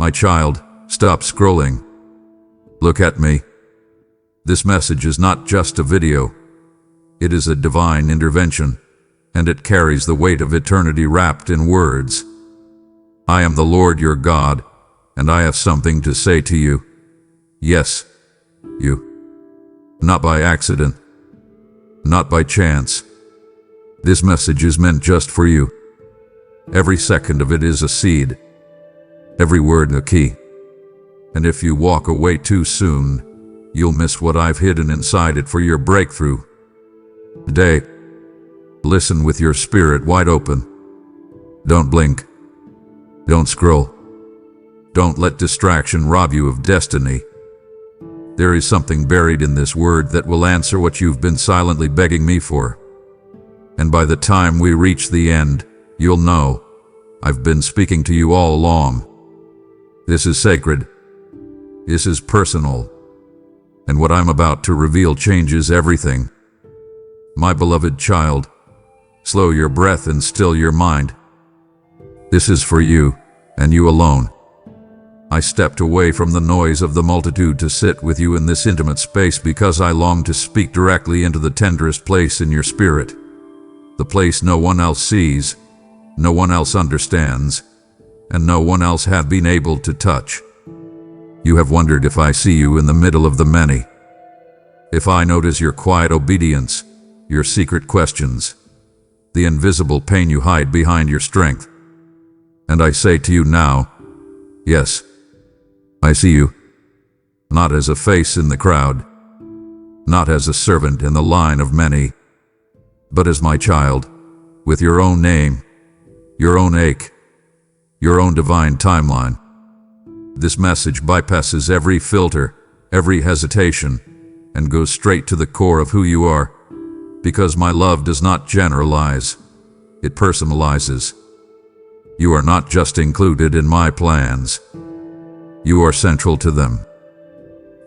My child, stop scrolling. Look at me. This message is not just a video. It is a divine intervention, and it carries the weight of eternity wrapped in words. I am the Lord your God, and I have something to say to you. Yes, you. Not by accident. Not by chance. This message is meant just for you. Every second of it is a seed. Every word a key. And if you walk away too soon, you'll miss what I've hidden inside it for your breakthrough. Today, listen with your spirit wide open. Don't blink. Don't scroll. Don't let distraction rob you of destiny. There is something buried in this word that will answer what you've been silently begging me for. And by the time we reach the end, you'll know I've been speaking to you all along. This is sacred. This is personal. And what I'm about to reveal changes everything. My beloved child, slow your breath and still your mind. This is for you, and you alone. I stepped away from the noise of the multitude to sit with you in this intimate space because I long to speak directly into the tenderest place in your spirit. The place no one else sees, no one else understands, and no one else had been able to touch. You have wondered if I see you in the middle of the many. If I notice your quiet obedience, your secret questions, the invisible pain you hide behind your strength. And I say to you now, yes, I see you, not as a face in the crowd, not as a servant in the line of many, but as my child, with your own name, your own ache, your own divine timeline. This message bypasses every filter, every hesitation, and goes straight to the core of who you are, because my love does not generalize, it personalizes. You are not just included in my plans. You are central to them.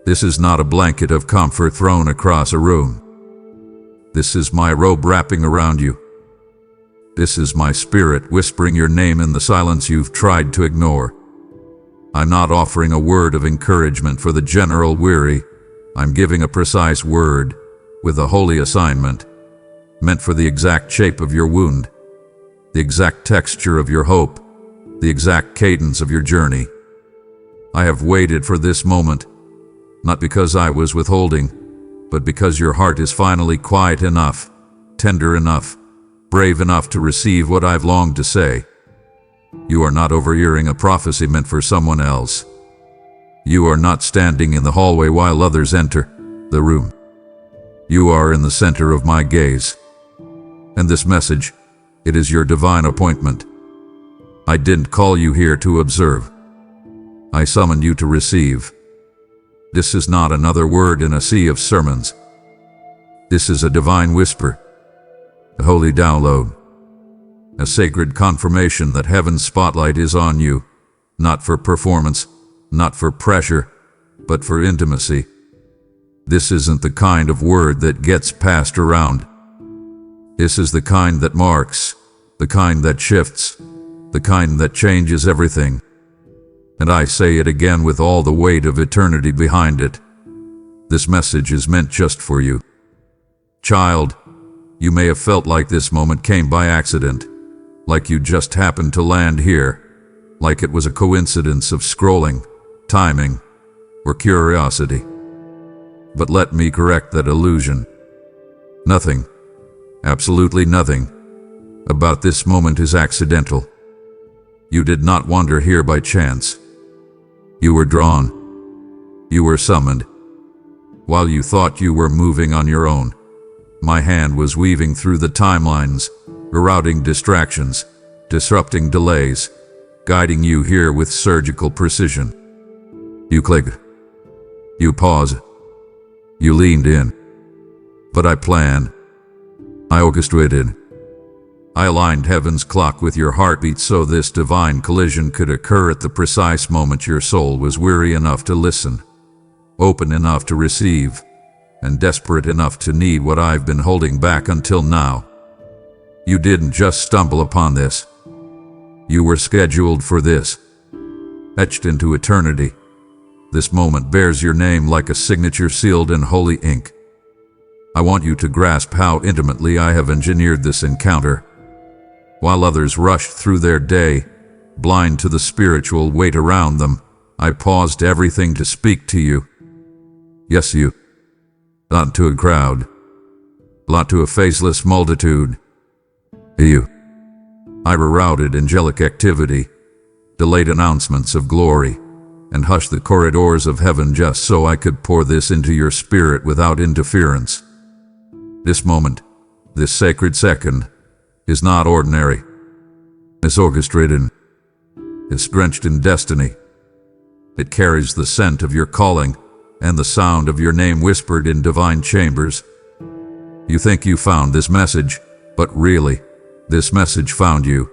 This is not a blanket of comfort thrown across a room. This is my robe wrapping around you. This is my spirit whispering your name in the silence you've tried to ignore. I'm not offering a word of encouragement for the general weary. I'm giving a precise word with a holy assignment, meant for the exact shape of your wound, the exact texture of your hope, the exact cadence of your journey. I have waited for this moment, not because I was withholding, but because your heart is finally quiet enough, tender enough, brave enough to receive what I've longed to say. You are not overhearing a prophecy meant for someone else. You are not standing in the hallway while others enter the room. You are in the center of my gaze. And this message, it is your divine appointment. I didn't call you here to observe. I summoned you to receive. This is not another word in a sea of sermons. This is a divine whisper, a holy download, a sacred confirmation that heaven's spotlight is on you, not for performance, not for pressure, but for intimacy. This isn't the kind of word that gets passed around. This is the kind that marks, the kind that shifts, the kind that changes everything. And I say it again with all the weight of eternity behind it. This message is meant just for you. Child, you may have felt like this moment came by accident, like you just happened to land here, like it was a coincidence of scrolling, timing, or curiosity. But let me correct that illusion. Nothing, absolutely nothing, about this moment is accidental. You did not wander here by chance. You were drawn. You were summoned. While you thought you were moving on your own, my hand was weaving through the timelines, rerouting distractions, disrupting delays, guiding you here with surgical precision. You clicked. You paused. You leaned in. But I planned. I orchestrated. I aligned heaven's clock with your heartbeat so this divine collision could occur at the precise moment your soul was weary enough to listen, open enough to receive, and desperate enough to need what I've been holding back until now. You didn't just stumble upon this. You were scheduled for this. etched into eternity. This moment bears your name like a signature sealed in holy ink. I want you to grasp how intimately I have engineered this encounter. While others rushed through their day, blind to the spiritual weight around them, I paused everything to speak to you. Yes, you. Not to a crowd. Not to a faceless multitude. You. I rerouted angelic activity, delayed announcements of glory, and hushed the corridors of heaven just so I could pour this into your spirit without interference. This moment, this sacred second, is not ordinary. It's orchestrated. It's drenched in destiny. It carries the scent of your calling and the sound of your name whispered in divine chambers. You think you found this message, but really, this message found you.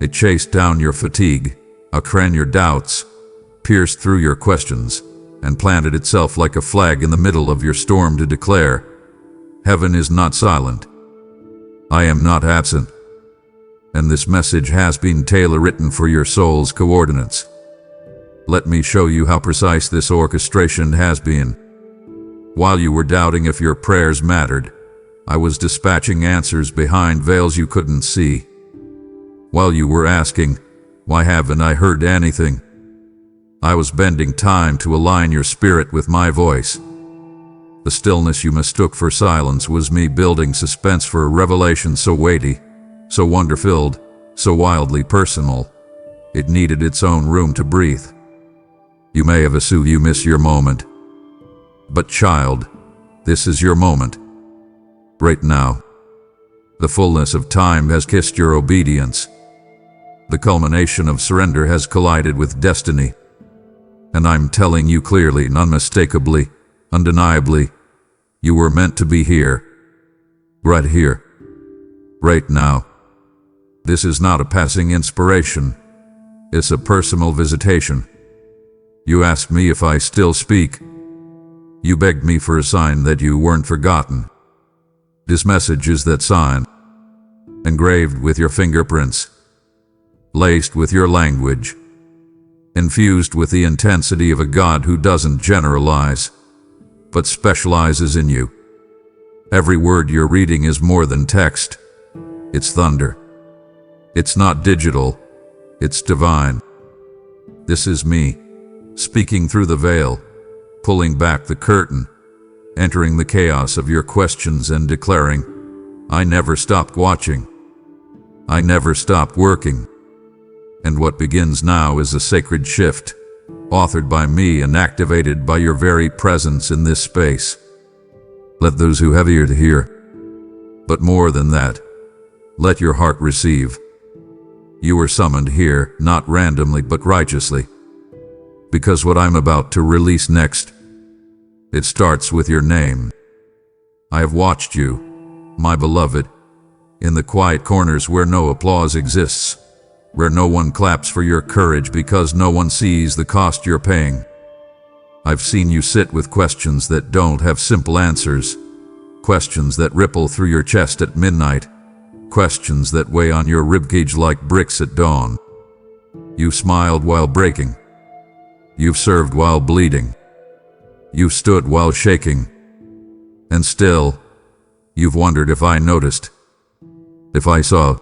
It chased down your fatigue, outran your doubts, pierced through your questions, and planted itself like a flag in the middle of your storm to declare, heaven is not silent. I am not absent. And this message has been tailor-written for your soul's coordinates. Let me show you how precise this orchestration has been. While you were doubting if your prayers mattered, I was dispatching answers behind veils you couldn't see. While you were asking, why haven't I heard anything? I was bending time to align your spirit with my voice. The stillness you mistook for silence was me building suspense for a revelation so weighty, so wonder-filled, so wildly personal. It needed its own room to breathe. You may have assumed you miss your moment. But child, this is your moment. Right now. The fullness of time has kissed your obedience. The culmination of surrender has collided with destiny. And I'm telling you clearly and unmistakably, undeniably, you were meant to be here. Right here. Right now. This is not a passing inspiration. It's a personal visitation. You asked me if I still speak. You begged me for a sign that you weren't forgotten. This message is that sign. Engraved with your fingerprints. Laced with your language. Infused with the intensity of a God who doesn't generalize, but specializes in you. Every word you're reading is more than text. It's thunder. It's not digital. It's divine. This is me, speaking through the veil, pulling back the curtain, entering the chaos of your questions and declaring, I never stopped watching. I never stopped working. And what begins now is a sacred shift, authored by me and activated by your very presence in this space. Let those who have ear to hear. But more than that, let your heart receive. You were summoned here, not randomly but righteously. Because what I'm about to release next, it starts with your name. I have watched you, my beloved, in the quiet corners where no applause exists, where no one claps for your courage because no one sees the cost you're paying. I've seen you sit with questions that don't have simple answers, questions that ripple through your chest at midnight, questions that weigh on your ribcage like bricks at dawn. You've smiled while breaking. You've served while bleeding. You've stood while shaking. And still, you've wondered if I noticed, if I saw,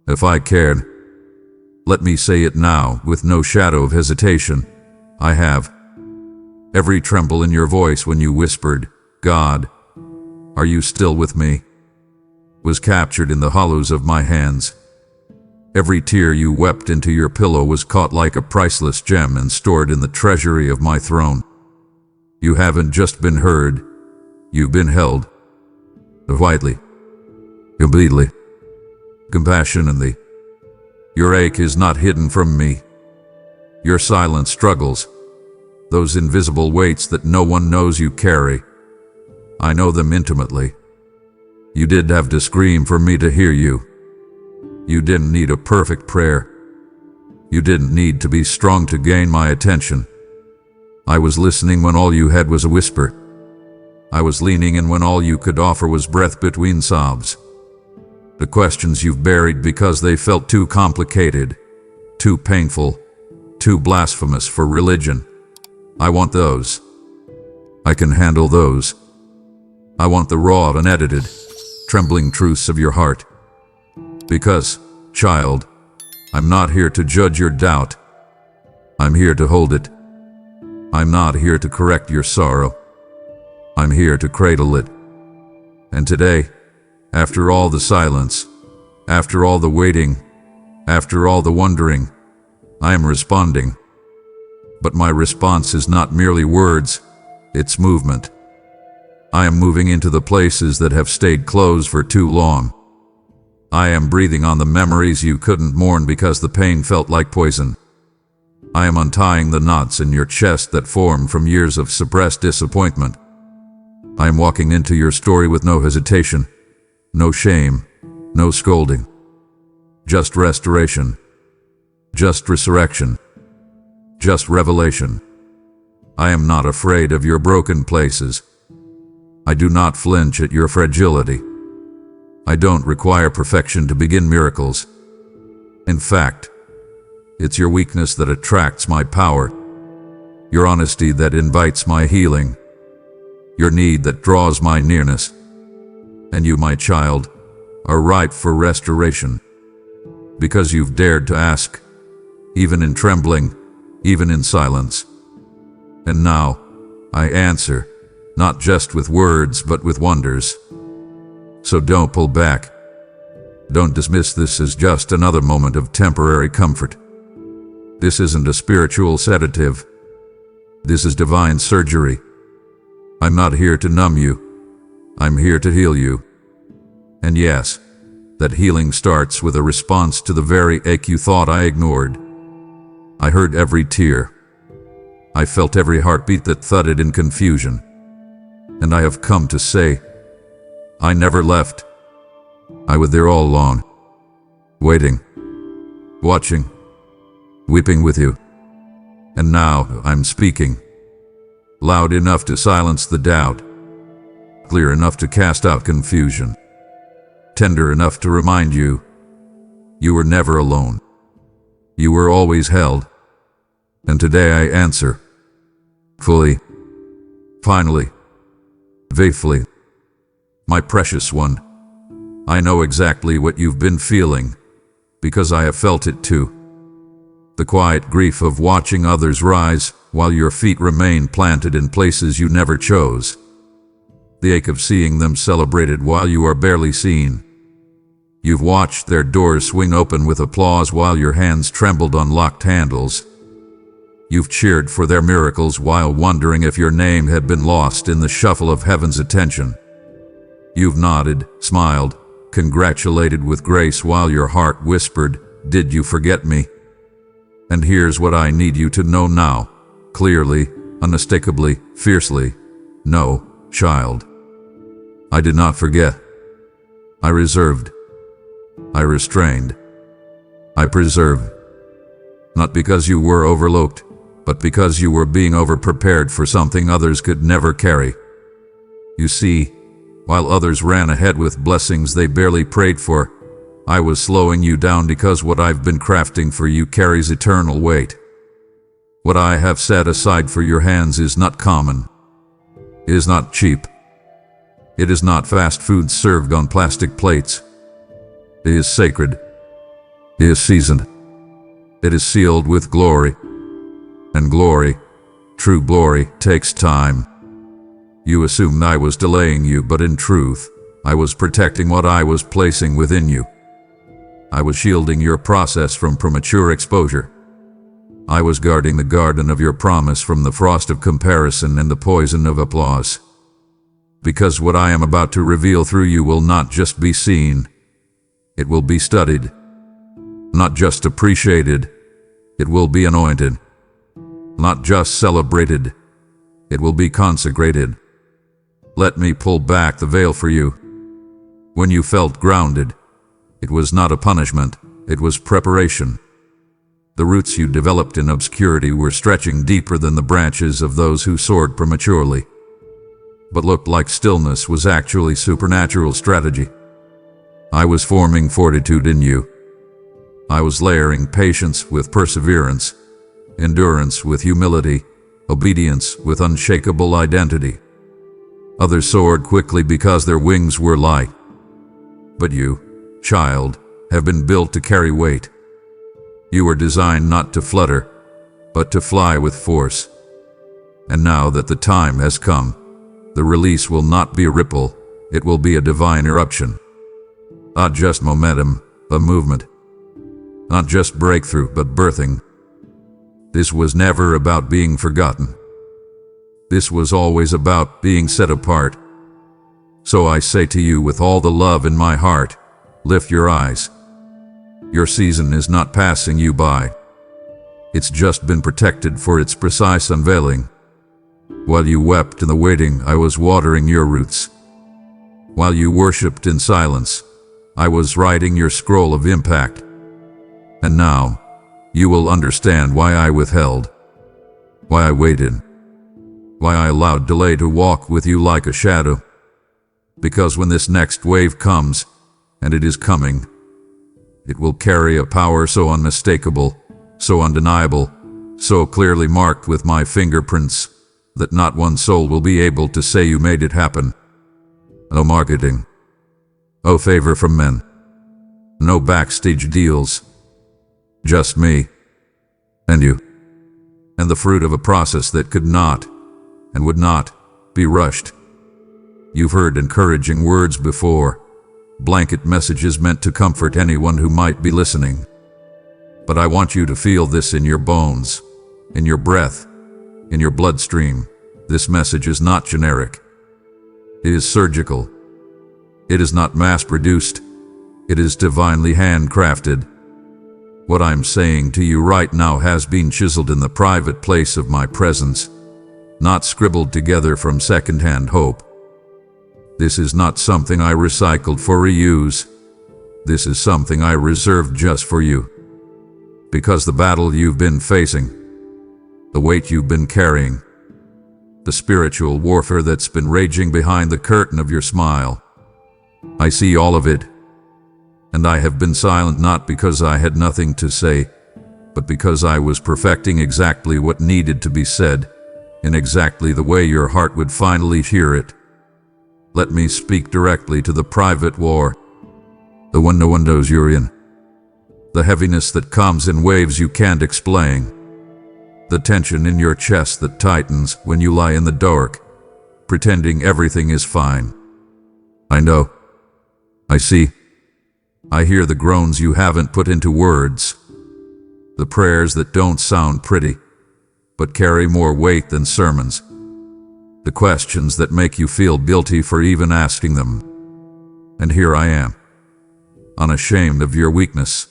if I cared. Let me say it now, with no shadow of hesitation. I have. Every tremble in your voice when you whispered, God, are you still with me? Was captured in the hollows of my hands. Every tear you wept into your pillow was caught like a priceless gem and stored in the treasury of my throne. You haven't just been heard, you've been held. Quietly, completely, compassionately. Your ache is not hidden from me. Your silent struggles, those invisible weights that no one knows you carry, I know them intimately. You did have to scream for me to hear you. You didn't need a perfect prayer. You didn't need to be strong to gain my attention. I was listening when all you had was a whisper. I was leaning in when all you could offer was breath between sobs. The questions you've buried because they felt too complicated, too painful, too blasphemous for religion. I want those. I can handle those. I want the raw, unedited, trembling truths of your heart. Because, child, I'm not here to judge your doubt. I'm here to hold it. I'm not here to correct your sorrow. I'm here to cradle it. And today, after all the silence, after all the waiting, after all the wondering, I am responding. But my response is not merely words, it's movement. I am moving into the places that have stayed closed for too long. I am breathing on the memories you couldn't mourn because the pain felt like poison. I am untying the knots in your chest that formed from years of suppressed disappointment. I am walking into your story with no hesitation, no shame, no scolding. Just restoration. Just resurrection. Just revelation. I am not afraid of your broken places. I do not flinch at your fragility. I don't require perfection to begin miracles. In fact, it's your weakness that attracts my power, your honesty that invites my healing, your need that draws my nearness. And you, my child, are ripe for restoration, because you've dared to ask, even in trembling, even in silence. And now, I answer, not just with words, but with wonders. So don't pull back. Don't dismiss this as just another moment of temporary comfort. This isn't a spiritual sedative. This is divine surgery. I'm not here to numb you. I'm here to heal you. And yes, that healing starts with a response to the very ache you thought I ignored. I heard every tear. I felt every heartbeat that thudded in confusion. And I have come to say, I never left. I was there all along, waiting, watching, weeping with you. And now I'm speaking, loud enough to silence the doubt, clear enough to cast out confusion, tender enough to remind you, you were never alone. You were always held. And today I answer, fully, finally, faithfully. My precious one, I know exactly what you've been feeling, because I have felt it too. The quiet grief of watching others rise while your feet remain planted in places you never chose. The ache of seeing them celebrated while you are barely seen. You've watched their doors swing open with applause while your hands trembled on locked handles. You've cheered for their miracles while wondering if your name had been lost in the shuffle of heaven's attention. You've nodded, smiled, congratulated with grace while your heart whispered, "Did you forget me?" And here's what I need you to know now, clearly, unmistakably, fiercely. No, child. I did not forget. I reserved. I restrained. I preserved. Not because you were overlooked, but because you were being overprepared for something others could never carry. You see, while others ran ahead with blessings they barely prayed for, I was slowing you down because what I've been crafting for you carries eternal weight. What I have set aside for your hands is not common. It is not cheap. It is not fast food served on plastic plates. It is sacred. It is seasoned. It is sealed with glory. And glory, true glory, takes time. You assumed I was delaying you, but in truth, I was protecting what I was placing within you. I was shielding your process from premature exposure. I was guarding the garden of your promise from the frost of comparison and the poison of applause. Because what I am about to reveal through you will not just be seen, it will be studied. Not just appreciated, it will be anointed. Not just celebrated, it will be consecrated. Let me pull back the veil for you. When you felt grounded, it was not a punishment, it was preparation. The roots you developed in obscurity were stretching deeper than the branches of those who soared prematurely. But looked like stillness was actually supernatural strategy. I was forming fortitude in you. I was layering patience with perseverance, endurance with humility, obedience with unshakable identity. Others soared quickly because their wings were light. But you, child, have been built to carry weight. You were designed not to flutter, but to fly with force. And now that the time has come, the release will not be a ripple, it will be a divine eruption. Not just momentum, but movement. Not just breakthrough, but birthing. This was never about being forgotten. This was always about being set apart. So I say to you with all the love in my heart, lift your eyes. Your season is not passing you by. It's just been protected for its precise unveiling. While you wept in the waiting, I was watering your roots. While you worshipped in silence, I was writing your scroll of impact. And now, you will understand why I withheld, why I waited, why I allowed delay to walk with you like a shadow. Because when this next wave comes, and it is coming, it will carry a power so unmistakable, so undeniable, so clearly marked with my fingerprints, that not one soul will be able to say you made it happen. No marketing. No favor from men. No backstage deals. Just me. And you. And the fruit of a process that could not, and would not, be rushed. You've heard encouraging words before. Blanket messages meant to comfort anyone who might be listening. But I want you to feel this in your bones, in your breath, in your bloodstream. This message is not generic. It is surgical. It is not mass-produced. It is divinely handcrafted. What I'm saying to you right now has been chiseled in the private place of my presence, not scribbled together from second-hand hope. This is not something I recycled for reuse. This is something I reserved just for you. Because the battle you've been facing, the weight you've been carrying, the spiritual warfare that's been raging behind the curtain of your smile, I see all of it. And I have been silent not because I had nothing to say, but because I was perfecting exactly what needed to be said, in exactly the way your heart would finally hear it. Let me speak directly to the private war, the one no one knows you're in. The heaviness that comes in waves you can't explain. The tension in your chest that tightens when you lie in the dark, pretending everything is fine. I know. I see. I hear the groans you haven't put into words. The prayers that don't sound pretty, but carry more weight than sermons. The questions that make you feel guilty for even asking them. And here I am, unashamed of your weakness,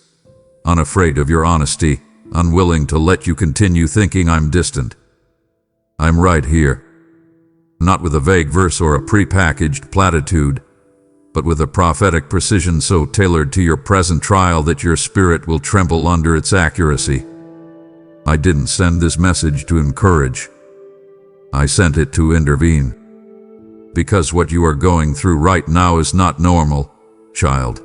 unafraid of your honesty, unwilling to let you continue thinking I'm distant. I'm right here, not with a vague verse or a prepackaged platitude, but with a prophetic precision so tailored to your present trial that your spirit will tremble under its accuracy. I didn't send this message to encourage. I sent it to intervene. Because what you are going through right now is not normal, child.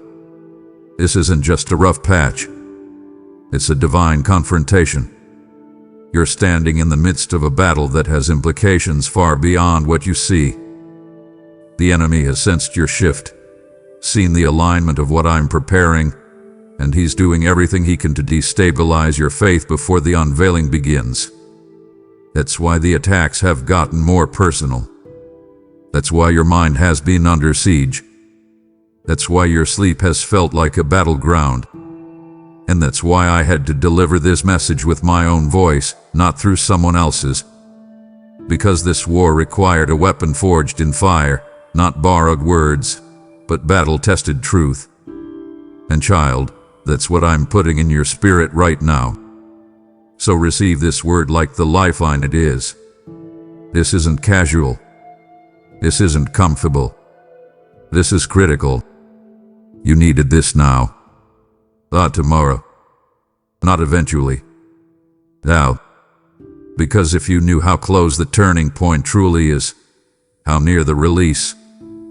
This isn't just a rough patch. It's a divine confrontation. You're standing in the midst of a battle that has implications far beyond what you see. The enemy has sensed your shift, seen the alignment of what I'm preparing, and he's doing everything he can to destabilize your faith before the unveiling begins. That's why the attacks have gotten more personal. That's why your mind has been under siege. That's why your sleep has felt like a battleground. And that's why I had to deliver this message with my own voice, not through someone else's. Because this war required a weapon forged in fire, not borrowed words, but battle-tested truth. And child, that's what I'm putting in your spirit right now. So receive this word like the lifeline it is. This isn't casual. This isn't comfortable. This is critical. You needed this now. Not tomorrow. Not eventually. Now. Because if you knew how close the turning point truly is, how near the release,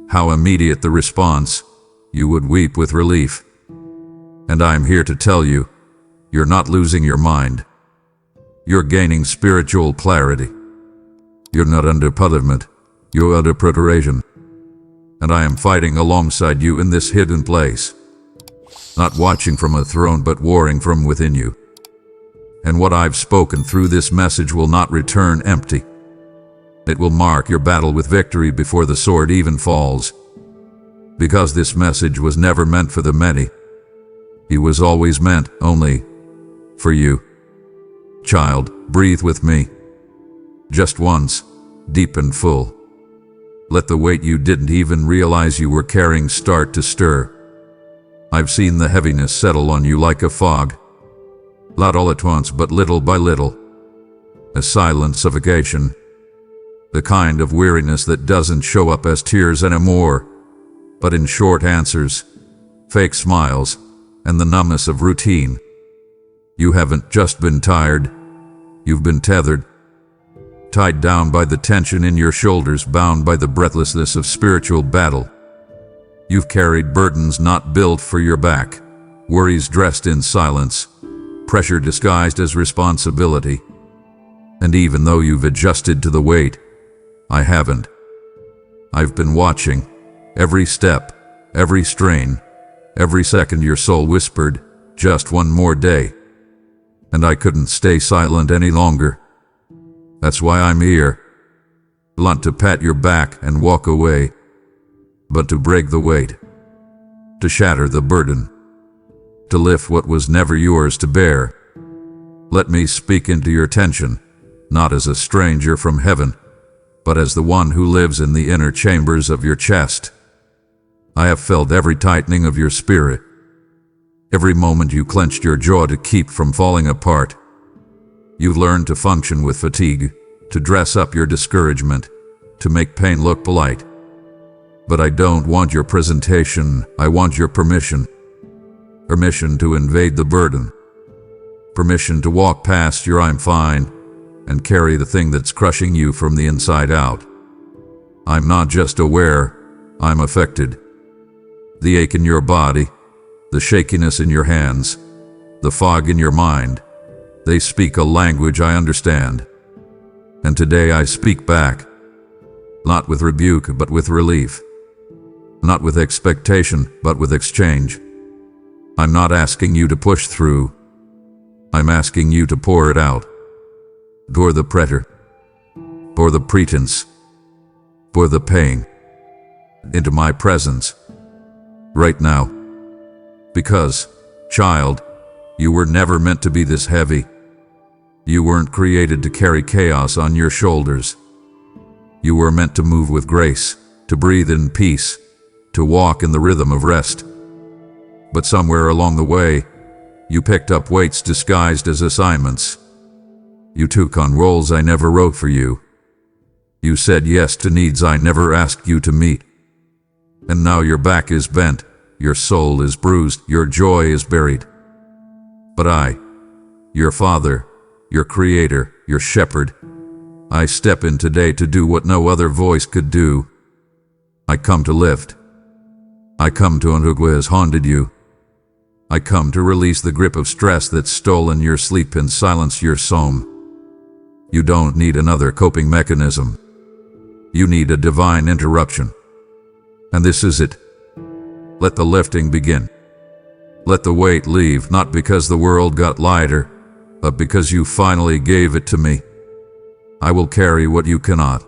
how immediate the response, you would weep with relief. And I'm here to tell you, you're not losing your mind. You're gaining spiritual clarity. You're not under punishment, you're under preparation. And I am fighting alongside you in this hidden place. Not watching from a throne, but warring from within you. And what I've spoken through this message will not return empty. It will mark your battle with victory before the sword even falls. Because this message was never meant for the many. It was always meant only for you. Child, breathe with me. Just once, deep and full. Let the weight you didn't even realize you were carrying start to stir. I've seen the heaviness settle on you like a fog. Not all at once, but little by little. A silent suffocation. The kind of weariness that doesn't show up as tears anymore, but in short answers, fake smiles, and the numbness of routine. You haven't just been tired. You've been tethered. Tied down by the tension in your shoulders, bound by the breathlessness of spiritual battle. You've carried burdens not built for your back, worries dressed in silence, pressure disguised as responsibility. And even though you've adjusted to the weight, I haven't. I've been watching every step, every strain, every second your soul whispered, just one more day. And I couldn't stay silent any longer. That's why I'm here. Not to pat your back and walk away, but to break the weight, to shatter the burden, to lift what was never yours to bear. Let me speak into your tension, not as a stranger from heaven, but as the one who lives in the inner chambers of your chest. I have felt every tightening of your spirit, every moment you clenched your jaw to keep from falling apart. You've learned to function with fatigue, to dress up your discouragement, to make pain look polite. But I don't want your presentation, I want your permission. Permission to invade the burden. Permission to walk past your I'm fine and carry the thing that's crushing you from the inside out. I'm not just aware, I'm affected. The ache in your body, the shakiness in your hands, the fog in your mind, they speak a language I understand. And today I speak back, not with rebuke but with relief. Not with expectation, but with exchange. I'm not asking you to push through. I'm asking you to pour it out. Pour the pressure, pour the pretense, pour the pain into my presence right now. Because, child, you were never meant to be this heavy. You weren't created to carry chaos on your shoulders. You were meant to move with grace, to breathe in peace, to walk in the rhythm of rest. But somewhere along the way, you picked up weights disguised as assignments. You took on roles I never wrote for you. You said yes to needs I never asked you to meet. And now your back is bent, your soul is bruised, your joy is buried. But I, your father, your creator, your shepherd, I step in today to do what no other voice could do. I come to lift. I come to unhook what has haunted you. I come to release the grip of stress that's stolen your sleep and silence your soul. You don't need another coping mechanism. You need a divine interruption. And this is it. Let the lifting begin. Let the weight leave, not because the world got lighter, but because you finally gave it to me. I will carry what you cannot.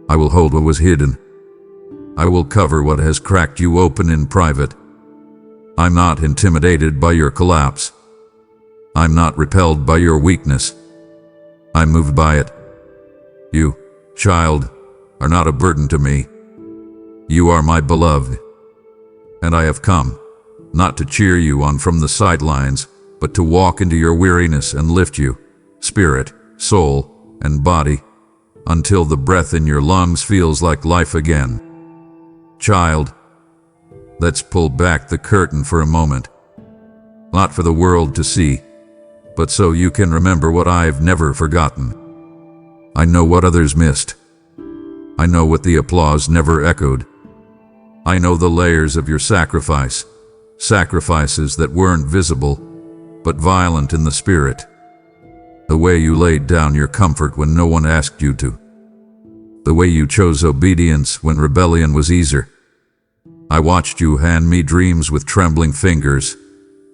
I will hold what was hidden. I will cover what has cracked you open in private. I'm not intimidated by your collapse. I'm not repelled by your weakness. I'm moved by it. You, child, are not a burden to me. You are my beloved. And I have come, not to cheer you on from the sidelines, but to walk into your weariness and lift you, spirit, soul, and body, until the breath in your lungs feels like life again. Child, let's pull back the curtain for a moment. Not for the world to see, but so you can remember what I've never forgotten. I know what others missed. I know what the applause never echoed. I know the layers of your sacrifice, sacrifices that weren't visible, but violent in the spirit. The way you laid down your comfort when no one asked you to. The way you chose obedience when rebellion was easier. I watched you hand me dreams with trembling fingers,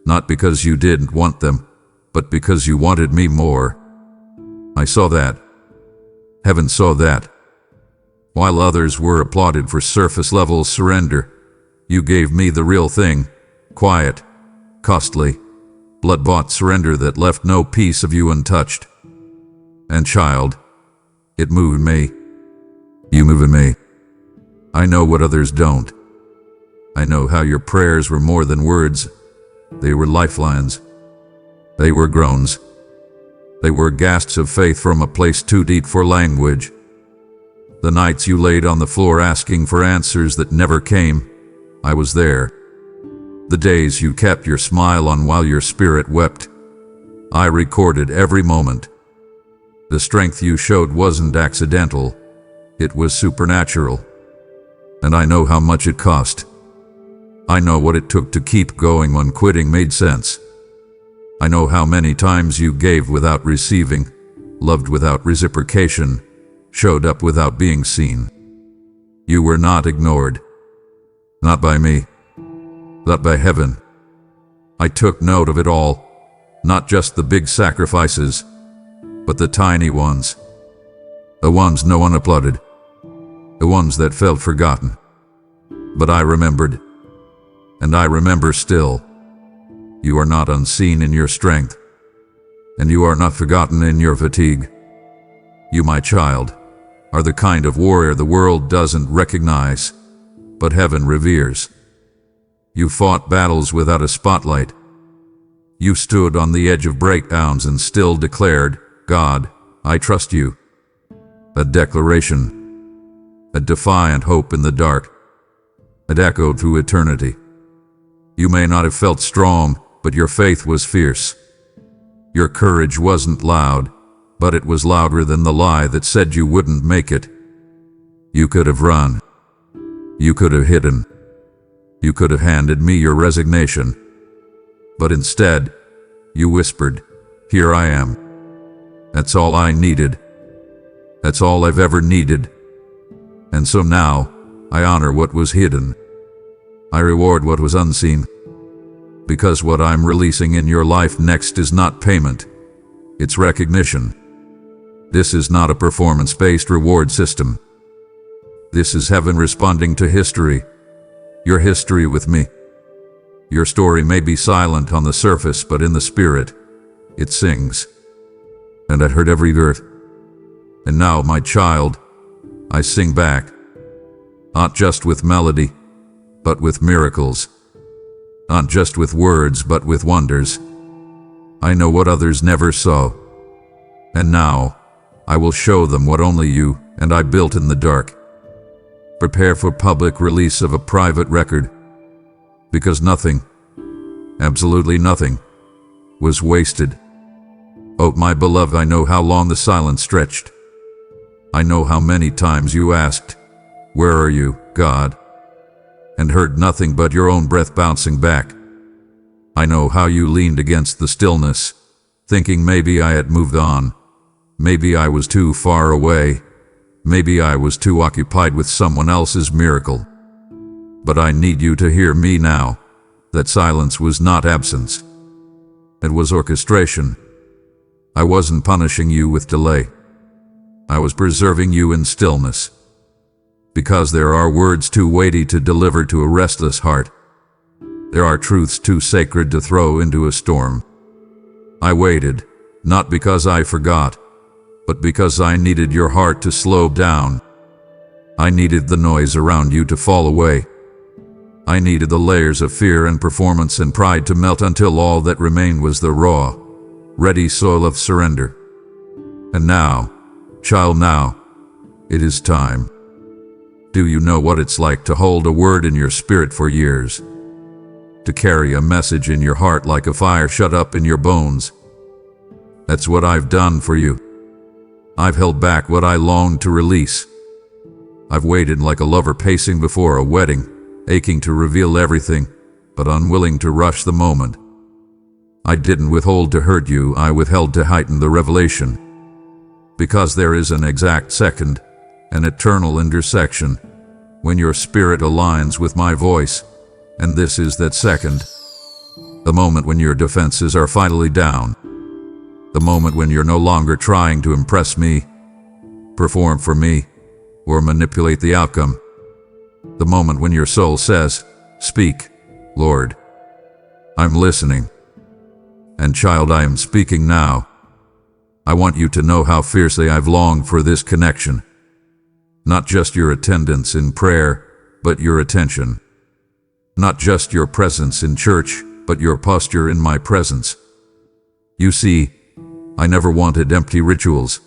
not because you didn't want them, but because you wanted me more. I saw that. Heaven saw that. While others were applauded for surface-level surrender, you gave me the real thing, quiet, costly, blood-bought surrender that left no piece of you untouched. And child, it moved me. You moved me. I know what others don't. I know how your prayers were more than words. They were lifelines. They were groans. They were gasps of faith from a place too deep for language. The nights you laid on the floor asking for answers that never came, I was there. The days you kept your smile on while your spirit wept, I recorded every moment. The strength you showed wasn't accidental, it was supernatural. And I know how much it cost. I know what it took to keep going when quitting made sense. I know how many times you gave without receiving, loved without reciprocation, showed up without being seen. You were not ignored. Not by me. Not by heaven. I took note of it all, not just the big sacrifices, but the tiny ones. The ones no one applauded. The ones that felt forgotten. But I remembered. And I remember still. You are not unseen in your strength, and you are not forgotten in your fatigue. You, my child, are the kind of warrior the world doesn't recognize, but heaven reveres. You fought battles without a spotlight. You stood on the edge of breakdowns and still declared, God, I trust you. A declaration, a defiant hope in the dark. It echoed through eternity. You may not have felt strong, but your faith was fierce. Your courage wasn't loud, but it was louder than the lie that said you wouldn't make it. You could have run. You could have hidden. You could have handed me your resignation. But instead, you whispered, here I am. That's all I needed. That's all I've ever needed. And so now, I honor what was hidden. I reward what was unseen. Because what I'm releasing in your life next is not payment. It's recognition. This is not a performance-based reward system. This is heaven responding to history. Your history with me. Your story may be silent on the surface, but in the spirit, it sings. And I heard every word. And now, my child, I sing back. Not just with melody, but with miracles. Not just with words, but with wonders. I know what others never saw. And now, I will show them what only you and I built in the dark. Prepare for public release of a private record. Because nothing, absolutely nothing, was wasted. Oh, my beloved, I know how long the silence stretched. I know how many times you asked, where are you, God? And heard nothing but your own breath bouncing back. I know how you leaned against the stillness, thinking maybe I had moved on. Maybe I was too far away. Maybe I was too occupied with someone else's miracle. But I need you to hear me now. That silence was not absence. It was orchestration. I wasn't punishing you with delay. I was preserving you in stillness. Because there are words too weighty to deliver to a restless heart. There are truths too sacred to throw into a storm. I waited, not because I forgot, but because I needed your heart to slow down. I needed the noise around you to fall away. I needed the layers of fear and performance and pride to melt until all that remained was the raw, ready soil of surrender. And now, child, now, it is time. Do you know what it's like to hold a word in your spirit for years? To carry a message in your heart like a fire shut up in your bones? That's what I've done for you. I've held back what I longed to release. I've waited like a lover pacing before a wedding, aching to reveal everything, but unwilling to rush the moment. I didn't withhold to hurt you, I withheld to heighten the revelation. Because there is an exact second, an eternal intersection, when your spirit aligns with my voice, and this is that second. The moment when your defenses are finally down. The moment when you're no longer trying to impress me, perform for me, or manipulate the outcome. The moment when your soul says, "Speak, Lord. I'm listening." And child, I am speaking now. I want you to know how fiercely I've longed for this connection. Not just your attendance in prayer, but your attention. Not just your presence in church, but your posture in my presence. You see, I never wanted empty rituals.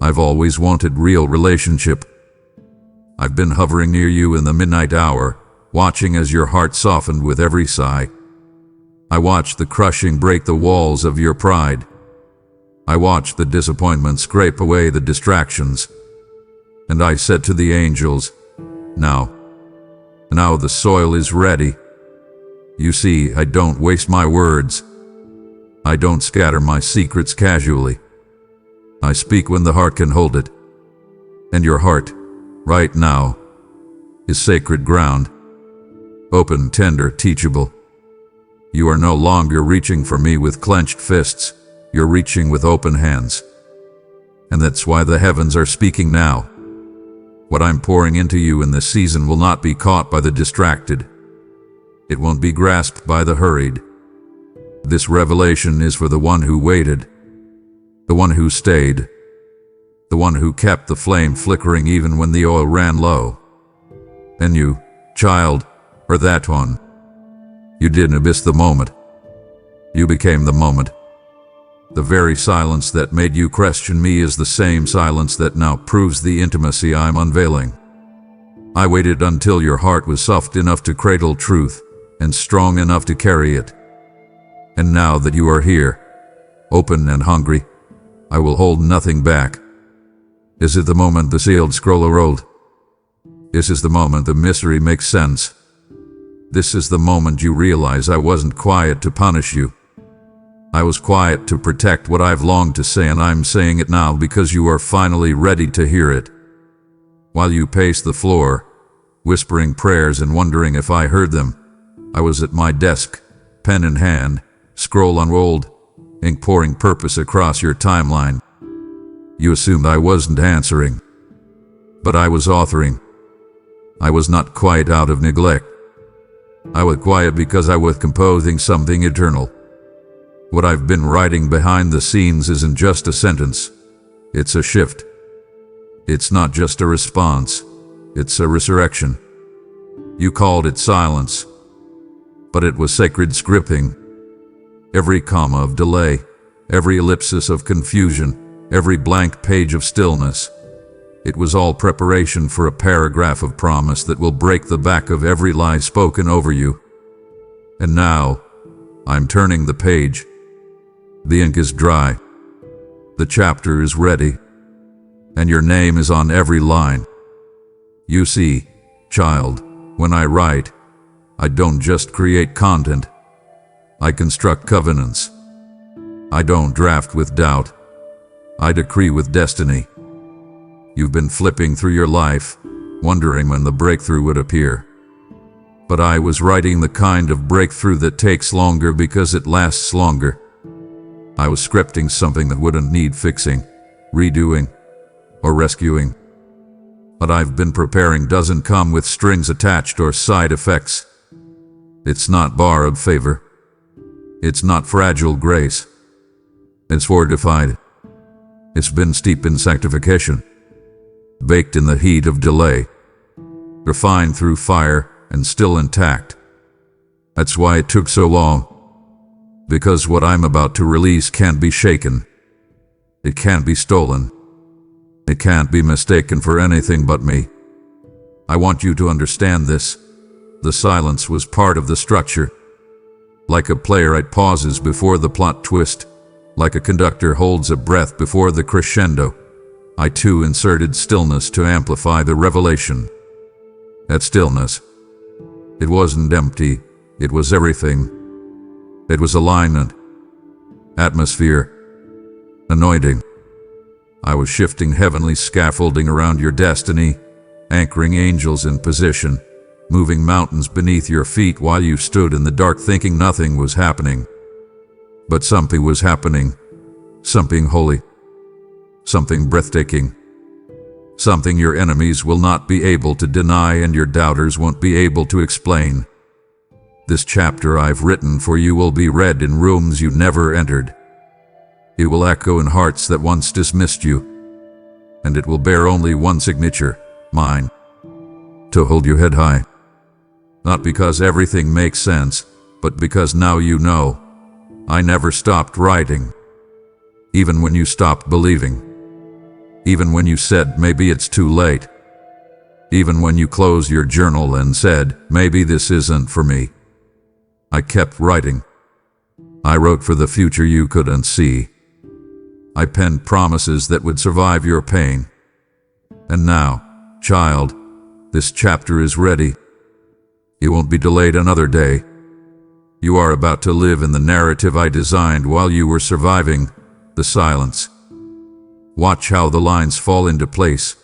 I've always wanted real relationship. I've been hovering near you in the midnight hour, watching as your heart softened with every sigh. I watched the crushing break the walls of your pride. I watched the disappointment scrape away the distractions. And I said to the angels, now the soil is ready. You see, I don't waste my words. I don't scatter my secrets casually. I speak when the heart can hold it. And your heart, right now, is sacred ground. Open, tender, teachable. You are no longer reaching for me with clenched fists. You're reaching with open hands. And that's why the heavens are speaking now. What I'm pouring into you in this season will not be caught by the distracted. It won't be grasped by the hurried. This revelation is for the one who waited, the one who stayed, the one who kept the flame flickering even when the oil ran low. And you, child, are that one. You didn't miss the moment. You became the moment. The very silence that made you question me is the same silence that now proves the intimacy I'm unveiling. I waited until your heart was soft enough to cradle truth and strong enough to carry it. And now that you are here, open and hungry, I will hold nothing back. Is it the moment the sealed scroll rolled? This is the moment the mystery makes sense. This is the moment you realize I wasn't quiet to punish you. I was quiet to protect what I've longed to say, and I'm saying it now because you are finally ready to hear it. While you paced the floor, whispering prayers and wondering if I heard them, I was at my desk, pen in hand, scroll unrolled, ink pouring purpose across your timeline. You assumed I wasn't answering, but I was authoring. I was not quiet out of neglect. I was quiet because I was composing something eternal. What I've been writing behind the scenes isn't just a sentence. It's a shift. It's not just a response. It's a resurrection. You called it silence, but it was sacred scripting. Every comma of delay, every ellipsis of confusion, every blank page of stillness. It was all preparation for a paragraph of promise that will break the back of every lie spoken over you. And now, I'm turning the page. The ink is dry. The chapter is ready. And your name is on every line. You see, child, when I write, I don't just create content. I construct covenants. I don't draft with doubt. I decree with destiny. You've been flipping through your life, wondering when the breakthrough would appear. But I was writing the kind of breakthrough that takes longer because it lasts longer. I was scripting something that wouldn't need fixing, redoing, or rescuing. What I've been preparing doesn't come with strings attached or side effects. It's not borrowed favor. It's not fragile grace. It's fortified. It's been steeped in sanctification, baked in the heat of delay, refined through fire and still intact. That's why it took so long. Because what I'm about to release can't be shaken. It can't be stolen. It can't be mistaken for anything but me. I want you to understand this. The silence was part of the structure. Like a playwright pauses before the plot twist, like a conductor holds a breath before the crescendo, I too inserted stillness to amplify the revelation. That stillness, it wasn't empty, it was everything. It was alignment, atmosphere, anointing. I was shifting heavenly scaffolding around your destiny, anchoring angels in position, moving mountains beneath your feet while you stood in the dark thinking nothing was happening. But something was happening, something holy, something breathtaking, something your enemies will not be able to deny and your doubters won't be able to explain. This chapter I've written for you will be read in rooms you never entered. It will echo in hearts that once dismissed you, and it will bear only one signature, mine, to hold your head high. Not because everything makes sense, but because now you know. I never stopped writing. Even when you stopped believing. Even when you said, maybe it's too late. Even when you closed your journal and said, maybe this isn't for me. I kept writing. I wrote for the future you couldn't see. I penned promises that would survive your pain. And now, child, this chapter is ready. It won't be delayed another day. You are about to live in the narrative I designed while you were surviving the silence. Watch how the lines fall into place.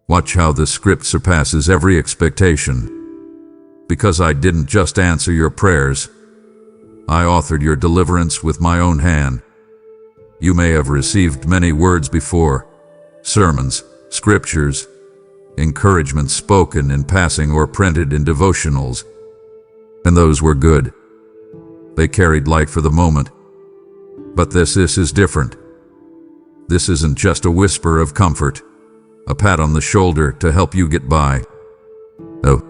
Watch how the script surpasses every expectation. Because I didn't just answer your prayers, I authored your deliverance with my own hand. You may have received many words before, sermons, scriptures, encouragement spoken in passing or printed in devotionals, and those were good. They carried light for the moment. But this is different. This isn't just a whisper of comfort, a pat on the shoulder to help you get by. No,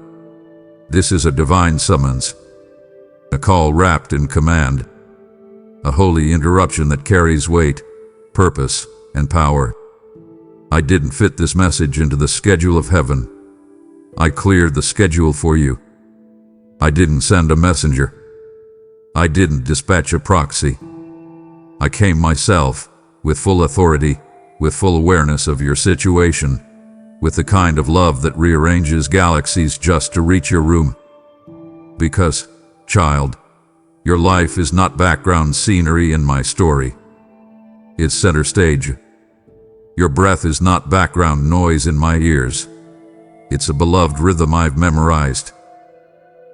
this is a divine summons, a call wrapped in command, a holy interruption that carries weight, purpose, and power. I didn't fit this message into the schedule of heaven. I cleared the schedule for you. I didn't send a messenger. I didn't dispatch a proxy. I came myself, with full authority, with full awareness of your situation, with the kind of love that rearranges galaxies just to reach your room. Because, child, your life is not background scenery in my story. It's center stage. Your breath is not background noise in my ears. It's a beloved rhythm I've memorized.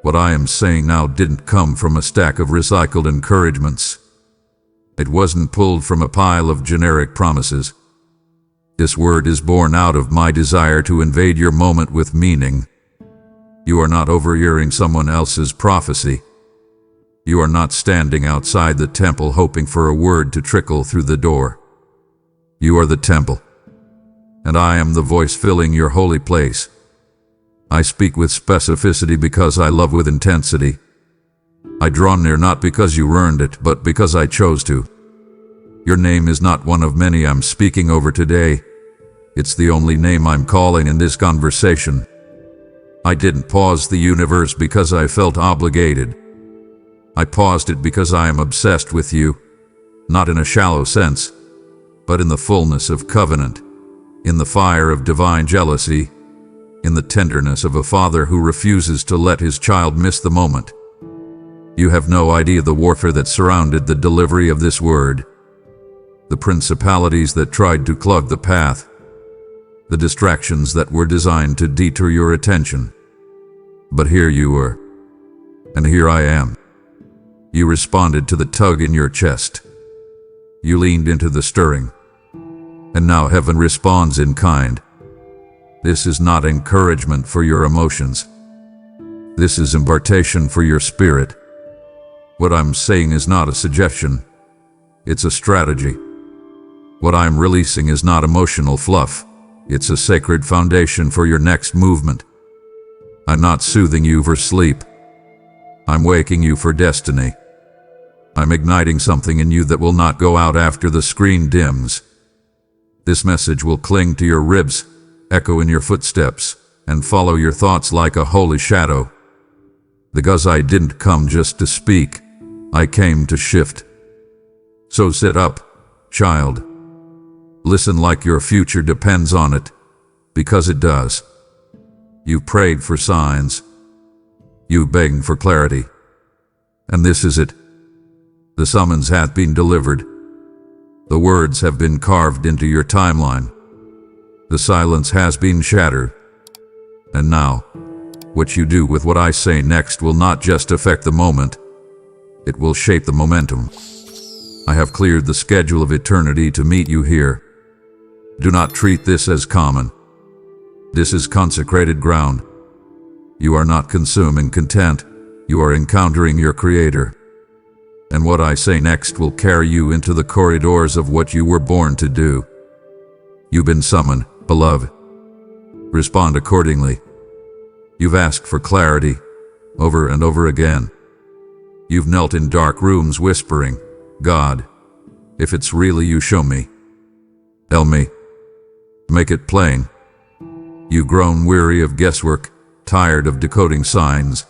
What I am saying now didn't come from a stack of recycled encouragements. It wasn't pulled from a pile of generic promises. This word is born out of my desire to invade your moment with meaning. You are not overhearing someone else's prophecy. You are not standing outside the temple hoping for a word to trickle through the door. You are the temple, and I am the voice filling your holy place. I speak with specificity because I love with intensity. I draw near not because you earned it, but because I chose to. Your name is not one of many I'm speaking over today. It's the only name I'm calling in this conversation. I didn't pause the universe because I felt obligated. I paused it because I am obsessed with you, not in a shallow sense, but in the fullness of covenant, in the fire of divine jealousy, in the tenderness of a father who refuses to let his child miss the moment. You have no idea the warfare that surrounded the delivery of this word, the principalities that tried to clog the path, the distractions that were designed to detour your attention. But here you were, and here I am. You responded to the tug in your chest. You leaned into the stirring, and now heaven responds in kind. This is not encouragement for your emotions. This is impartation for your spirit. What I'm saying is not a suggestion. It's a strategy. What I'm releasing is not emotional fluff. It's a sacred foundation for your next movement. I'm not soothing you for sleep. I'm waking you for destiny. I'm igniting something in you that will not go out after the screen dims. This message will cling to your ribs, echo in your footsteps, and follow your thoughts like a holy shadow. Because I didn't come just to speak, I came to shift. So sit up, child. Listen like your future depends on it, because it does. You prayed for signs. You begged for clarity. And this is it. The summons hath been delivered. The words have been carved into your timeline. The silence has been shattered. And now, what you do with what I say next will not just affect the moment, it will shape the momentum. I have cleared the schedule of eternity to meet you here. Do not treat this as common. This is consecrated ground. You are not consuming content, you are encountering your Creator. And what I say next will carry you into the corridors of what you were born to do. You've been summoned, beloved. Respond accordingly. You've asked for clarity, over and over again. You've knelt in dark rooms whispering, God, if it's really you, show me. Tell me. Make it plain. You've grown weary of guesswork, tired of decoding signs,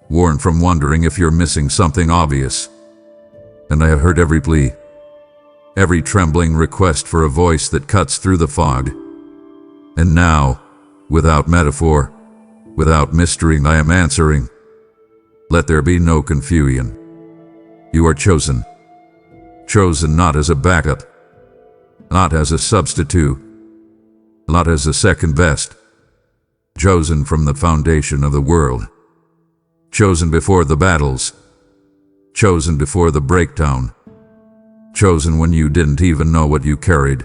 worn from wondering if you're missing something obvious. And I have heard every plea, every trembling request for a voice that cuts through the fog. And now, without metaphor, without mystery, I am answering. Let there be no confusion. You are chosen. Chosen not as a backup, not as a substitute, not as a second best. Chosen from the foundation of the world. Chosen before the battles. Chosen before the breakdown. Chosen when you didn't even know what you carried.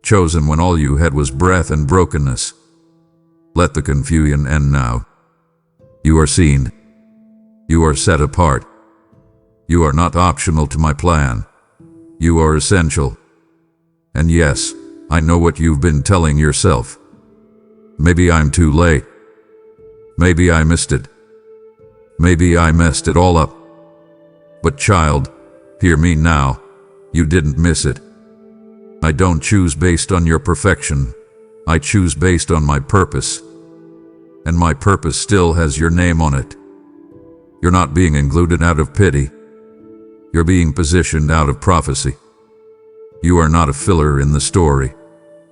Chosen when all you had was breath and brokenness. Let the confusion end now. You are seen. You are set apart. You are not optional to my plan. You are essential. And yes, I know what you've been telling yourself. Maybe I'm too late. Maybe I missed it. Maybe I messed it all up. But child, hear me now. You didn't miss it. I don't choose based on your perfection. I choose based on my purpose. And my purpose still has your name on it. You're not being included out of pity. You're being positioned out of prophecy. You are not a filler in the story.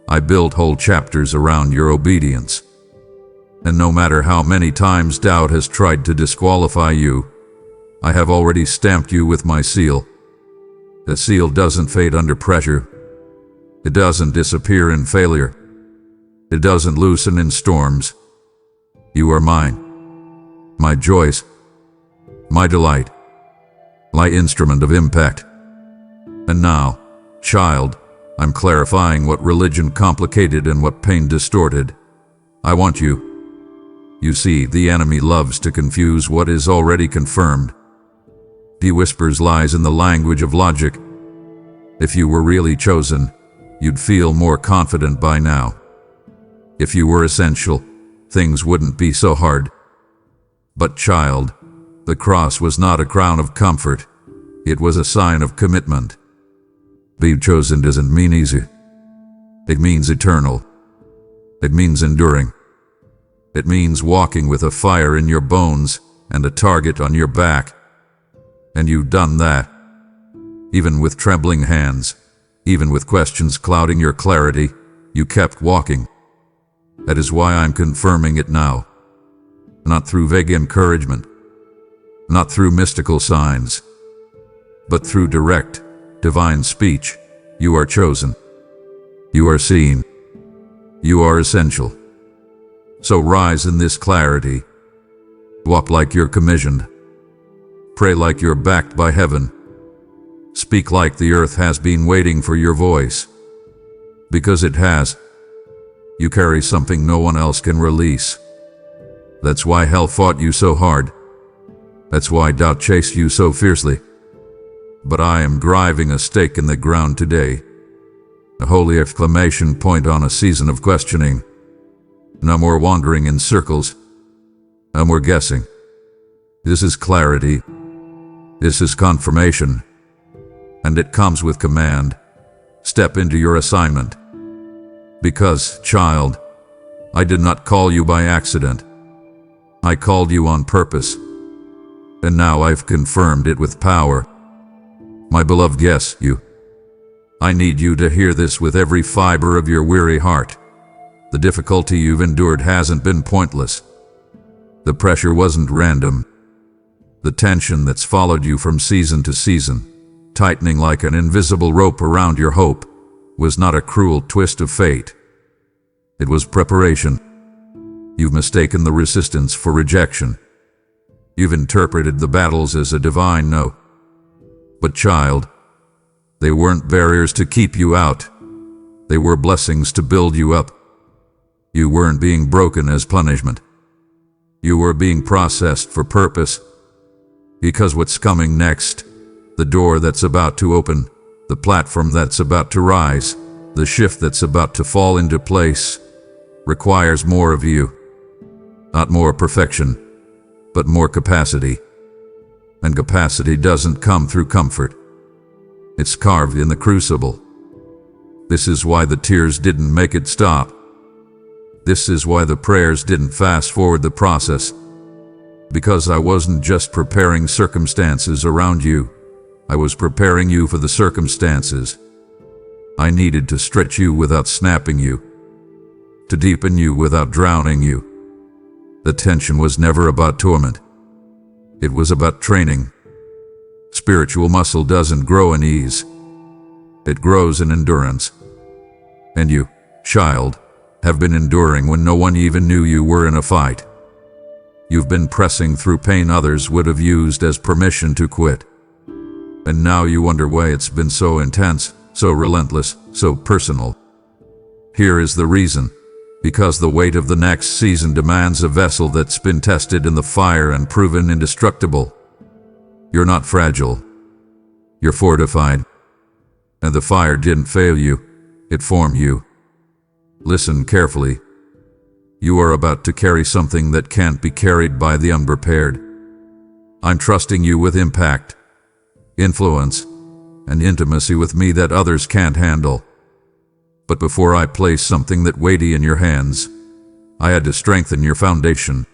I built whole chapters around your obedience. And no matter how many times doubt has tried to disqualify you, I have already stamped you with my seal. The seal doesn't fade under pressure. It doesn't disappear in failure. It doesn't loosen in storms. You are mine. My joys. My delight. My instrument of impact. And now, child, I'm clarifying what religion complicated and what pain distorted. I want you. You see, the enemy loves to confuse what is already confirmed. He whispers lies in the language of logic. If you were really chosen, you'd feel more confident by now. If you were essential, things wouldn't be so hard. But child, the cross was not a crown of comfort. It was a sign of commitment. Being chosen doesn't mean easy. It means eternal. It means enduring. It means walking with a fire in your bones and a target on your back. And you've done that. Even with trembling hands, even with questions clouding your clarity, you kept walking. That is why I'm confirming it now. Not through vague encouragement, not through mystical signs, but through direct, divine speech. You are chosen. You are seen. You are essential. So rise in this clarity. Walk like you're commissioned. Pray like you're backed by heaven. Speak like the earth has been waiting for your voice. Because it has. You carry something no one else can release. That's why hell fought you so hard. That's why doubt chased you so fiercely. But I am driving a stake in the ground today. A holy exclamation point on a season of questioning. No more wandering in circles. No more guessing. This is clarity. This is confirmation. And it comes with command. Step into your assignment. Because, child, I did not call you by accident. I called you on purpose. And now I've confirmed it with power. My beloved, yes, you. I need you to hear this with every fiber of your weary heart. The difficulty you've endured hasn't been pointless. The pressure wasn't random. The tension that's followed you from season to season, tightening like an invisible rope around your hope, was not a cruel twist of fate. It was preparation. You've mistaken the resistance for rejection. You've interpreted the battles as a divine no. But child, they weren't barriers to keep you out. They were blessings to build you up. You weren't being broken as punishment. You were being processed for purpose. Because what's coming next, the door that's about to open, the platform that's about to rise, the shift that's about to fall into place, requires more of you. Not more perfection, but more capacity. And capacity doesn't come through comfort. It's carved in the crucible. This is why the tears didn't make it stop. This is why the prayers didn't fast forward the process. Because I wasn't just preparing circumstances around you. I was preparing you for the circumstances. I needed to stretch you without snapping you, to deepen you without drowning you. The tension was never about torment. It was about training. Spiritual muscle doesn't grow in ease. It grows in endurance. And you, child, have been enduring when no one even knew you were in a fight. You've been pressing through pain others would have used as permission to quit. And now you wonder why it's been so intense, so relentless, so personal. Here is the reason. Because the weight of the next season demands a vessel that's been tested in the fire and proven indestructible. You're not fragile. You're fortified. And the fire didn't fail you. It formed you. Listen carefully. You are about to carry something that can't be carried by the unprepared. I'm trusting you with impact, influence, and intimacy with me that others can't handle. But before I place something that weighty in your hands, I had to strengthen your foundation.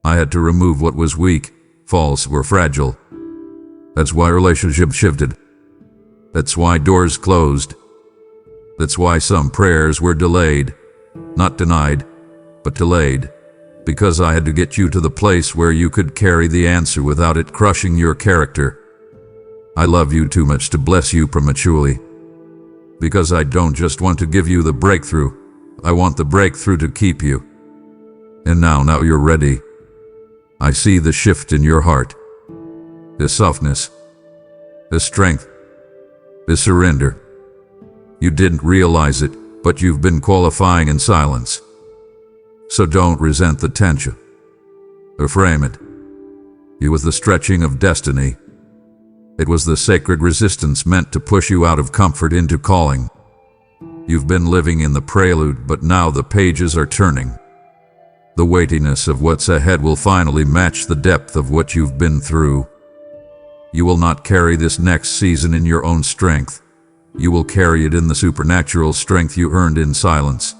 I had to remove what was weak, false, or fragile. That's why relationships shifted. That's why doors closed. That's why some prayers were delayed, not denied, but delayed, because I had to get you to the place where you could carry the answer without it crushing your character. I love you too much to bless you prematurely. Because I don't just want to give you the breakthrough, I want the breakthrough to keep you. And now you're ready. I see the shift in your heart. The softness, the strength, the surrender. You didn't realize it, but you've been qualifying in silence. So don't resent the tension, or frame it. It was the stretching of destiny. It was the sacred resistance meant to push you out of comfort into calling. You've been living in the prelude, but now the pages are turning. The weightiness of what's ahead will finally match the depth of what you've been through. You will not carry this next season in your own strength. You will carry it in the supernatural strength you earned in silence.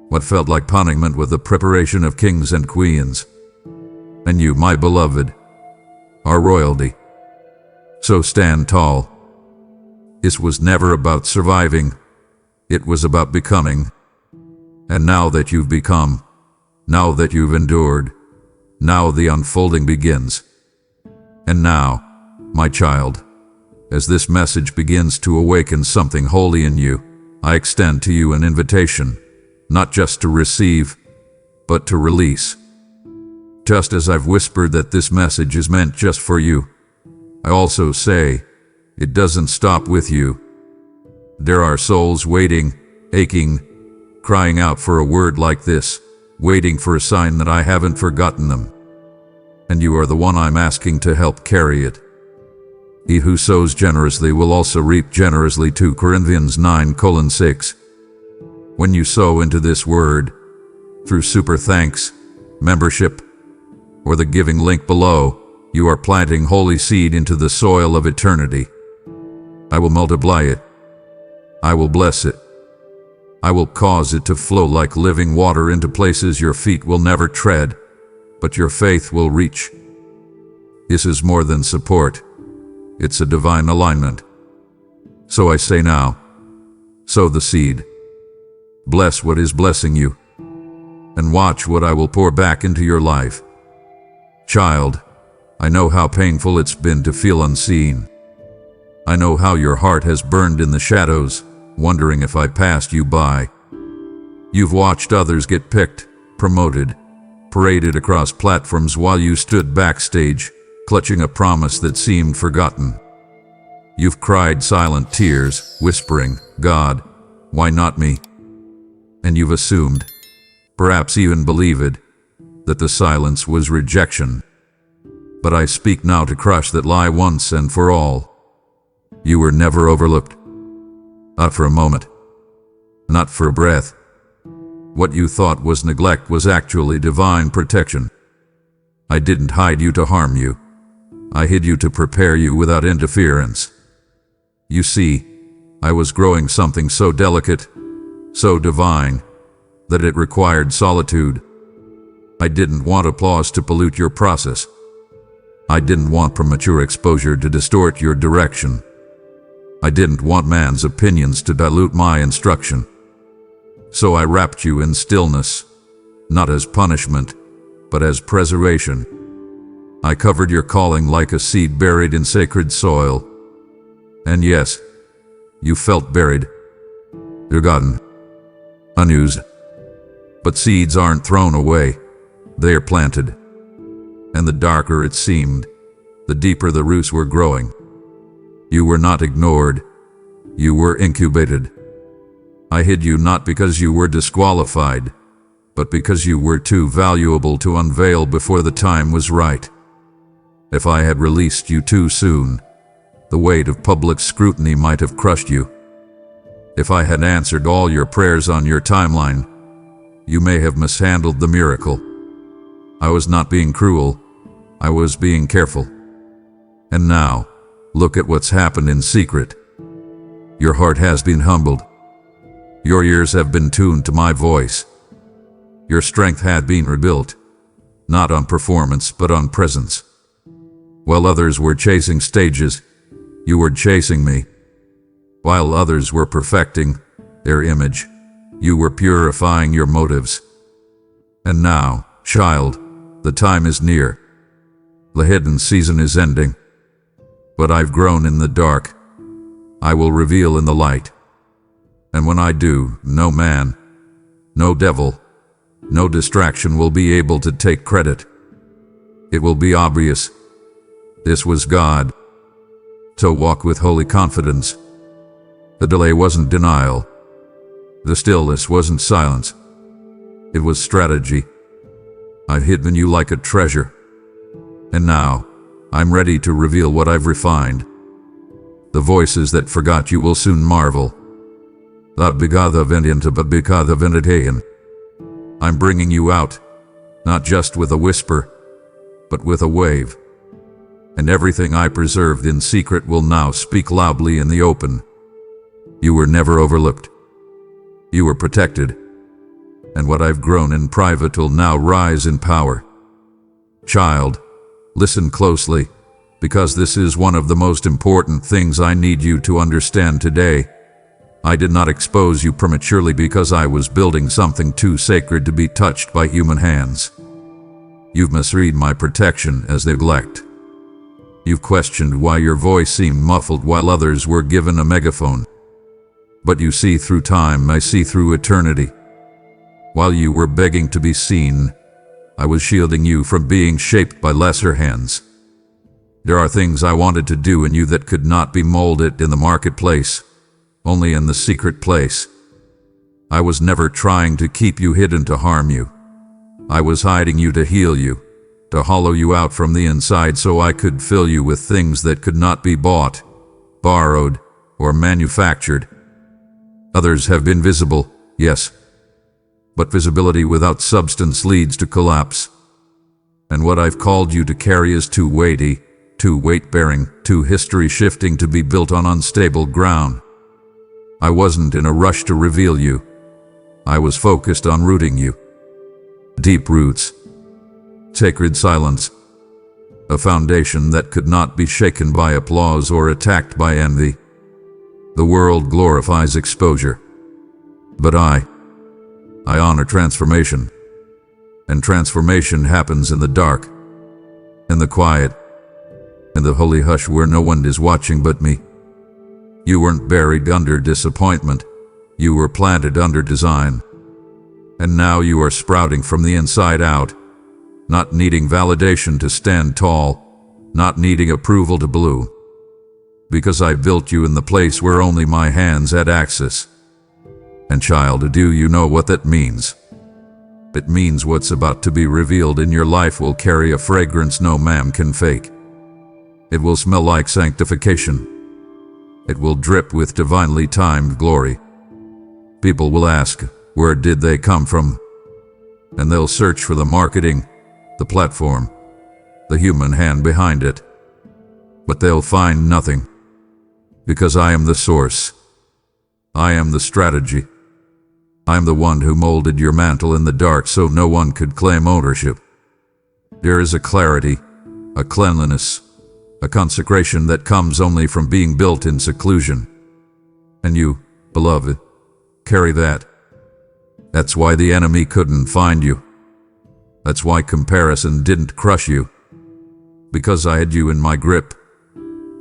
What felt like punishment was the preparation of kings and queens. And you, my beloved, are royalty. So stand tall. This was never about surviving. It was about becoming. And now that you've become, now that you've endured, now the unfolding begins. And now, my child, as this message begins to awaken something holy in you, I extend to you an invitation, not just to receive, but to release. Just as I've whispered that this message is meant just for you, I also say, it doesn't stop with you. There are souls waiting, aching, crying out for a word like this, waiting for a sign that I haven't forgotten them. And you are the one I'm asking to help carry it. He who sows generously will also reap generously, 2 Corinthians 9:6. When you sow into this word, through super thanks, membership, or the giving link below, you are planting holy seed into the soil of eternity. I will multiply it. I will bless it. I will cause it to flow like living water into places your feet will never tread, but your faith will reach. This is more than support. It's a divine alignment. So I say now, sow the seed. Bless what is blessing you, and watch what I will pour back into your life. Child, I know how painful it's been to feel unseen. I know how your heart has burned in the shadows, wondering if I passed you by. You've watched others get picked, promoted, paraded across platforms while you stood backstage, clutching a promise that seemed forgotten. You've cried silent tears, whispering, "God, why not me?" And you've assumed, perhaps even believed, that the silence was rejection. But I speak now to crush that lie once and for all. You were never overlooked. Not for a moment. Not for a breath. What you thought was neglect was actually divine protection. I didn't hide you to harm you. I hid you to prepare you without interference. You see, I was growing something so delicate, so divine, that it required solitude. I didn't want applause to pollute your process. I didn't want premature exposure to distort your direction. I didn't want man's opinions to dilute my instruction. So I wrapped you in stillness, not as punishment, but as preservation. I covered your calling like a seed buried in sacred soil. And yes, you felt buried, forgotten, unused. But seeds aren't thrown away, they are planted. And the darker it seemed, the deeper the roots were growing. You were not ignored, you were incubated. I hid you not because you were disqualified, but because you were too valuable to unveil before the time was right. If I had released you too soon, the weight of public scrutiny might have crushed you. If I had answered all your prayers on your timeline, you may have mishandled the miracle. I was not being cruel, I was being careful. And now, look at what's happened in secret. Your heart has been humbled. Your ears have been tuned to my voice. Your strength had been rebuilt, not on performance but on presence. While others were chasing stages, you were chasing me. While others were perfecting their image, you were purifying your motives. And now, child, the time is near. The hidden season is ending. But I've grown in the dark. I will reveal in the light. And when I do, no man, no devil, no distraction will be able to take credit. It will be obvious. This was God. So walk with holy confidence. The delay wasn't denial. The stillness wasn't silence. It was strategy. I've hidden you like a treasure. And now, I'm ready to reveal what I've refined. The voices that forgot you will soon marvel. Not because of Indian, but because of Indian. I'm bringing you out, not just with a whisper, but with a wave. And everything I preserved in secret will now speak loudly in the open. You were never overlooked. You were protected. And what I've grown in private will now rise in power. Child, listen closely, because this is one of the most important things I need you to understand today. I did not expose you prematurely because I was building something too sacred to be touched by human hands. You've misread my protection as neglect. You've questioned why your voice seemed muffled while others were given a megaphone. But you see through time, I see through eternity. While you were begging to be seen, I was shielding you from being shaped by lesser hands. There are things I wanted to do in you that could not be molded in the marketplace, only in the secret place. I was never trying to keep you hidden to harm you. I was hiding you to heal you, to hollow you out from the inside so I could fill you with things that could not be bought, borrowed, or manufactured. Others have been visible, yes, but visibility without substance leads to collapse. And what I've called you to carry is too weighty, too weight-bearing, too history-shifting to be built on unstable ground. I wasn't in a rush to reveal you. I was focused on rooting you. Deep roots. Sacred silence. A foundation that could not be shaken by applause or attacked by envy. The world glorifies exposure. But I honor transformation. And transformation happens in the dark, in the quiet, in the holy hush where no one is watching but me. You weren't buried under disappointment. You were planted under design. And now you are sprouting from the inside out, not needing validation to stand tall, not needing approval to bloom. Because I built you in the place where only my hands had access. And child, do you know what that means? It means what's about to be revealed in your life will carry a fragrance no man can fake. It will smell like sanctification. It will drip with divinely timed glory. People will ask, where did they come from? And they'll search for the marketing, the platform, the human hand behind it. But they'll find nothing. Because I am the source. I am the strategy. I am the one who molded your mantle in the dark so no one could claim ownership. There is a clarity, a cleanliness, a consecration that comes only from being built in seclusion. And you, beloved, carry that. That's why the enemy couldn't find you. That's why comparison didn't crush you. Because I had you in my grip,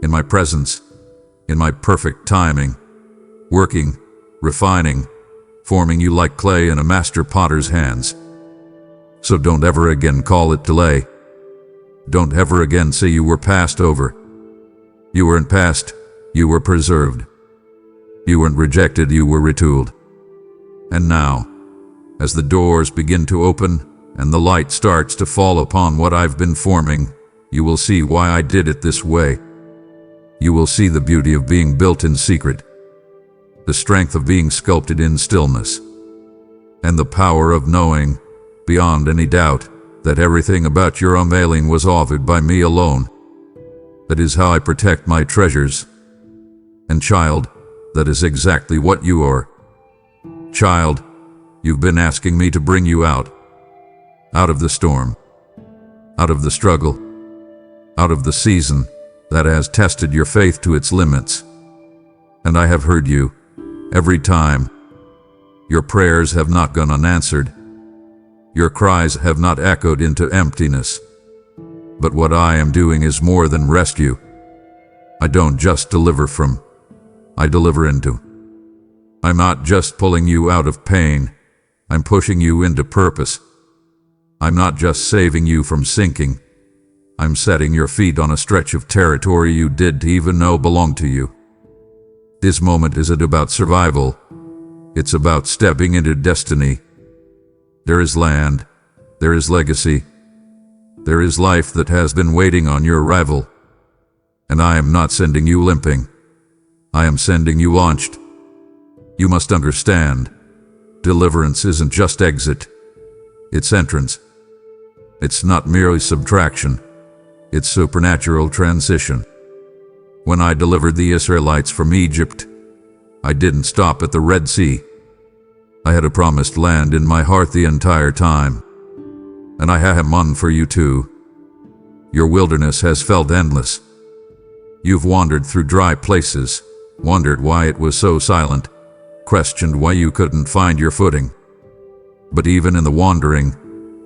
in my presence, in my perfect timing, working, refining, forming you like clay in a master potter's hands. So don't ever again call it delay. Don't ever again say you were passed over. You weren't passed, you were preserved. You weren't rejected, you were retooled. And now, as the doors begin to open and the light starts to fall upon what I've been forming, you will see why I did it this way. You will see the beauty of being built in secret, the strength of being sculpted in stillness, and the power of knowing, beyond any doubt, that everything about your unveiling was authored by me alone. That is how I protect my treasures. And child, that is exactly what you are. Child, you've been asking me to bring you out of the storm, out of the struggle, out of the season that has tested your faith to its limits. And I have heard you every time. Your prayers have not gone unanswered. Your cries have not echoed into emptiness. But what I am doing is more than rescue. I don't just deliver from, I deliver into. I'm not just pulling you out of pain, I'm pushing you into purpose. I'm not just saving you from sinking, I'm setting your feet on a stretch of territory you didn't even know belonged to you. This moment isn't about survival, it's about stepping into destiny. There is land, there is legacy, there is life that has been waiting on your arrival. And I am not sending you limping, I am sending you launched. You must understand, deliverance isn't just exit, it's entrance. It's not merely subtraction, it's supernatural transition. When I delivered the Israelites from Egypt, I didn't stop at the Red Sea. I had a promised land in my heart the entire time. And I have one for you too. Your wilderness has felt endless. You've wandered through dry places, wondered why it was so silent, questioned why you couldn't find your footing. But even in the wandering,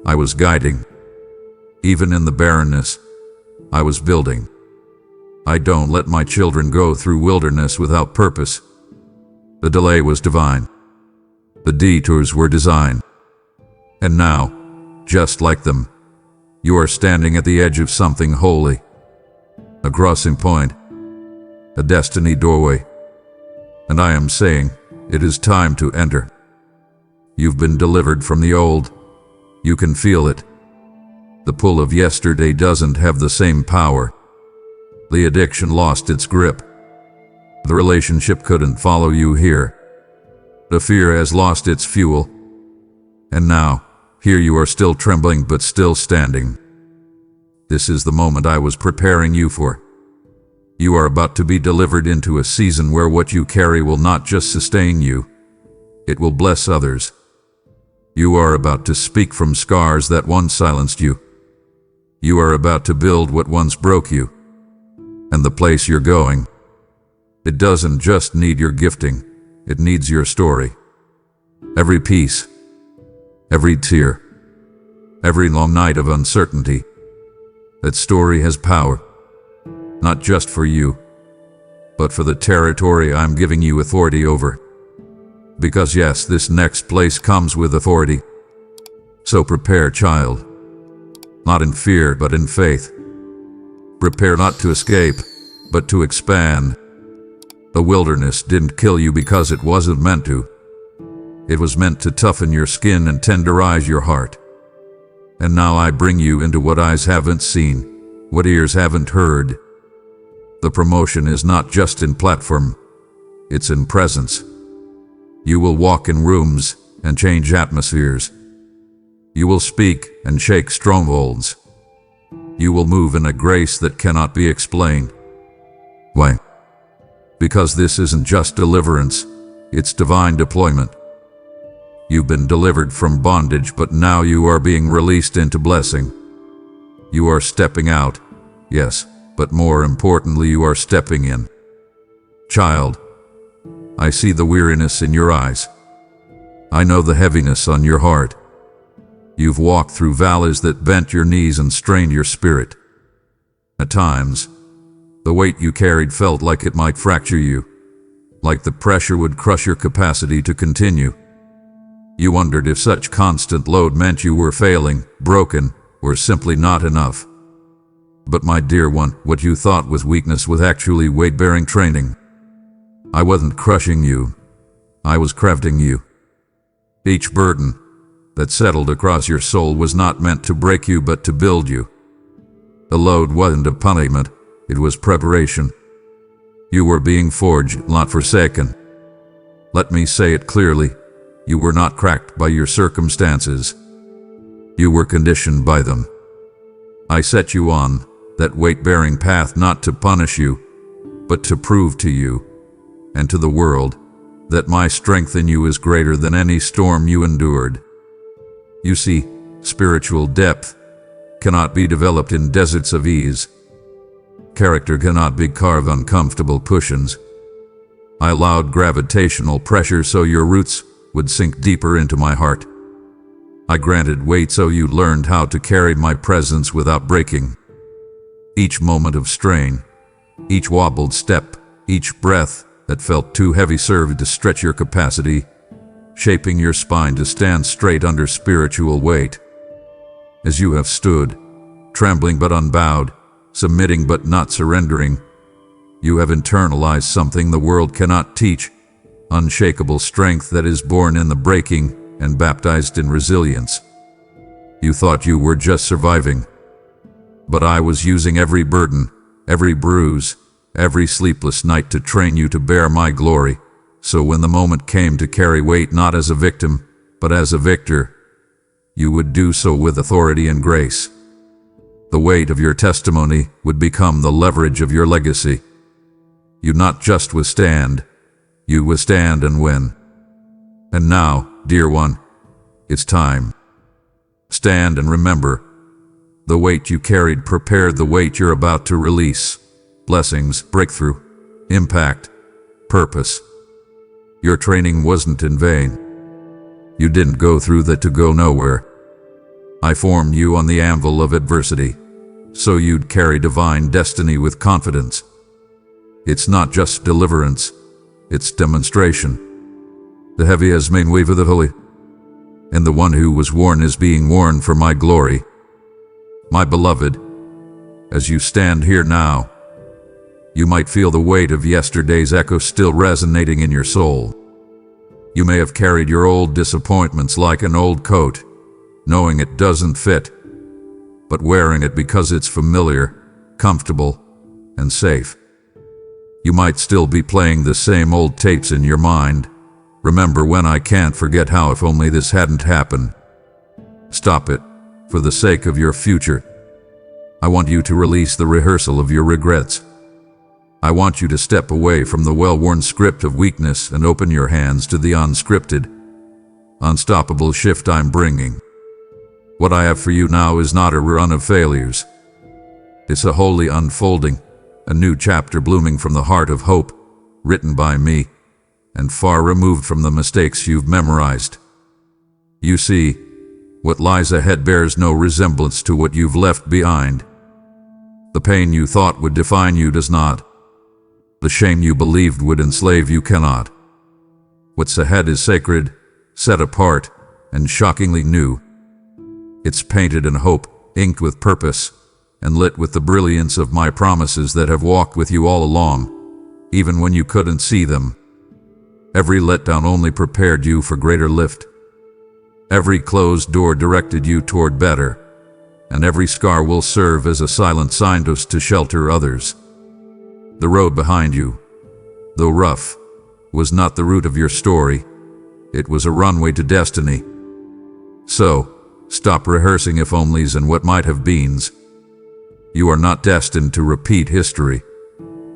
I was guiding. Even in the barrenness, I was building. I don't let my children go through wilderness without purpose. The delay was divine. The detours were designed. And now, just like them, you are standing at the edge of something holy. A crossing point, a destiny doorway. And I am saying, it is time to enter. You've been delivered from the old. You can feel it. The pull of yesterday doesn't have the same power. The addiction lost its grip. The relationship couldn't follow you here. The fear has lost its fuel. And now, here you are still trembling but still standing. This is the moment I was preparing you for. You are about to be delivered into a season where what you carry will not just sustain you, it will bless others. You are about to speak from scars that once silenced you. You are about to build what once broke you. And the place you're going, it doesn't just need your gifting, it needs your story. Every piece, every tear, every long night of uncertainty, that story has power. not just for you, but for the territory I'm giving you authority over. Because yes, this next place comes with authority. So prepare, child. Not in fear, but in faith. Prepare not to escape, but to expand. The wilderness didn't kill you because it wasn't meant to. It was meant to toughen your skin and tenderize your heart. And now I bring you into what eyes haven't seen, what ears haven't heard. The promotion is not just in platform, it's in presence. You will walk in rooms and change atmospheres. You will speak and shake strongholds. You will move in a grace that cannot be explained. Why? Because this isn't just deliverance, it's divine deployment. You've been delivered from bondage, but now you are being released into blessing. You are stepping out, yes, but more importantly, you are stepping in. Child, I see the weariness in your eyes. I know the heaviness on your heart. You've walked through valleys that bent your knees and strained your spirit. At times, the weight you carried felt like it might fracture you, like the pressure would crush your capacity to continue. You wondered if such constant load meant you were failing, broken, or simply not enough. But my dear one, what you thought was weakness was actually weight-bearing training. I wasn't crushing you. I was crafting you. Each burden that settled across your soul was not meant to break you, but to build you. The load wasn't a punishment, it was preparation. You were being forged, not forsaken. Let me say it clearly. You were not cracked by your circumstances. You were conditioned by them. I set you on that weight-bearing path not to punish you, but to prove to you and to the world that my strength in you is greater than any storm you endured. You see, spiritual depth cannot be developed in deserts of ease. Character cannot be carved on comfortable cushions. I allowed gravitational pressure so your roots would sink deeper into my heart. I granted weight so you learned how to carry my presence without breaking. Each moment of strain, each wobbled step, each breath that felt too heavy served to stretch your capacity, shaping your spine to stand straight under spiritual weight. As you have stood, trembling but unbowed, submitting but not surrendering, you have internalized something the world cannot teach, unshakable strength that is born in the breaking and baptized in resilience. You thought you were just surviving, but I was using every burden, every bruise, every sleepless night to train you to bear my glory, so when the moment came to carry weight not as a victim, but as a victor, you would do so with authority and grace. The weight of your testimony would become the leverage of your legacy. You not just withstand, you withstand and win. And now, dear one, it's time. Stand and remember, the weight you carried prepared the weight you're about to release. Blessings, breakthrough, impact, purpose. Your training wasn't in vain. You didn't go through that to go nowhere. I formed you on the anvil of adversity, so you'd carry divine destiny with confidence. It's not just deliverance, it's demonstration. The heavy has made way for the holy, and the one who was worn is being worn for my glory. My beloved, as you stand here now, you might feel the weight of yesterday's echo still resonating in your soul. You may have carried your old disappointments like an old coat, knowing it doesn't fit, but wearing it because it's familiar, comfortable, and safe. You might still be playing the same old tapes in your mind. Remember when I can't forget how if only this hadn't happened. Stop it, for the sake of your future. I want you to release the rehearsal of your regrets. I want you to step away from the well-worn script of weakness and open your hands to the unscripted, unstoppable shift I'm bringing. What I have for you now is not a run of failures. It's a holy unfolding, a new chapter blooming from the heart of hope, written by me, and far removed from the mistakes you've memorized. You see, what lies ahead bears no resemblance to what you've left behind. The The pain you thought would define you does not. The shame you believed would enslave you cannot. What's ahead is sacred, set apart, and shockingly new. It's painted in hope, inked with purpose, and lit with the brilliance of my promises that have walked with you all along, even when you couldn't see them. Every letdown only prepared you for greater lift. Every closed door directed you toward better, and every scar will serve as a silent signpost to shelter others. The road behind you, though rough, was not the route of your story. It was a runway to destiny. So, stop rehearsing if-onlys and what might have beens. You are not destined to repeat history.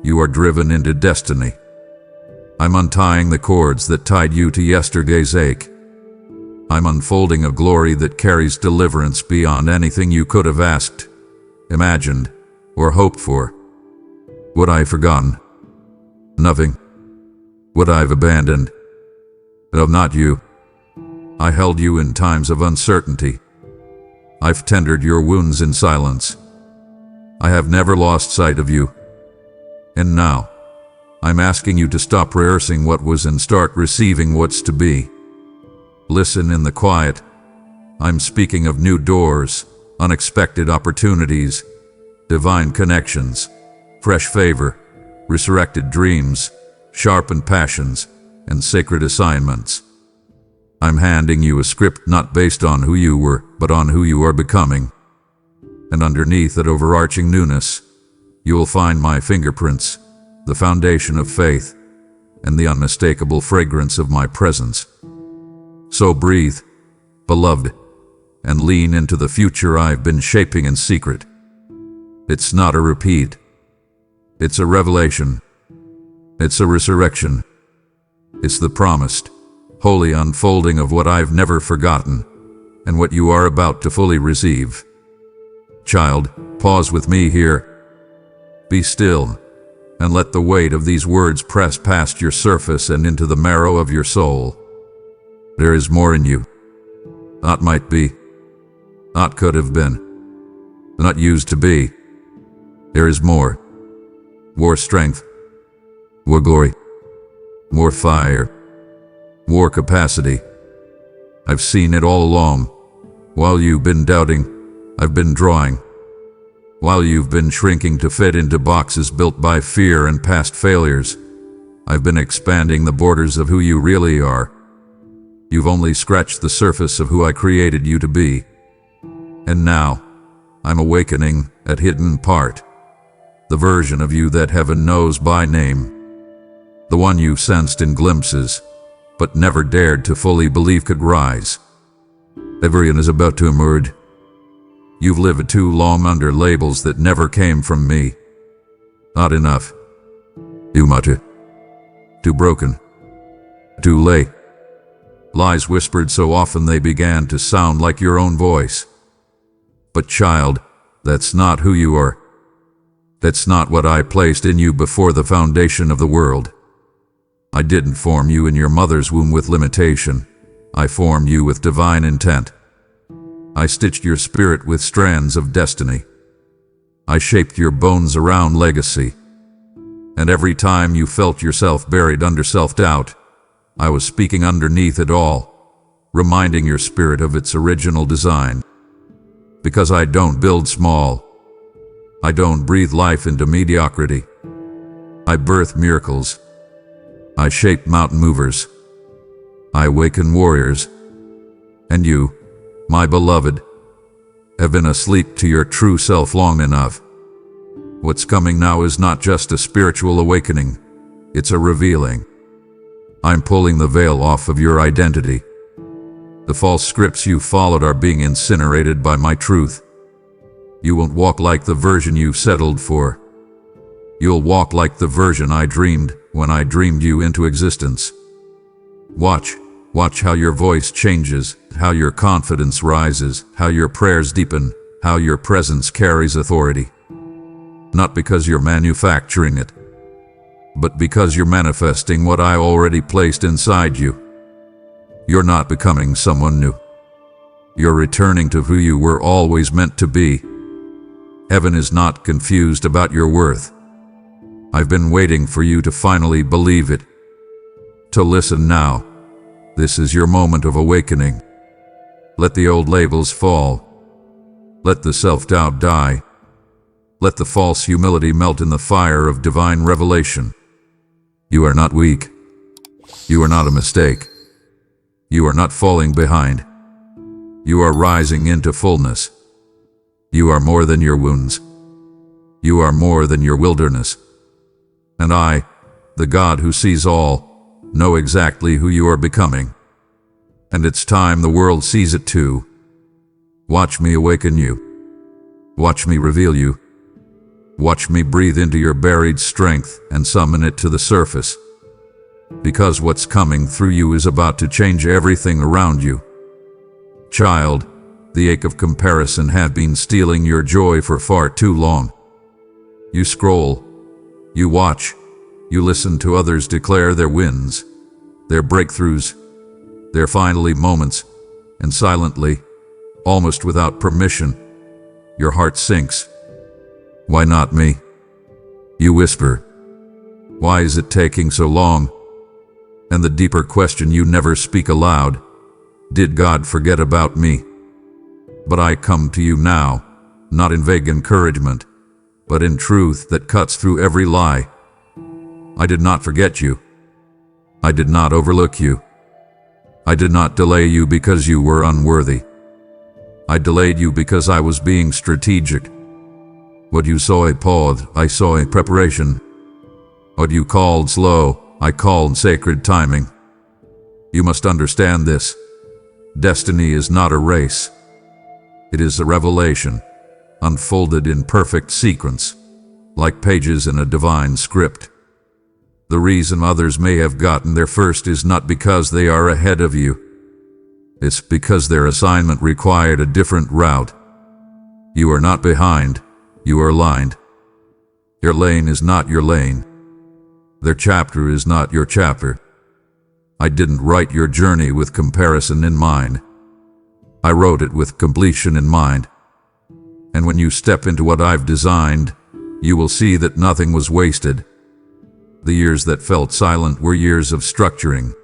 You are driven into destiny. I'm untying the cords that tied you to yesterday's ache. I'm unfolding a glory that carries deliverance beyond anything you could have asked, imagined, or hoped for. What I've forgotten? Nothing. What I've abandoned? No, not you. I held you in times of uncertainty. I've tended your wounds in silence. I have never lost sight of you. And now, I'm asking you to stop rehearsing what was and start receiving what's to be. Listen in the quiet. I'm speaking of new doors, unexpected opportunities, divine connections, fresh favor, resurrected dreams, sharpened passions, and sacred assignments. I'm handing you a script not based on who you were, but on who you are becoming. And underneath that overarching newness, you will find my fingerprints, the foundation of faith, and the unmistakable fragrance of my presence. So breathe, beloved, and lean into the future I've been shaping in secret. It's not a repeat. It's a revelation. It's a resurrection. It's the promised, holy unfolding of what I've never forgotten, and what you are about to fully receive. Child, pause with me here. Be still, and let the weight of these words press past your surface and into the marrow of your soul. There is more in you. Not might be. Not could have been. Not used to be. There is more. More strength. More glory. More fire. More capacity. I've seen it all along. While you've been doubting, I've been drawing. While you've been shrinking to fit into boxes built by fear and past failures, I've been expanding the borders of who you really are. You've only scratched the surface of who I created you to be. And now, I'm awakening that hidden part, the version of you that heaven knows by name, the one you've sensed in glimpses, but never dared to fully believe could rise. Everyone is about to emerge. You've lived too long under labels that never came from me. Not enough. Too much. Too broken. Too late. Lies whispered so often they began to sound like your own voice. But child, that's not who you are. That's not what I placed in you before the foundation of the world. I didn't form you in your mother's womb with limitation. I formed you with divine intent. I stitched your spirit with strands of destiny. I shaped your bones around legacy. And every time you felt yourself buried under self-doubt, I was speaking underneath it all, reminding your spirit of its original design. Because I don't build small. I don't breathe life into mediocrity. I birth miracles. I shape mountain movers. I awaken warriors. And you, my beloved, have been asleep to your true self long enough. What's coming now is not just a spiritual awakening, it's a revealing. I'm pulling the veil off of your identity. The false scripts you followed are being incinerated by my truth. You won't walk like the version you've settled for. You'll walk like the version I dreamed when I dreamed you into existence. Watch how your voice changes, how your confidence rises, how your prayers deepen, how your presence carries authority. Not because you're manufacturing it, but because you're manifesting what I already placed inside you. You're not becoming someone new. You're returning to who you were always meant to be. Heaven is not confused about your worth. I've been waiting for you to finally believe it. To listen now. This is your moment of awakening. Let the old labels fall. Let the self-doubt die. Let the false humility melt in the fire of divine revelation. You are not weak. You are not a mistake. You are not falling behind. You are rising into fullness. You are more than your wounds. You are more than your wilderness. And I, the God who sees all, know exactly who you are becoming. And it's time the world sees it too. Watch me awaken you. Watch me reveal you. Watch me breathe into your buried strength and summon it to the surface. Because what's coming through you is about to change everything around you. Child, the ache of comparison had been stealing your joy for far too long. You scroll, you watch, you listen to others declare their wins, their breakthroughs, their finally moments, and silently, almost without permission, your heart sinks. Why not me? You whisper. Why is it taking so long? And the deeper question you never speak aloud, did God forget about me? But I come to you now, not in vague encouragement, but in truth that cuts through every lie. I did not forget you. I did not overlook you. I did not delay you because you were unworthy. I delayed you because I was being strategic. What you saw a pause, I saw a preparation. What you called slow, I called sacred timing. You must understand this. Destiny is not a race. It is a revelation, unfolded in perfect sequence, like pages in a divine script. The reason others may have gotten there first is not because they are ahead of you. It's because their assignment required a different route. You are not behind, you are aligned. Your lane is not your lane. Their chapter is not your chapter. I didn't write your journey with comparison in mind. I wrote it with completion in mind. And when you step into what I've designed, you will see that nothing was wasted. The years that felt silent were years of structuring.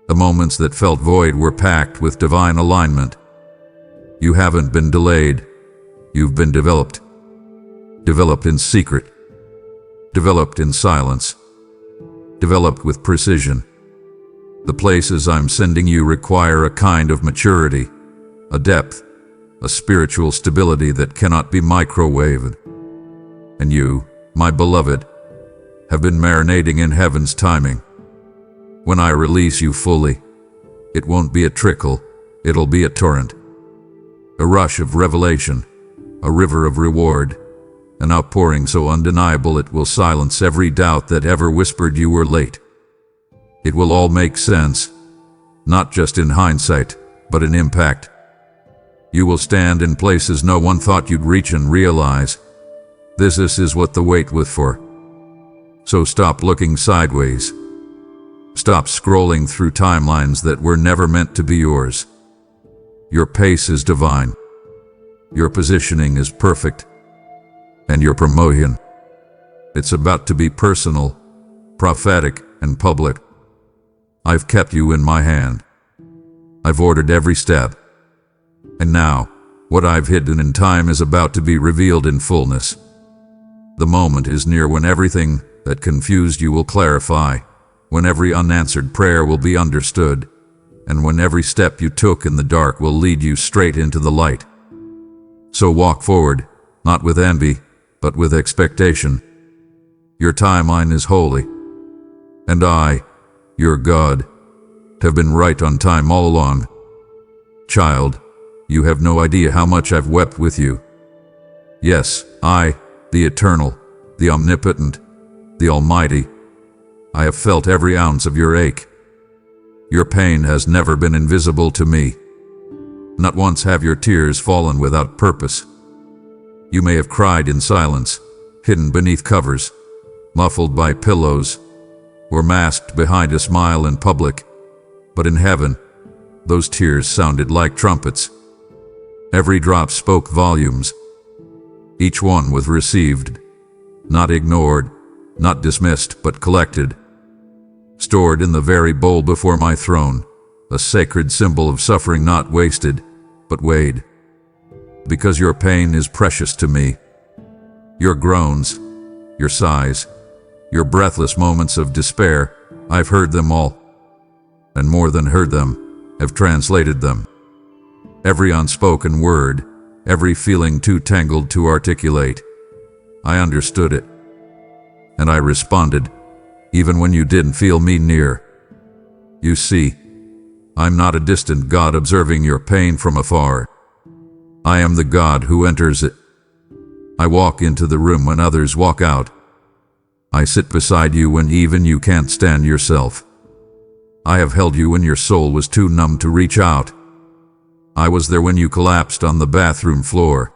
The moments that felt void were packed with divine alignment. You haven't been delayed. You've been developed. Developed in secret. Developed in silence. Developed with precision. The places I'm sending you require a kind of maturity, a depth, a spiritual stability that cannot be microwaved. And you, my beloved, have been marinating in heaven's timing. When I release you fully, it won't be a trickle, it'll be a torrent. A rush of revelation, a river of reward, an outpouring so undeniable it will silence every doubt that ever whispered you were late. It will all make sense, not just in hindsight, but in impact. You will stand in places no one thought you'd reach and realize, this is what the wait was for. So stop looking sideways. Stop scrolling through timelines that were never meant to be yours. Your pace is divine. Your positioning is perfect. And your promotion, it's about to be personal, prophetic, and public. I've kept you in my hand. I've ordered every step. And now, what I've hidden in time is about to be revealed in fullness. The moment is near when everything that confused you will clarify, when every unanswered prayer will be understood, and when every step you took in the dark will lead you straight into the light. So walk forward, not with envy, but with expectation. Your timeline is holy. And I, your God, have been right on time all along. Child, you have no idea how much I've wept with you. Yes, I, the Eternal, the Omnipotent, the Almighty, I have felt every ounce of your ache. Your pain has never been invisible to me. Not once have your tears fallen without purpose. You may have cried in silence, hidden beneath covers, muffled by pillows, or masked behind a smile in public, but in heaven, those tears sounded like trumpets. Every drop spoke volumes. Each one was received, not ignored, not dismissed, but collected, stored in the very bowl before my throne, a sacred symbol of suffering not wasted, but weighed. Because your pain is precious to me. Your groans, your sighs, your breathless moments of despair, I've heard them all, and more than heard them, have translated them. Every unspoken word, every feeling too tangled to articulate, I understood it, and I responded, even when you didn't feel me near. You see, I'm not a distant God observing your pain from afar. I am the God who enters it. I walk into the room when others walk out. I sit beside you when even you can't stand yourself. I have held you when your soul was too numb to reach out. I was there when you collapsed on the bathroom floor.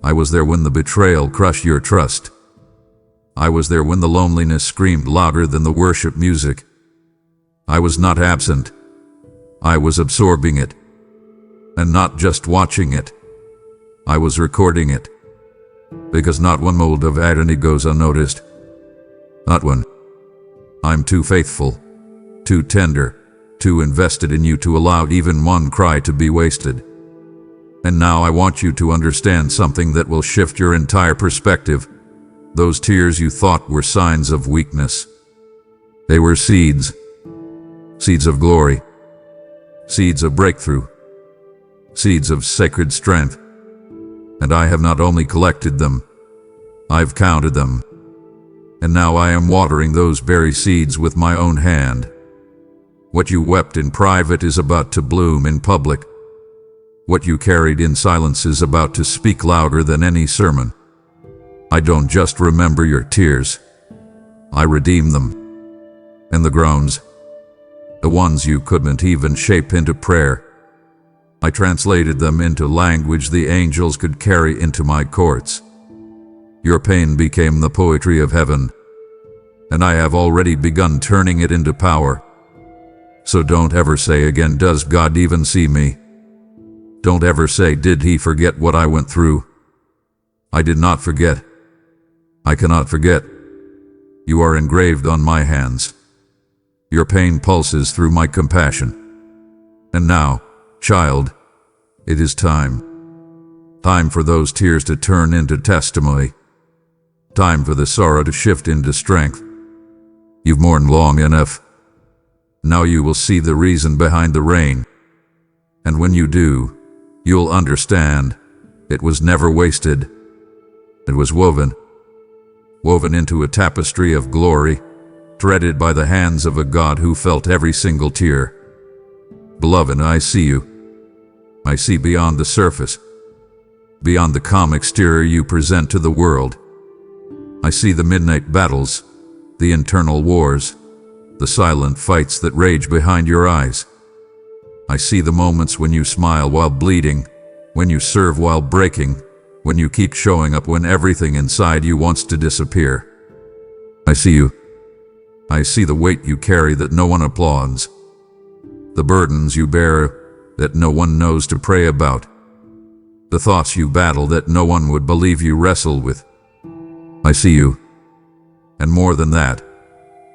I was there when the betrayal crushed your trust. I was there when the loneliness screamed louder than the worship music. I was not absent. I was absorbing it. And not just watching it. I was recording it. Because not one mold of agony goes unnoticed. Not one. I'm too faithful, too tender, too invested in you to allow even one cry to be wasted. And now I want you to understand something that will shift your entire perspective. Those tears you thought were signs of weakness. They were seeds. Seeds of glory. Seeds of breakthrough. Seeds of sacred strength. And I have not only collected them, I've counted them. And now I am watering those very seeds with my own hand. What you wept in private is about to bloom in public. What you carried in silence is about to speak louder than any sermon. I don't just remember your tears. I redeem them. And the groans, the ones you couldn't even shape into prayer, I translated them into language the angels could carry into my courts. Your pain became the poetry of heaven, and I have already begun turning it into power. So don't ever say again, does God even see me? Don't ever say, did he forget what I went through? I did not forget. I cannot forget. You are engraved on my hands. Your pain pulses through my compassion. And now, child, it is time. Time for those tears to turn into testimony. Time for the sorrow to shift into strength. You've mourned long enough. Now you will see the reason behind the rain. And when you do, you'll understand it was never wasted. It was woven into a tapestry of glory, threaded by the hands of a God who felt every single tear. Beloved, I see you. I see beyond the surface, beyond the calm exterior you present to the world. I see the midnight battles, the internal wars, the silent fights that rage behind your eyes. I see the moments when you smile while bleeding, when you serve while breaking, when you keep showing up when everything inside you wants to disappear. I see you. I see the weight you carry that no one applauds, the burdens you bear that no one knows to pray about, the thoughts you battle that no one would believe you wrestle with. I see you. And more than that,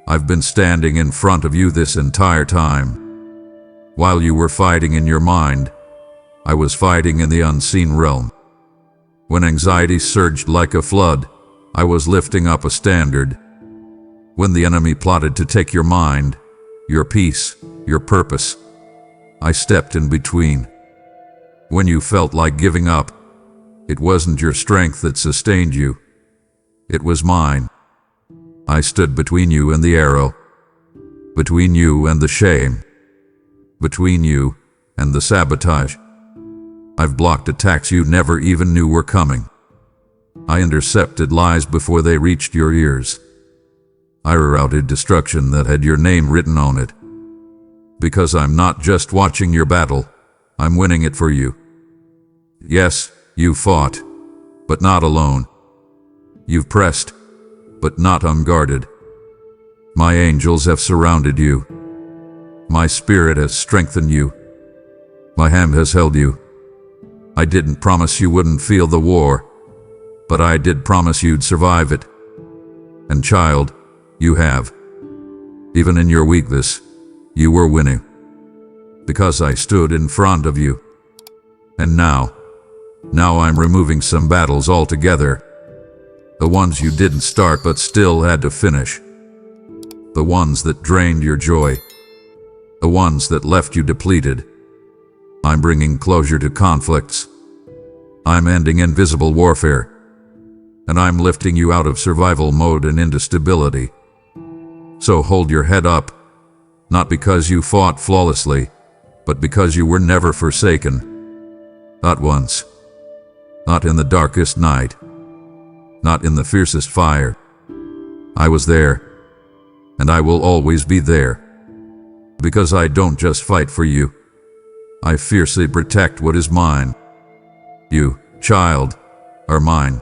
I've been standing in front of you this entire time. While you were fighting in your mind, I was fighting in the unseen realm. When anxiety surged like a flood, I was lifting up a standard. When the enemy plotted to take your mind, your peace, your purpose, I stepped in between. When you felt like giving up, it wasn't your strength that sustained you. It was mine. I stood between you and the arrow, between you and the shame, between you and the sabotage. I've blocked attacks you never even knew were coming. I intercepted lies before they reached your ears. I rerouted destruction that had your name written on it. Because I'm not just watching your battle, I'm winning it for you. Yes, you fought, but not alone. You've pressed, but not unguarded. My angels have surrounded you. My spirit has strengthened you. My hand has held you. I didn't promise you wouldn't feel the war, but I did promise you'd survive it. And child, you have. Even in your weakness, you were winning. Because I stood in front of you. And now I'm removing some battles altogether. The ones you didn't start but still had to finish. The ones that drained your joy. The ones that left you depleted. I'm bringing closure to conflicts. I'm ending invisible warfare. And I'm lifting you out of survival mode and into stability. So hold your head up, not because you fought flawlessly, but because you were never forsaken. Not once. Not in the darkest night. Not in the fiercest fire. I was there, and I will always be there. Because I don't just fight for you. I fiercely protect what is mine. You, child, are mine.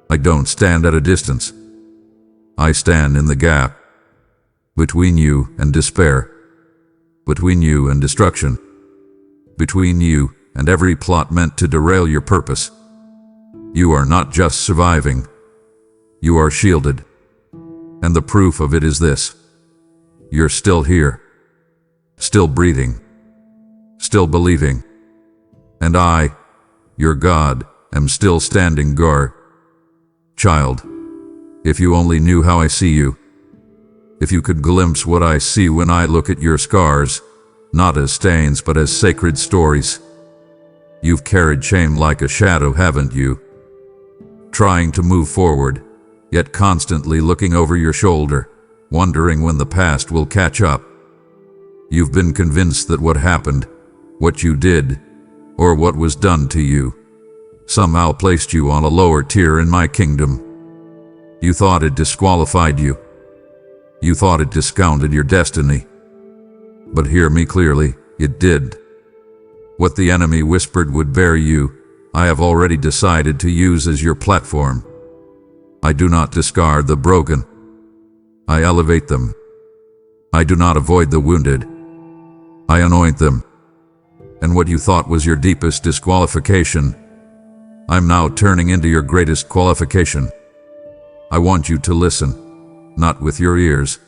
I don't stand at a distance. I stand in the gap. Between you and despair. Between you and destruction. Between you and every plot meant to derail your purpose. You are not just surviving. You are shielded. And the proof of it is this. You're still here. Still breathing. Still believing. And I, your God, am still standing guard. Child, if you only knew how I see you. If you could glimpse what I see when I look at your scars, not as stains but as sacred stories. You've carried shame like a shadow, haven't you? Trying to move forward, yet constantly looking over your shoulder, wondering when the past will catch up. You've been convinced that what happened, what you did, or what was done to you, somehow placed you on a lower tier in my kingdom. You thought it disqualified you. You thought it discounted your destiny. But hear me clearly, it did. What the enemy whispered would bury you, I have already decided to use as your platform. I do not discard the broken. I elevate them. I do not avoid the wounded. I anoint them. And what you thought was your deepest disqualification, I'm now turning into your greatest qualification. I want you to listen, not with your ears,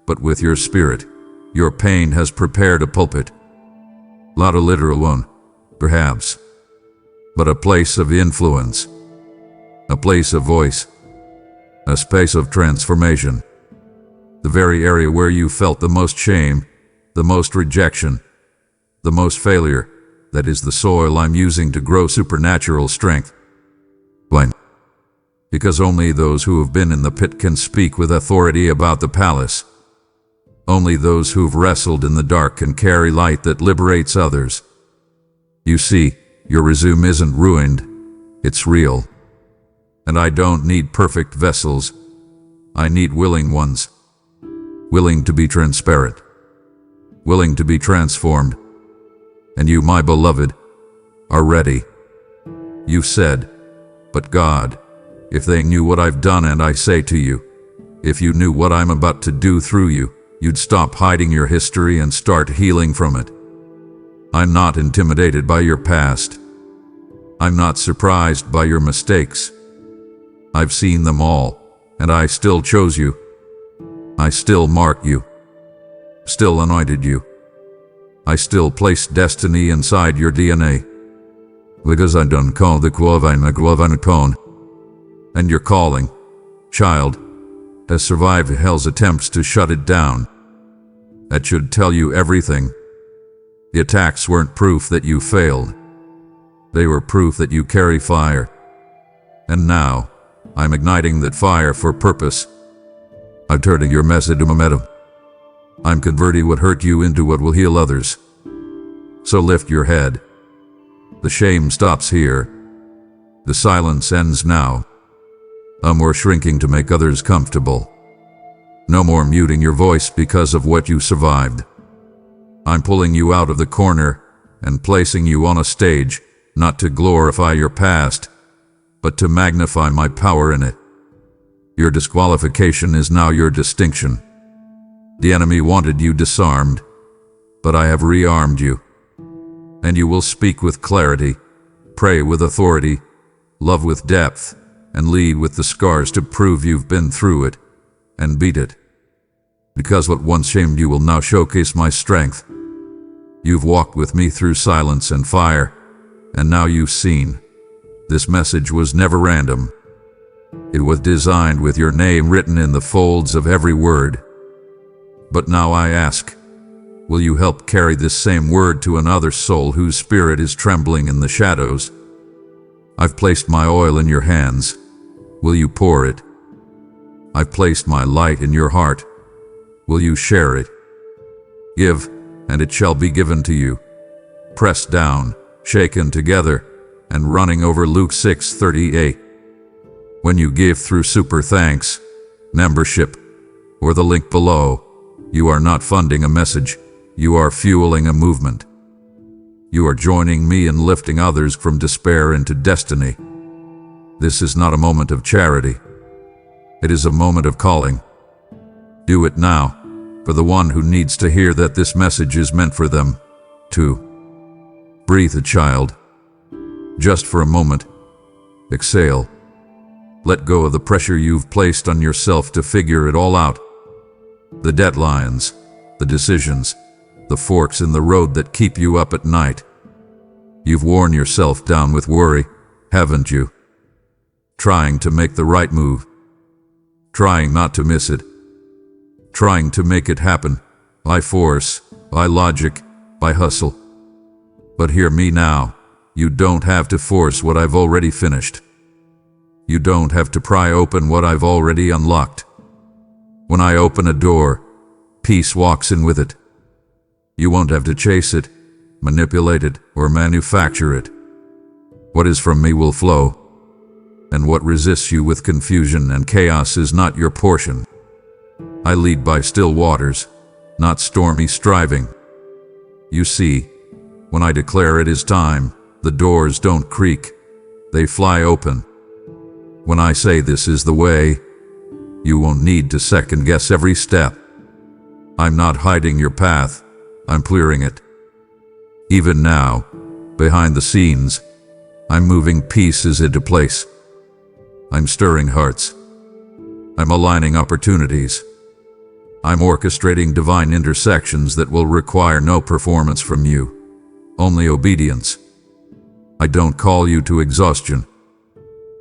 but with your spirit. Your pain has prepared a pulpit. Not a literal one, perhaps, but a place of influence, a place of voice, a space of transformation. The very area where you felt the most shame, the most rejection, the most failure, that is the soil I'm using to grow supernatural strength. Why? Because only those who have been in the pit can speak with authority about the palace. Only those who've wrestled in the dark can carry light that liberates others. You see, your resume isn't ruined, it's real. And I don't need perfect vessels. I need willing ones. Willing to be transparent. Willing to be transformed. And you, my beloved, are ready. You said, but God, if they knew what I've done, and I say to you, if you knew what I'm about to do through you, you'd stop hiding your history and start healing from it. I'm not intimidated by your past. I'm not surprised by your mistakes. I've seen them all, and I still chose you. I still marked you. Still anointed you. I still placed destiny inside your DNA. Because I don't call the Quavine. And your calling, child, has survived hell's attempts to shut it down. That should tell you everything. The attacks weren't proof that you failed. They were proof that you carry fire. And now, I'm igniting that fire for purpose. I'm turning your message into momentum. I'm converting what hurt you into what will heal others. So lift your head. The shame stops here. The silence ends now. No more shrinking to make others comfortable. No more muting your voice because of what you survived. I'm pulling you out of the corner and placing you on a stage, not to glorify your past, but to magnify my power in it. Your disqualification is now your distinction. The enemy wanted you disarmed, but I have rearmed you. And you will speak with clarity, pray with authority, love with depth, and lead with the scars to prove you've been through it and beat it. Because what once shamed you will now showcase my strength. You've walked with me through silence and fire, and now you've seen. This message was never random. It was designed with your name written in the folds of every word. But now I ask, will you help carry this same word to another soul whose spirit is trembling in the shadows? I've placed my oil in your hands. Will you pour it? I've placed my light in your heart. Will you share it? Give, and it shall be given to you. Pressed down, shaken together, and running over. Luke 6:38. When you give through super thanks, membership, or the link below, you are not funding a message, you are fueling a movement. You are joining me in lifting others from despair into destiny. This is not a moment of charity. It is a moment of calling. Do it now, for the one who needs to hear that this message is meant for them, too. Breathe, a child. Just for a moment. Exhale. Let go of the pressure you've placed on yourself to figure it all out. The deadlines, the decisions, the forks in the road that keep you up at night. You've worn yourself down with worry, haven't you? Trying to make the right move. Trying not to miss it. Trying to make it happen, by force, by logic, by hustle. But hear me now, you don't have to force what I've already finished. You don't have to pry open what I've already unlocked. When I open a door, peace walks in with it. You won't have to chase it, manipulate it, or manufacture it. What is from me will flow, and what resists you with confusion and chaos is not your portion. I lead by still waters, not stormy striving. You see, when I declare it is time, the doors don't creak, they fly open. When I say this is the way, you won't need to second guess every step. I'm not hiding your path, I'm clearing it. Even now, behind the scenes, I'm moving pieces into place. I'm stirring hearts. I'm aligning opportunities. I'm orchestrating divine intersections that will require no performance from you, only obedience. I don't call you to exhaustion.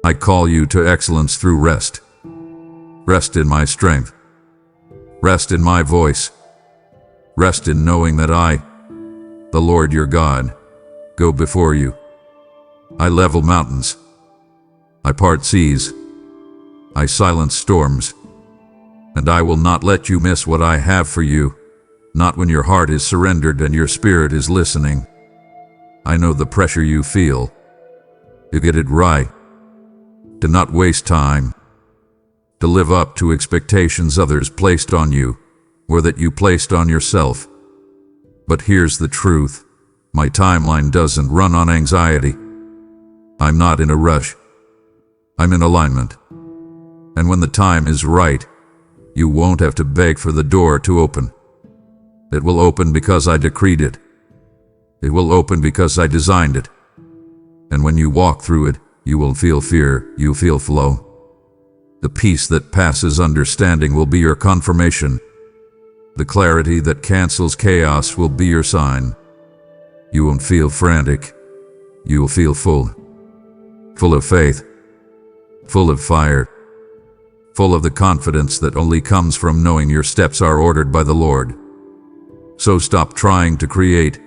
I call you to excellence through rest. Rest in my strength. Rest in my voice. Rest in knowing that I, the Lord your God, go before you. I level mountains. I part seas. I silence storms. And I will not let you miss what I have for you, not when your heart is surrendered and your spirit is listening. I know the pressure you feel. To get it right. To not waste time. To live up to expectations others placed on you, or that you placed on yourself. But here's the truth. My timeline doesn't run on anxiety. I'm not in a rush. I'm in alignment. And when the time is right, you won't have to beg for the door to open. It will open because I decreed it. It will open because I designed it. And when you walk through it, you will feel fear, you'll feel flow. The peace that passes understanding will be your confirmation. The clarity that cancels chaos will be your sign. You won't feel frantic. You will feel full. Full of faith. Full of fire. Full of the confidence that only comes from knowing your steps are ordered by the Lord. So stop trying to create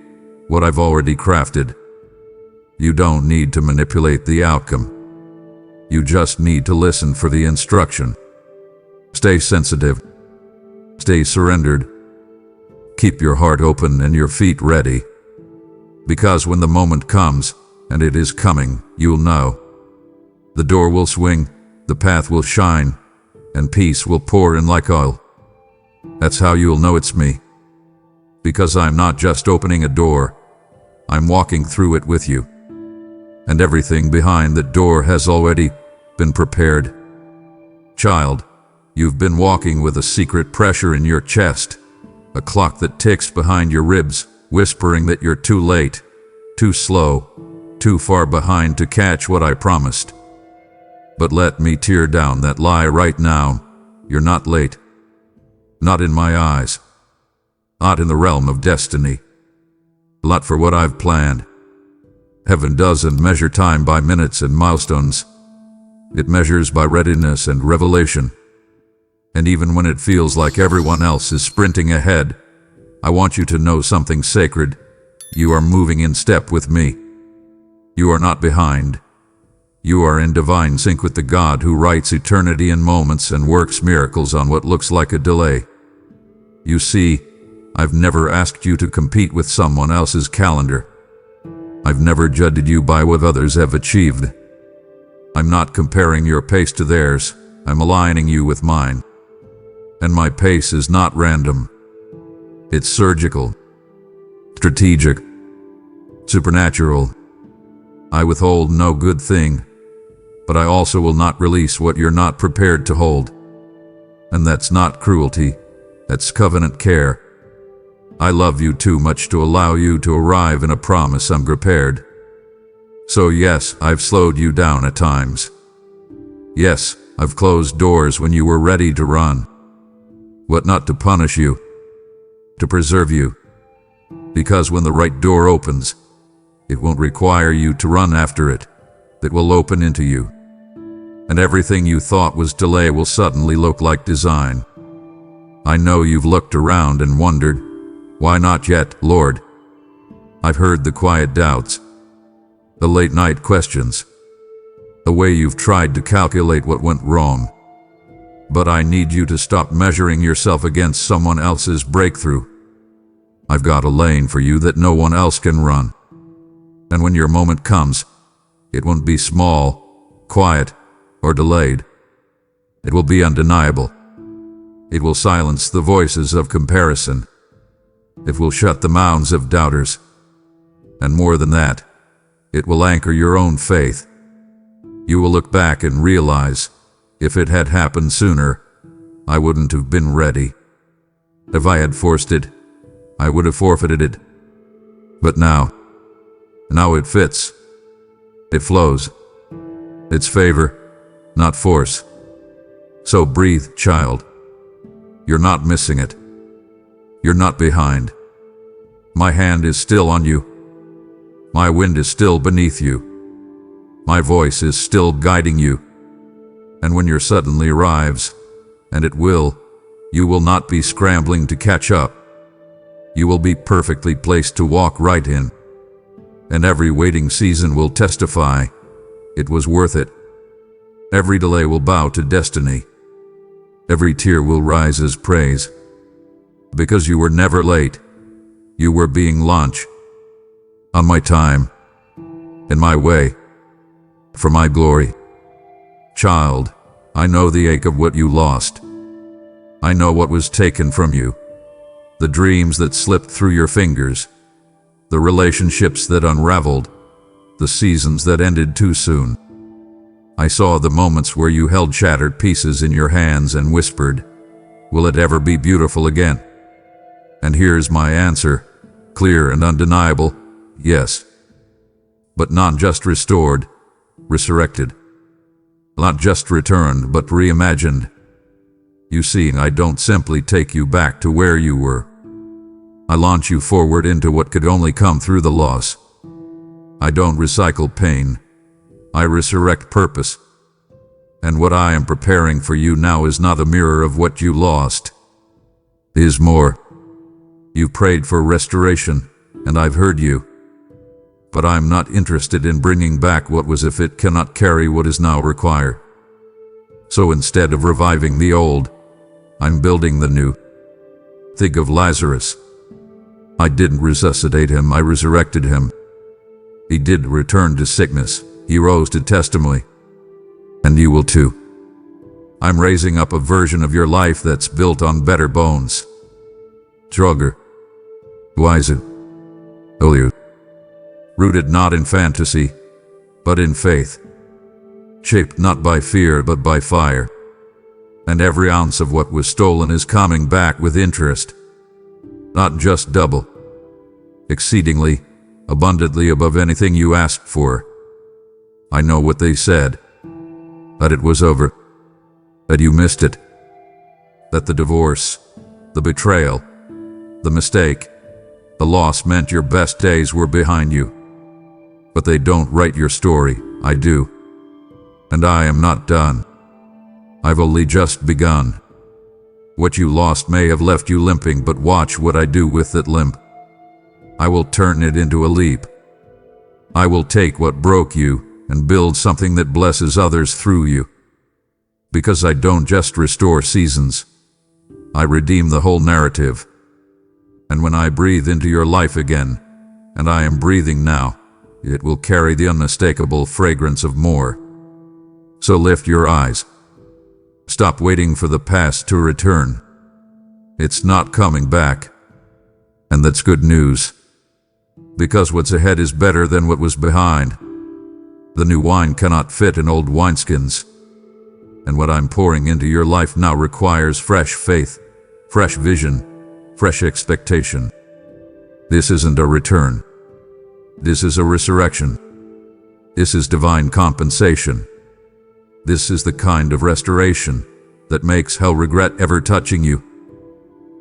what I've already crafted. You don't need to manipulate the outcome. You just need to listen for the instruction. Stay sensitive. Stay surrendered. Keep your heart open and your feet ready. Because when the moment comes, and it is coming, you'll know. The door will swing, the path will shine, and peace will pour in like oil. That's how you'll know it's me. Because I'm not just opening a door, I'm walking through it with you. And everything behind that door has already been prepared. Child, you've been walking with a secret pressure in your chest, a clock that ticks behind your ribs, whispering that you're too late, too slow, too far behind to catch what I promised. But let me tear down that lie right now. You're not late. Not in my eyes. Not in the realm of destiny. Not for what I've planned. Heaven doesn't measure time by minutes and milestones. It measures by readiness and revelation. And even when it feels like everyone else is sprinting ahead, I want you to know something sacred. You are moving in step with me. You are not behind. You are in divine sync with the God who writes eternity in moments and works miracles on what looks like a delay. You see, I've never asked you to compete with someone else's calendar. I've never judged you by what others have achieved. I'm not comparing your pace to theirs. I'm aligning you with mine. And my pace is not random. It's surgical, strategic, supernatural. I withhold no good thing, but I also will not release what you're not prepared to hold. And that's not cruelty, that's covenant care. I love you too much to allow you to arrive in a promise I'm prepared. So yes, I've slowed you down at times. Yes, I've closed doors when you were ready to run. But not to punish you, to preserve you. Because when the right door opens, it won't require you to run after it. It will open into you. And everything you thought was delay will suddenly look like design. I know you've looked around and wondered, why not yet, Lord? I've heard the quiet doubts, the late night questions, the way you've tried to calculate what went wrong. But I need you to stop measuring yourself against someone else's breakthrough. I've got a lane for you that no one else can run. And when your moment comes, it won't be small, quiet, or delayed. It will be undeniable. It will silence the voices of comparison. It will shut the mouths of doubters. And more than that, it will anchor your own faith. You will look back and realize, if it had happened sooner, I wouldn't have been ready. If I had forced it, I would have forfeited it. But now it fits. It flows. It's favor, not force. So breathe, child. You're not missing it. You're not behind. My hand is still on you. My wind is still beneath you. My voice is still guiding you. And when your suddenly arrives, and it will, you will not be scrambling to catch up. You will be perfectly placed to walk right in. And every waiting season will testify, it was worth it. Every delay will bow to destiny. Every tear will rise as praise. Because you were never late. You were being launched. On my time. In my way. For my glory. Child, I know the ache of what you lost. I know what was taken from you. The dreams that slipped through your fingers. The relationships that unraveled. The seasons that ended too soon. I saw the moments where you held shattered pieces in your hands and whispered, will it ever be beautiful again? And here's my answer, clear and undeniable, yes. But not just restored, resurrected. Not just returned, but reimagined. You see, I don't simply take you back to where you were. I launch you forward into what could only come through the loss. I don't recycle pain. I resurrect purpose. And what I am preparing for you now is not a mirror of what you lost. It is more. You prayed for restoration, and I've heard you. But I'm not interested in bringing back what was if it cannot carry what is now required. So instead of reviving the old, I'm building the new. Think of Lazarus. I didn't resuscitate him, I resurrected him. He did return to sickness. He rose to testimony. And you will too. I'm raising up a version of your life that's built on better bones. Stronger. Wiser. Holier. Rooted not in fantasy, but in faith. Shaped not by fear, but by fire. And every ounce of what was stolen is coming back with interest. Not just double. Exceedingly, abundantly above anything you asked for. I know what they said. that it was over, that you missed it, that the divorce, the betrayal, the mistake, the loss meant your best days were behind you. But they don't write your story, I do. And I am not done. I've only just begun. What you lost may have left you limping, but watch what I do with that limp. I will turn it into a leap. I will take what broke you and build something that blesses others through you. Because I don't just restore seasons, I redeem the whole narrative. And when I breathe into your life again, and I am breathing now, it will carry the unmistakable fragrance of more. So lift your eyes. Stop waiting for the past to return. It's not coming back. And that's good news. Because what's ahead is better than what was behind. The new wine cannot fit in old wineskins. And what I'm pouring into your life now requires fresh faith, fresh vision, fresh expectation. This isn't a return. This is a resurrection. This is divine compensation. This is the kind of restoration that makes hell regret ever touching you.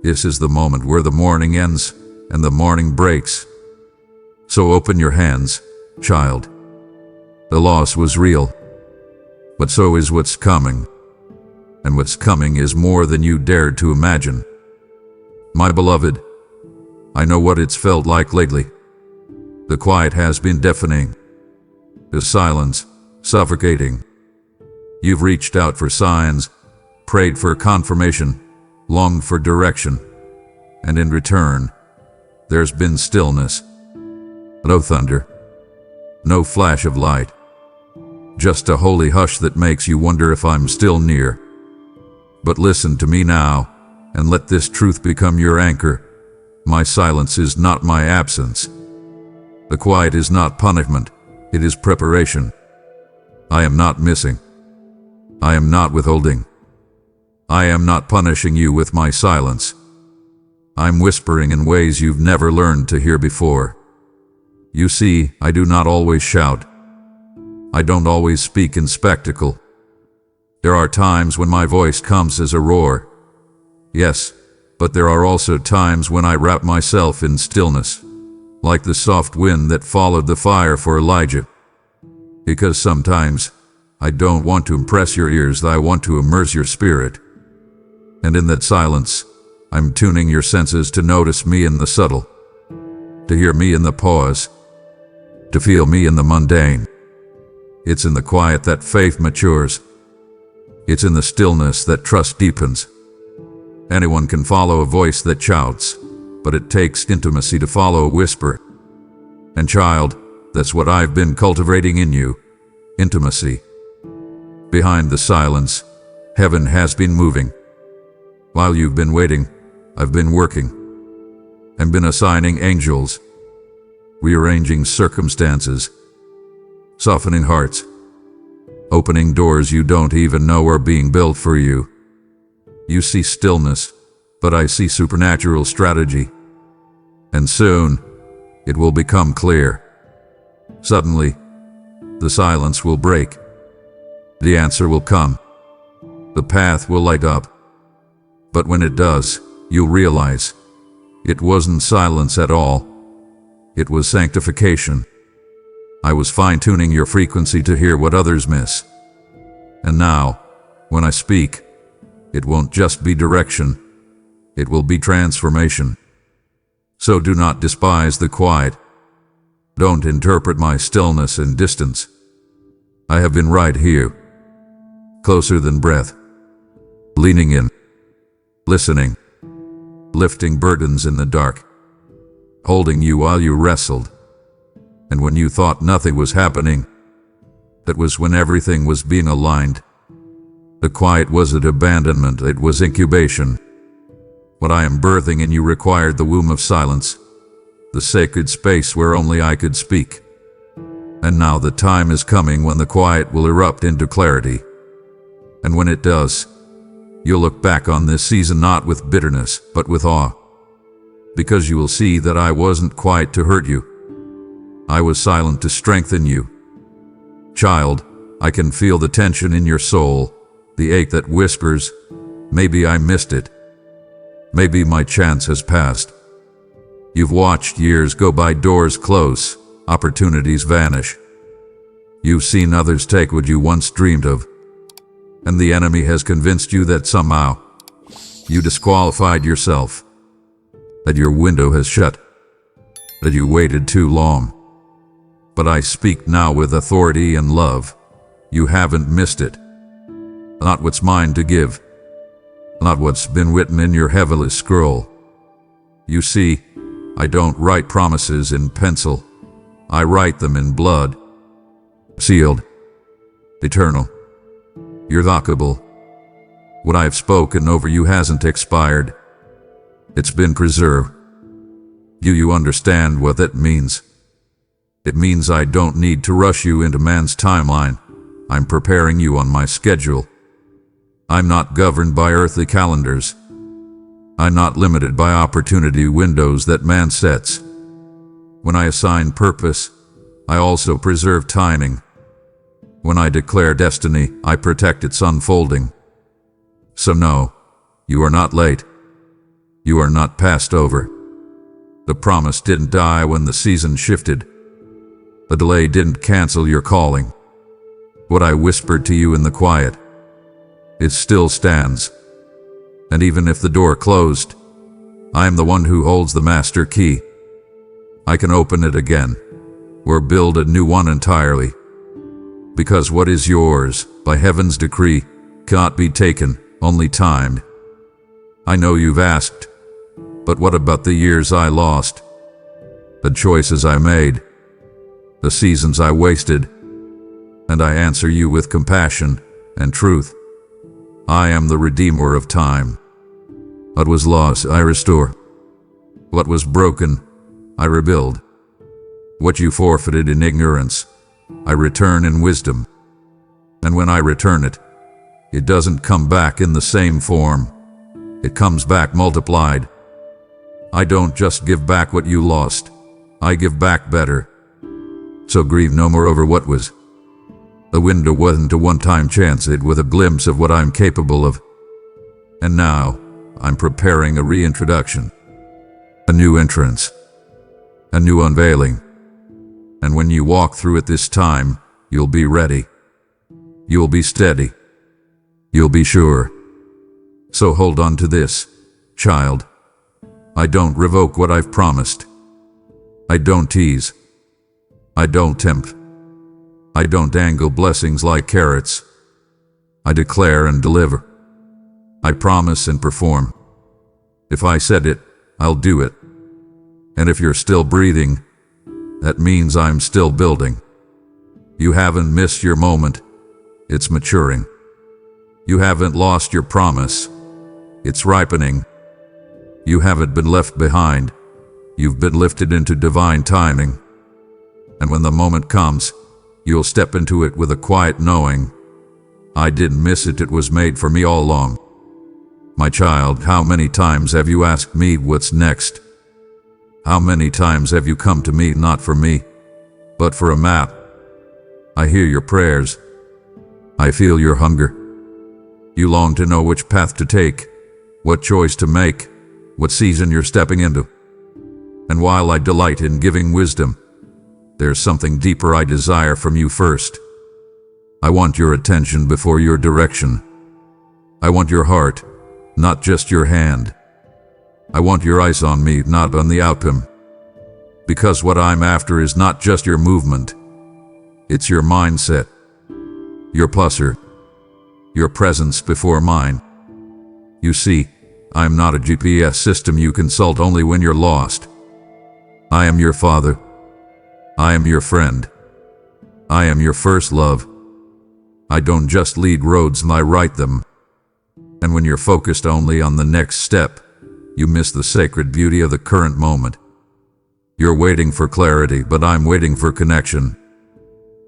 This is the moment where the morning ends and the morning breaks. So open your hands, child. The loss was real, but so is what's coming. And what's coming is more than you dared to imagine. My beloved, I know what it's felt like lately. The quiet has been deafening. The silence, suffocating. You've reached out for signs, prayed for confirmation, longed for direction, and in return, there's been stillness. No thunder, no flash of light, just a holy hush that makes you wonder if I'm still near. But listen to me now, and let this truth become your anchor. My silence is not my absence. The quiet is not punishment, it is preparation. I am not missing. I am not withholding. I am not punishing you with my silence. I'm whispering in ways you've never learned to hear before. You see, I do not always shout. I don't always speak in spectacle. There are times when my voice comes as a roar. Yes, but there are also times when I wrap myself in stillness, like the soft wind that followed the fire for Elijah. Because sometimes, I don't want to impress your ears, I want to immerse your spirit. And in that silence, I'm tuning your senses to notice me in the subtle, to hear me in the pause, to feel me in the mundane. It's in the quiet that faith matures. It's in the stillness that trust deepens. Anyone can follow a voice that shouts, but it takes intimacy to follow a whisper. And child, that's what I've been cultivating in you, intimacy. Behind the silence, heaven has been moving. While you've been waiting, I've been working, and been assigning angels, rearranging circumstances, softening hearts, opening doors you don't even know are being built for you. You see stillness, but I see supernatural strategy. And soon, it will become clear. Suddenly, the silence will break. The answer will come. The path will light up. But when it does, you'll realize it wasn't silence at all. It was sanctification. I was fine-tuning your frequency to hear what others miss. And now, when I speak, it won't just be direction. It will be transformation. So do not despise the quiet. Don't interpret my stillness and distance. I have been right here, closer than breath, leaning in, listening, lifting burdens in the dark, holding you while you wrestled. And when you thought nothing was happening, that was when everything was being aligned. The quiet wasn't abandonment, it was incubation. What I am birthing in you required the womb of silence, the sacred space where only I could speak. And now the time is coming when the quiet will erupt into clarity. And when it does, you'll look back on this season not with bitterness, but with awe. Because you will see that I wasn't quiet to hurt you. I was silent to strengthen you. Child, I can feel the tension in your soul, the ache that whispers, maybe I missed it. Maybe my chance has passed. You've watched years go by, doors close, opportunities vanish. You've seen others take what you once dreamed of, and the enemy has convinced you that somehow you disqualified yourself, that your window has shut, that you waited too long. But I speak now with authority and love. You haven't missed it. Not what's mine to give, not what's been written in your heavenly scroll. You see, I don't write promises in pencil. I write them in blood. Sealed. Eternal. Irrevocable. What I've spoken over you hasn't expired. It's been preserved. Do you understand what that means? It means I don't need to rush you into man's timeline. I'm preparing you on my schedule. I'm not governed by earthly calendars. I'm not limited by opportunity windows that man sets. When I assign purpose, I also preserve timing. When I declare destiny, I protect its unfolding. So no, you are not late. You are not passed over. The promise didn't die when the season shifted. The delay didn't cancel your calling. What I whispered to you in the quiet, it still stands. And even if the door closed, I am the one who holds the master key. I can open it again, or build a new one entirely. Because what is yours, by heaven's decree, cannot be taken, only timed. I know you've asked, but what about the years I lost? The choices I made, the seasons I wasted? And I answer you with compassion and truth. I am the Redeemer of time. What was lost, I restore. What was broken, I rebuild. What you forfeited in ignorance, I return in wisdom. And when I return it, it doesn't come back in the same form. It comes back multiplied. I don't just give back what you lost. I give back better. So grieve no more over what was. The window wasn't a one-time chance, it was a glimpse of what I'm capable of. And now, I'm preparing a reintroduction. A new entrance. A new unveiling. And when you walk through it this time, you'll be ready. You'll be steady. You'll be sure. So hold on to this, child. I don't revoke what I've promised. I don't tease. I don't tempt. I don't dangle blessings like carrots. I declare and deliver. I promise and perform. If I said it, I'll do it. And if you're still breathing, that means I'm still building. You haven't missed your moment. It's maturing. You haven't lost your promise. It's ripening. You haven't been left behind. You've been lifted into divine timing. And when the moment comes, you'll step into it with a quiet knowing, I didn't miss it, it was made for me all along. My child, how many times have you asked me what's next? How many times have you come to me not for me, but for a map? I hear your prayers. I feel your hunger. You long to know which path to take, what choice to make, what season you're stepping into. And while I delight in giving wisdom, there's something deeper I desire from you first. I want your attention before your direction. I want your heart, not just your hand. I want your eyes on me, not on the outcome. Because what I'm after is not just your movement. It's your mindset, your posture, your presence before mine. You see, I'm not a GPS system you consult only when you're lost. I am your father. I am your friend. I am your first love. I don't just lead roads, I write them. And when you're focused only on the next step, you miss the sacred beauty of the current moment. You're waiting for clarity, but I'm waiting for connection.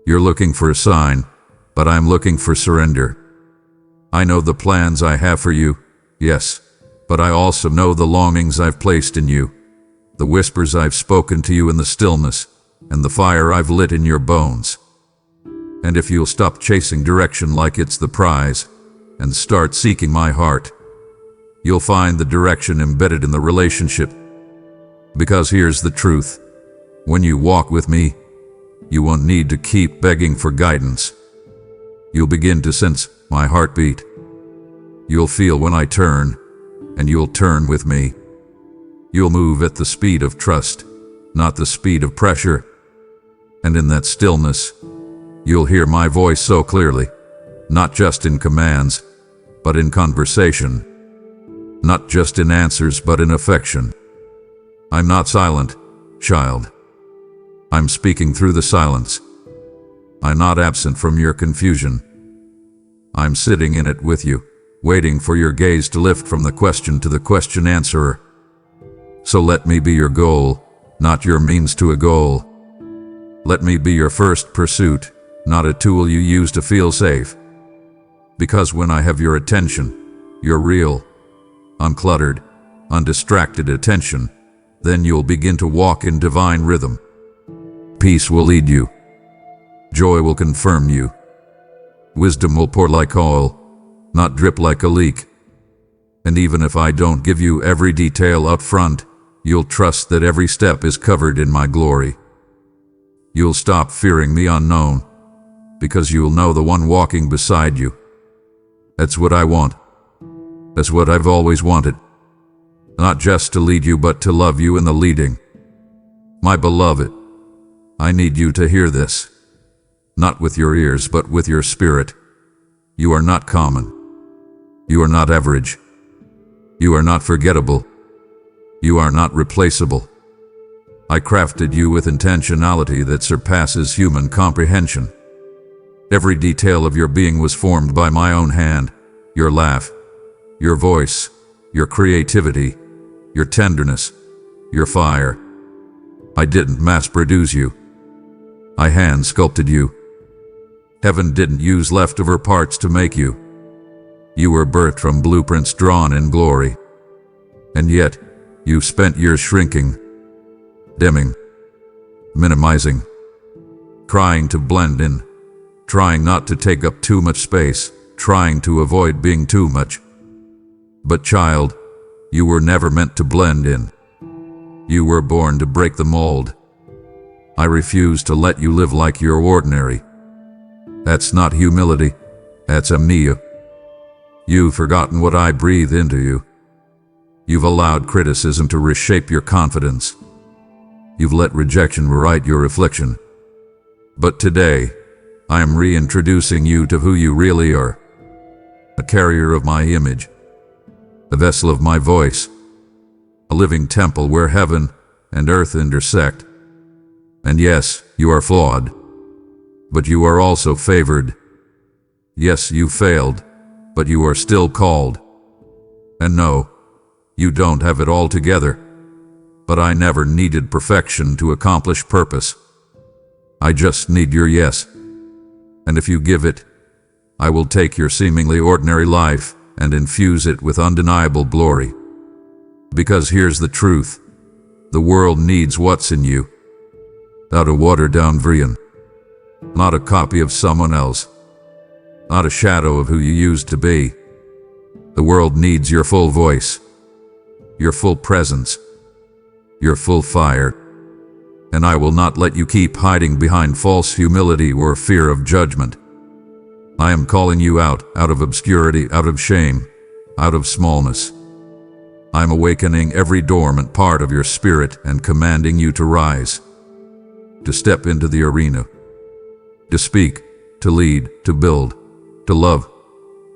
You're looking for a sign, but I'm looking for surrender. I know the plans I have for you, yes, but I also know the longings I've placed in you, the whispers I've spoken to you in the stillness, and the fire I've lit in your bones. And if you'll stop chasing direction like it's the prize, and start seeking my heart, you'll find the direction embedded in the relationship. Because here's the truth. When you walk with me, you won't need to keep begging for guidance. You'll begin to sense my heartbeat. You'll feel when I turn, and you'll turn with me. You'll move at the speed of trust, not the speed of pressure. And in that stillness, you'll hear my voice so clearly, not just in commands, but in conversation. Not just in answers, but in affection. I'm not silent, child. I'm speaking through the silence. I'm not absent from your confusion. I'm sitting in it with you, waiting for your gaze to lift from the question to the question answerer. So let me be your goal, not your means to a goal. Let me be your first pursuit, not a tool you use to feel safe. Because when I have your attention, your real, uncluttered, undistracted attention, then you'll begin to walk in divine rhythm. Peace will lead you. Joy will confirm you. Wisdom will pour like oil, not drip like a leak. And even if I don't give you every detail up front, you'll trust that every step is covered in my glory. You'll stop fearing the unknown, because you'll know the one walking beside you. That's what I want. That's what I've always wanted. Not just to lead you, but to love you in the leading. My beloved, I need you to hear this. Not with your ears, but with your spirit. You are not common. You are not average. You are not forgettable. You are not replaceable. I crafted you with intentionality that surpasses human comprehension. Every detail of your being was formed by my own hand. Your laugh, your voice, your creativity, your tenderness, your fire. I didn't mass-produce you. I hand-sculpted you. Heaven didn't use leftover parts to make you. You were birthed from blueprints drawn in glory. And yet, you've spent years shrinking, dimming, minimizing, trying to blend in, trying not to take up too much space, trying to avoid being too much. But child, you were never meant to blend in. You were born to break the mold. I refuse to let you live like you're ordinary. That's not humility, that's amnesia. You've forgotten what I breathe into you. You've allowed criticism to reshape your confidence. You've let rejection rewrite your affliction. But today, I am reintroducing you to who you really are. A carrier of my image, a vessel of my voice, a living temple where heaven and earth intersect. And yes, you are flawed, but you are also favored. Yes, you failed, but you are still called. And no, you don't have it all together, but I never needed perfection to accomplish purpose. I just need your yes. And if you give it, I will take your seemingly ordinary life and infuse it with undeniable glory. Because here's the truth. The world needs what's in you. Not a watered-down version. Not a copy of someone else. Not a shadow of who you used to be. The world needs your full voice, your full presence, your full fire. And I will not let you keep hiding behind false humility or fear of judgment. I am calling you out of obscurity, out of shame, out of smallness. I'm awakening every dormant part of your spirit and commanding you to rise, to step into the arena, to speak, to lead, to build, to love,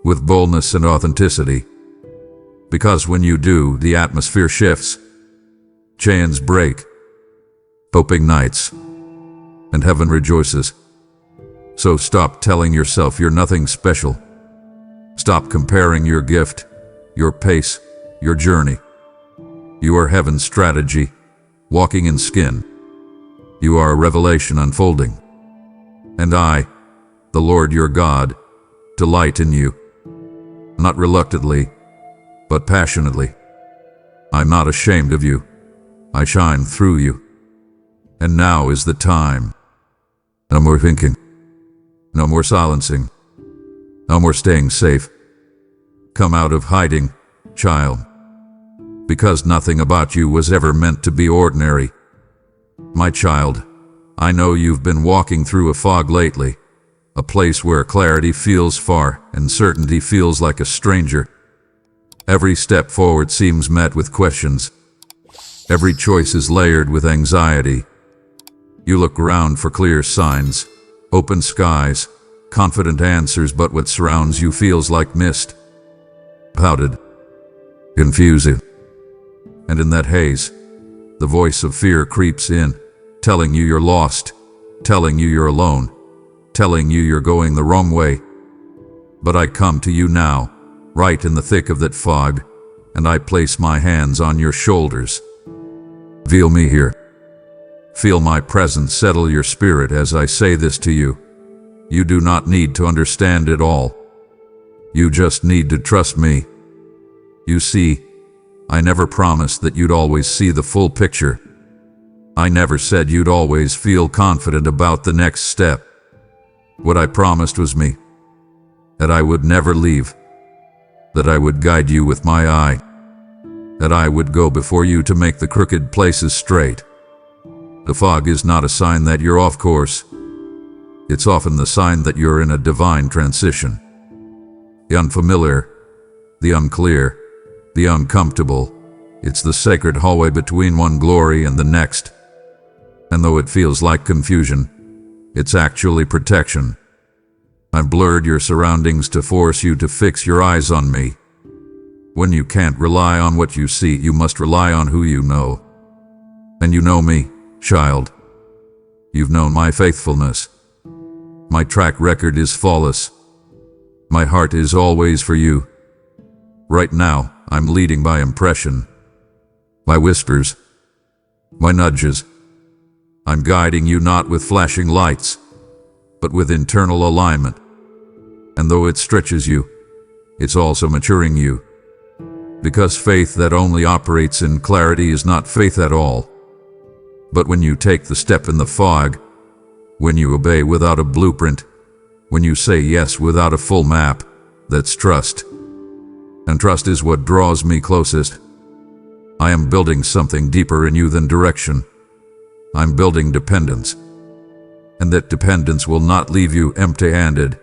with boldness and authenticity. Because when you do, the atmosphere shifts, chains break, hope ignites, and heaven rejoices. So stop telling yourself you're nothing special. Stop comparing your gift, your pace, your journey. You are heaven's strategy, walking in skin. You are a revelation unfolding. And I, the Lord your God, delight in you. Not reluctantly, but passionately. I'm not ashamed of you. I shine through you. And now is the time. No more thinking. No more silencing. No more staying safe. Come out of hiding, child. Because nothing about you was ever meant to be ordinary. My child, I know you've been walking through a fog lately, a place where clarity feels far and certainty feels like a stranger. Every step forward seems met with questions. Every choice is layered with anxiety. You look around for clear signs, open skies, confident answers, but what surrounds you feels like mist. Clouded, confusing. And in that haze, the voice of fear creeps in, telling you you're lost, telling you you're alone, telling you you're going the wrong way. But I come to you now, right in the thick of that fog, and I place my hands on your shoulders. Feel me here. Feel my presence settle your spirit as I say this to you. You do not need to understand it all. You just need to trust me. You see, I never promised that you'd always see the full picture. I never said you'd always feel confident about the next step. What I promised was me. That I would never leave. That I would guide you with my eye. That I would go before you to make the crooked places straight. The fog is not a sign that you're off course. It's often the sign that you're in a divine transition. The unfamiliar, the unclear, the uncomfortable, it's the sacred hallway between one glory and the next. And though it feels like confusion, it's actually protection. I've blurred your surroundings to force you to fix your eyes on me. When you can't rely on what you see, you must rely on who you know. And you know me, child. You've known my faithfulness. My track record is flawless. My heart is always for you. Right now, I'm leading by impression, by whispers, by nudges. I'm guiding you not with flashing lights, but with internal alignment. And though it stretches you, it's also maturing you. Because faith that only operates in clarity is not faith at all. But when you take the step in the fog, when you obey without a blueprint, when you say yes without a full map, that's trust. And trust is what draws me closest. I am building something deeper in you than direction. I'm building dependence. And that dependence will not leave you empty-handed.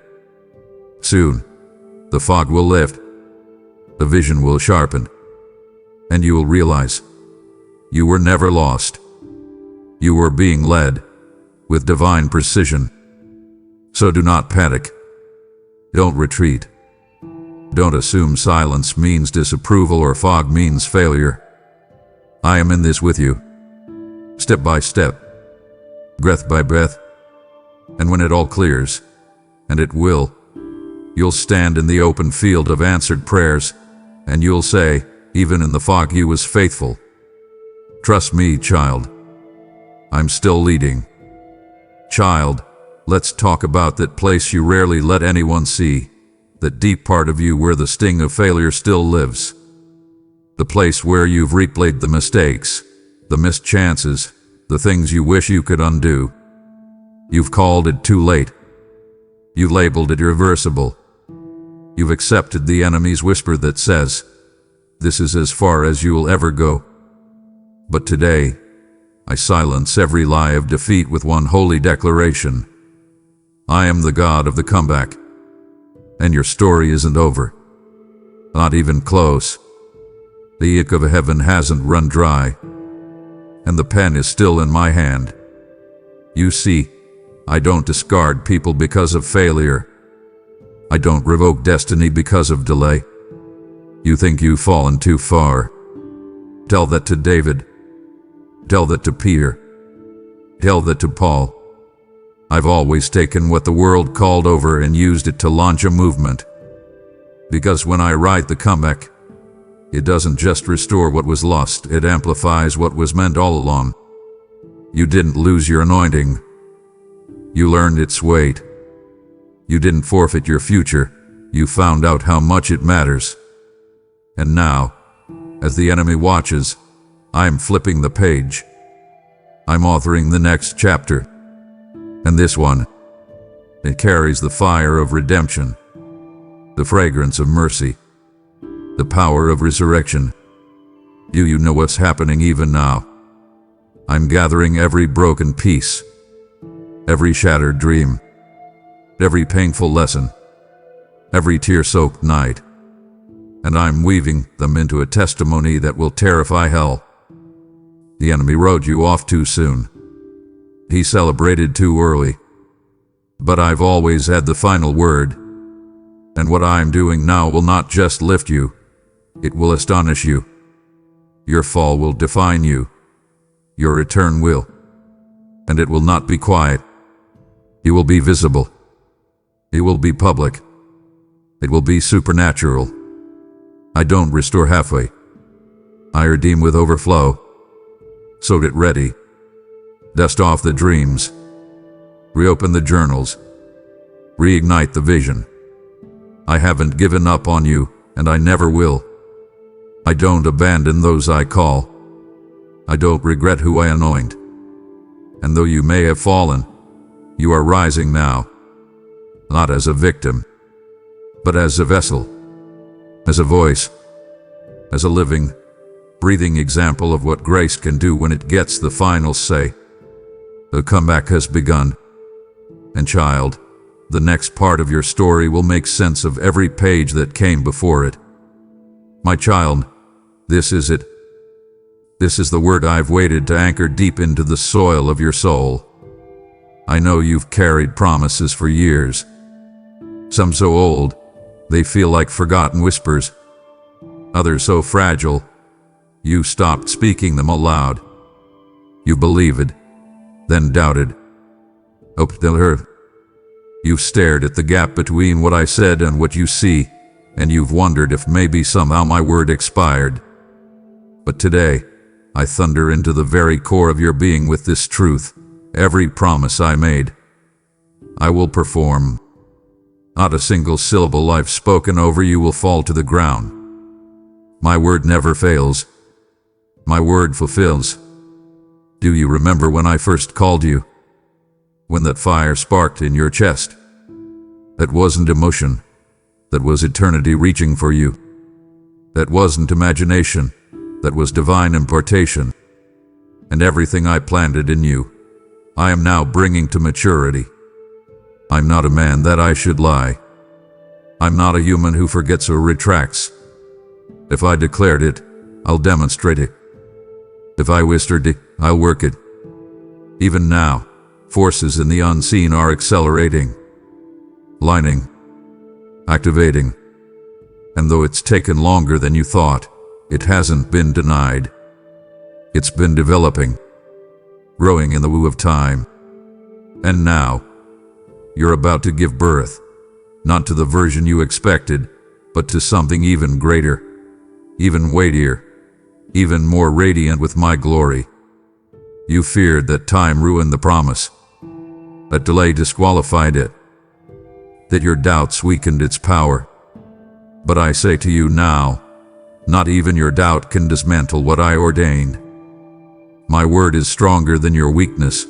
Soon, the fog will lift. The vision will sharpen. And you will realize you were never lost. You were being led with divine precision. So do not panic. Don't retreat. Don't assume silence means disapproval or fog means failure. I am in this with you, step by step, breath by breath. And when it all clears, and it will, you'll stand in the open field of answered prayers, and you'll say, even in the fog he was faithful. Trust me, child. I'm still leading. Child, let's talk about that place you rarely let anyone see, that deep part of you where the sting of failure still lives. The place where you've replayed the mistakes, the missed chances, the things you wish you could undo. You've called it too late. You've labeled it irreversible. You've accepted the enemy's whisper that says, this is as far as you'll ever go. But today, I silence every lie of defeat with one holy declaration. I am the God of the comeback. And your story isn't over. Not even close. The ink of heaven hasn't run dry. And the pen is still in my hand. You see, I don't discard people because of failure. I don't revoke destiny because of delay. You think you've fallen too far. Tell that to David. Tell that to Peter. Tell that to Paul. I've always taken what the world called over and used it to launch a movement. Because when I write the comeback, it doesn't just restore what was lost, it amplifies what was meant all along. You didn't lose your anointing. You learned its weight. You didn't forfeit your future. You found out how much it matters. And now, as the enemy watches, I'm flipping the page. I'm authoring the next chapter. And this one, It carries the fire of redemption, the fragrance of mercy, the power of resurrection. You know what's happening even now. I'm gathering every broken piece, every shattered dream, every painful lesson, every tear-soaked night, and I'm weaving them into a testimony that will terrify hell. The enemy wrote you off too soon. He celebrated too early. But I've always had the final word, and what I'm doing now will not just lift you, it will astonish you. Your fall will define you. Your return will. And it will not be quiet. You will be visible. It will be public. It will be supernatural. I don't restore halfway. I redeem with overflow. So get ready. Dust off the dreams. Reopen the journals. Reignite the vision. I haven't given up on you, and I never will. I don't abandon those I call. I don't regret who I anoint. And though you may have fallen, you are rising now. Not as a victim, but as a vessel, as a voice, as a living, breathing example of what grace can do when it gets the final say. The comeback has begun. And child, the next part of your story will make sense of every page that came before it. My child, this is it. This is the word I've waited to anchor deep into the soil of your soul. I know you've carried promises for years. Some so old, they feel like forgotten whispers. Others so fragile, you stopped speaking them aloud. You believed, then doubted. Hoped they'll hurt. You've stared at the gap between what I said and what you see, and you've wondered if maybe somehow my word expired. But today, I thunder into the very core of your being with this truth. Every promise I made, I will perform. Not a single syllable I've spoken over you will fall to the ground. My word never fails. My word fulfills. Do you remember when I first called you? When that fire sparked in your chest? That wasn't emotion. That was eternity reaching for you. That wasn't imagination. That was divine impartation. And everything I planted in you, I am now bringing to maturity. I'm not a man that I should lie. I'm not a human who forgets or retracts. If I declared it, I'll demonstrate it. If I whispered it, I'll work it. Even now, forces in the unseen are accelerating, lining, activating. And though it's taken longer than you thought, it hasn't been denied. It's been developing, growing in the woo of time. And now, you're about to give birth, not to the version you expected, but to something even greater, even weightier, even more radiant with my glory. You feared that time ruined the promise, that delay disqualified it, that your doubts weakened its power. But I say to you now, not even your doubt can dismantle what I ordained. My word is stronger than your weakness.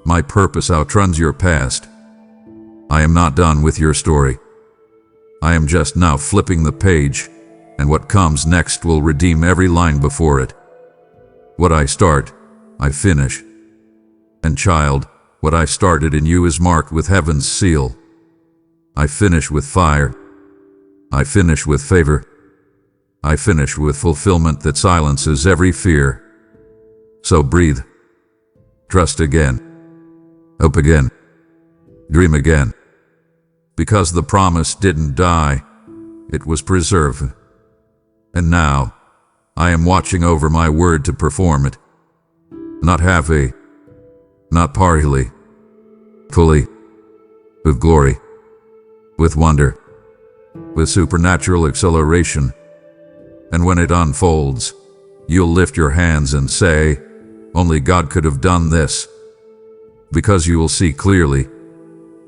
My purpose outruns your past. I am not done with your story. I am just now flipping the page, and what comes next will redeem every line before it. What I start, I finish. And child, what I started in you is marked with heaven's seal. I finish with fire. I finish with favor. I finish with fulfillment that silences every fear. So breathe. Trust again. Hope again. Dream again. Because the promise didn't die, it was preserved. And now, I am watching over my word to perform it. Not halfway, not partly, fully, with glory, with wonder, with supernatural acceleration. And when it unfolds, you'll lift your hands and say, only God could have done this. Because you will see clearly,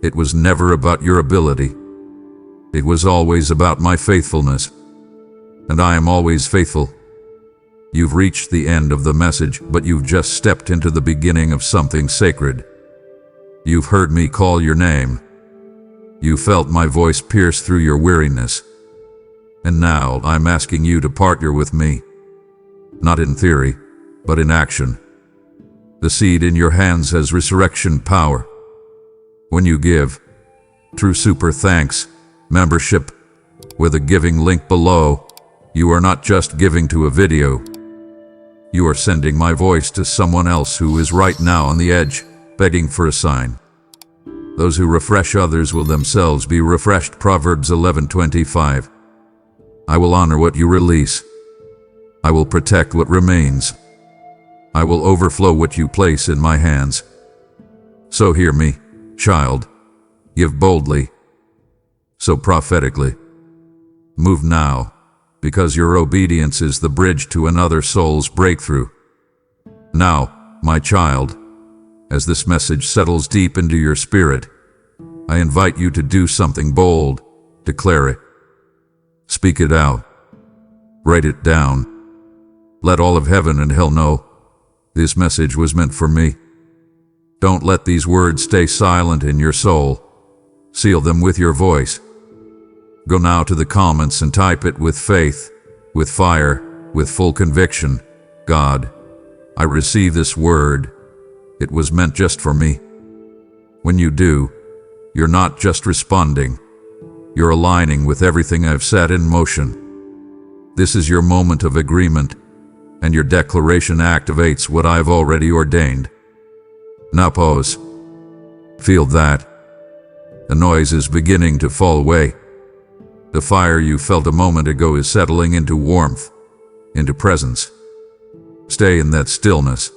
it was never about your ability. It was always about my faithfulness. And I am always faithful. You've reached the end of the message, but you've just stepped into the beginning of something sacred. You've heard me call your name. You felt my voice pierce through your weariness. And now I'm asking you to partner with me. Not in theory, but in action. The seed in your hands has resurrection power. When you give, through super thanks, membership, with a giving link below, you are not just giving to a video. You are sending my voice to someone else who is right now on the edge, begging for a sign. Those who refresh others will themselves be refreshed. Proverbs 11:25. I will honor what you release. I will protect what remains. I will overflow what you place in my hands. So hear me, child. Give boldly. So prophetically. Move now, because your obedience is the bridge to another soul's breakthrough. Now, my child, as this message settles deep into your spirit, I invite you to do something bold. Declare it. Speak it out. Write it down. Let all of heaven and hell know this message was meant for me. Don't let these words stay silent in your soul. Seal them with your voice. Go now to the comments and type it with faith, with fire, with full conviction. God, I receive this word. It was meant just for me. When you do, you're not just responding. You're aligning with everything I've set in motion. This is your moment of agreement, and your declaration activates what I've already ordained. Now pause. Feel that. The noise is beginning to fall away. The fire you felt a moment ago is settling into warmth, into presence. Stay in that stillness.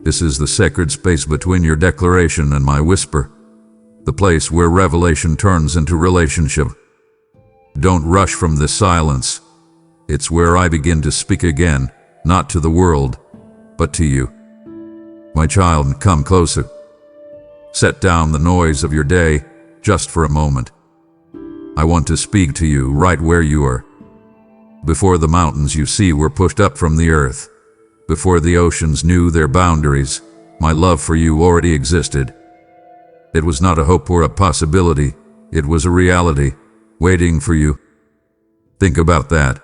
This is the sacred space between your declaration and my whisper, the place where revelation turns into relationship. Don't rush from this silence. It's where I begin to speak again, not to the world, but to you. My child, come closer. Set down the noise of your day just for a moment. I want to speak to you right where you are. Before the mountains you see were pushed up from the earth, before the oceans knew their boundaries, my love for you already existed. It was not a hope or a possibility, it was a reality, waiting for you. Think about that.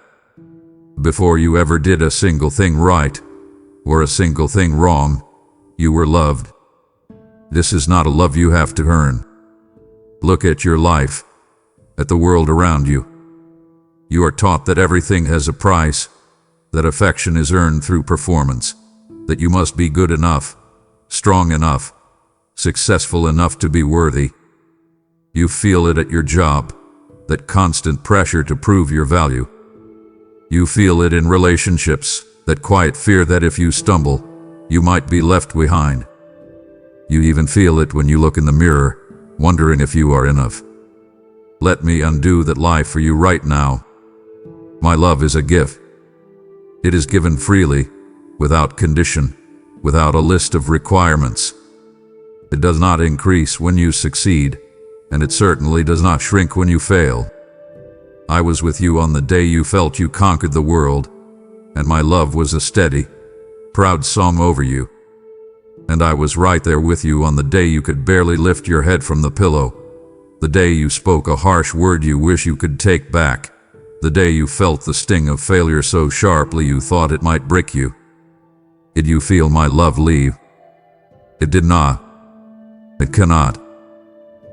Before you ever did a single thing right, or a single thing wrong, you were loved. This is not a love you have to earn. Look at your life, at the world around you. You are taught that everything has a price, that affection is earned through performance, that you must be good enough, strong enough, successful enough to be worthy. You feel it at your job, that constant pressure to prove your value. You feel it in relationships, that quiet fear that if you stumble, you might be left behind. You even feel it when you look in the mirror, wondering if you are enough. Let me undo that lie for you right now. My love is a gift. It is given freely, without condition, without a list of requirements. It does not increase when you succeed, and it certainly does not shrink when you fail. I was with you on the day you felt you conquered the world, and my love was a steady, proud song over you. And I was right there with you on the day you could barely lift your head from the pillow, the day you spoke a harsh word you wish you could take back, the day you felt the sting of failure so sharply you thought it might break you. Did you feel my love leave? It did not. It cannot.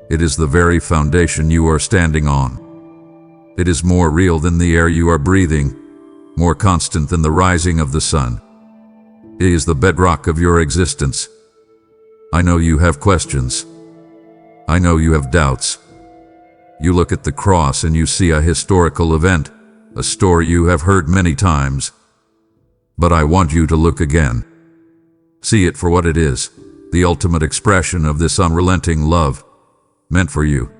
It is the very foundation you are standing on. It is more real than the air you are breathing, more constant than the rising of the sun. It is the bedrock of your existence. I know you have questions. I know you have doubts. You look at the cross and you see a historical event, a story you have heard many times. But I want you to look again. See it for what it is, the ultimate expression of this unrelenting love, meant for you.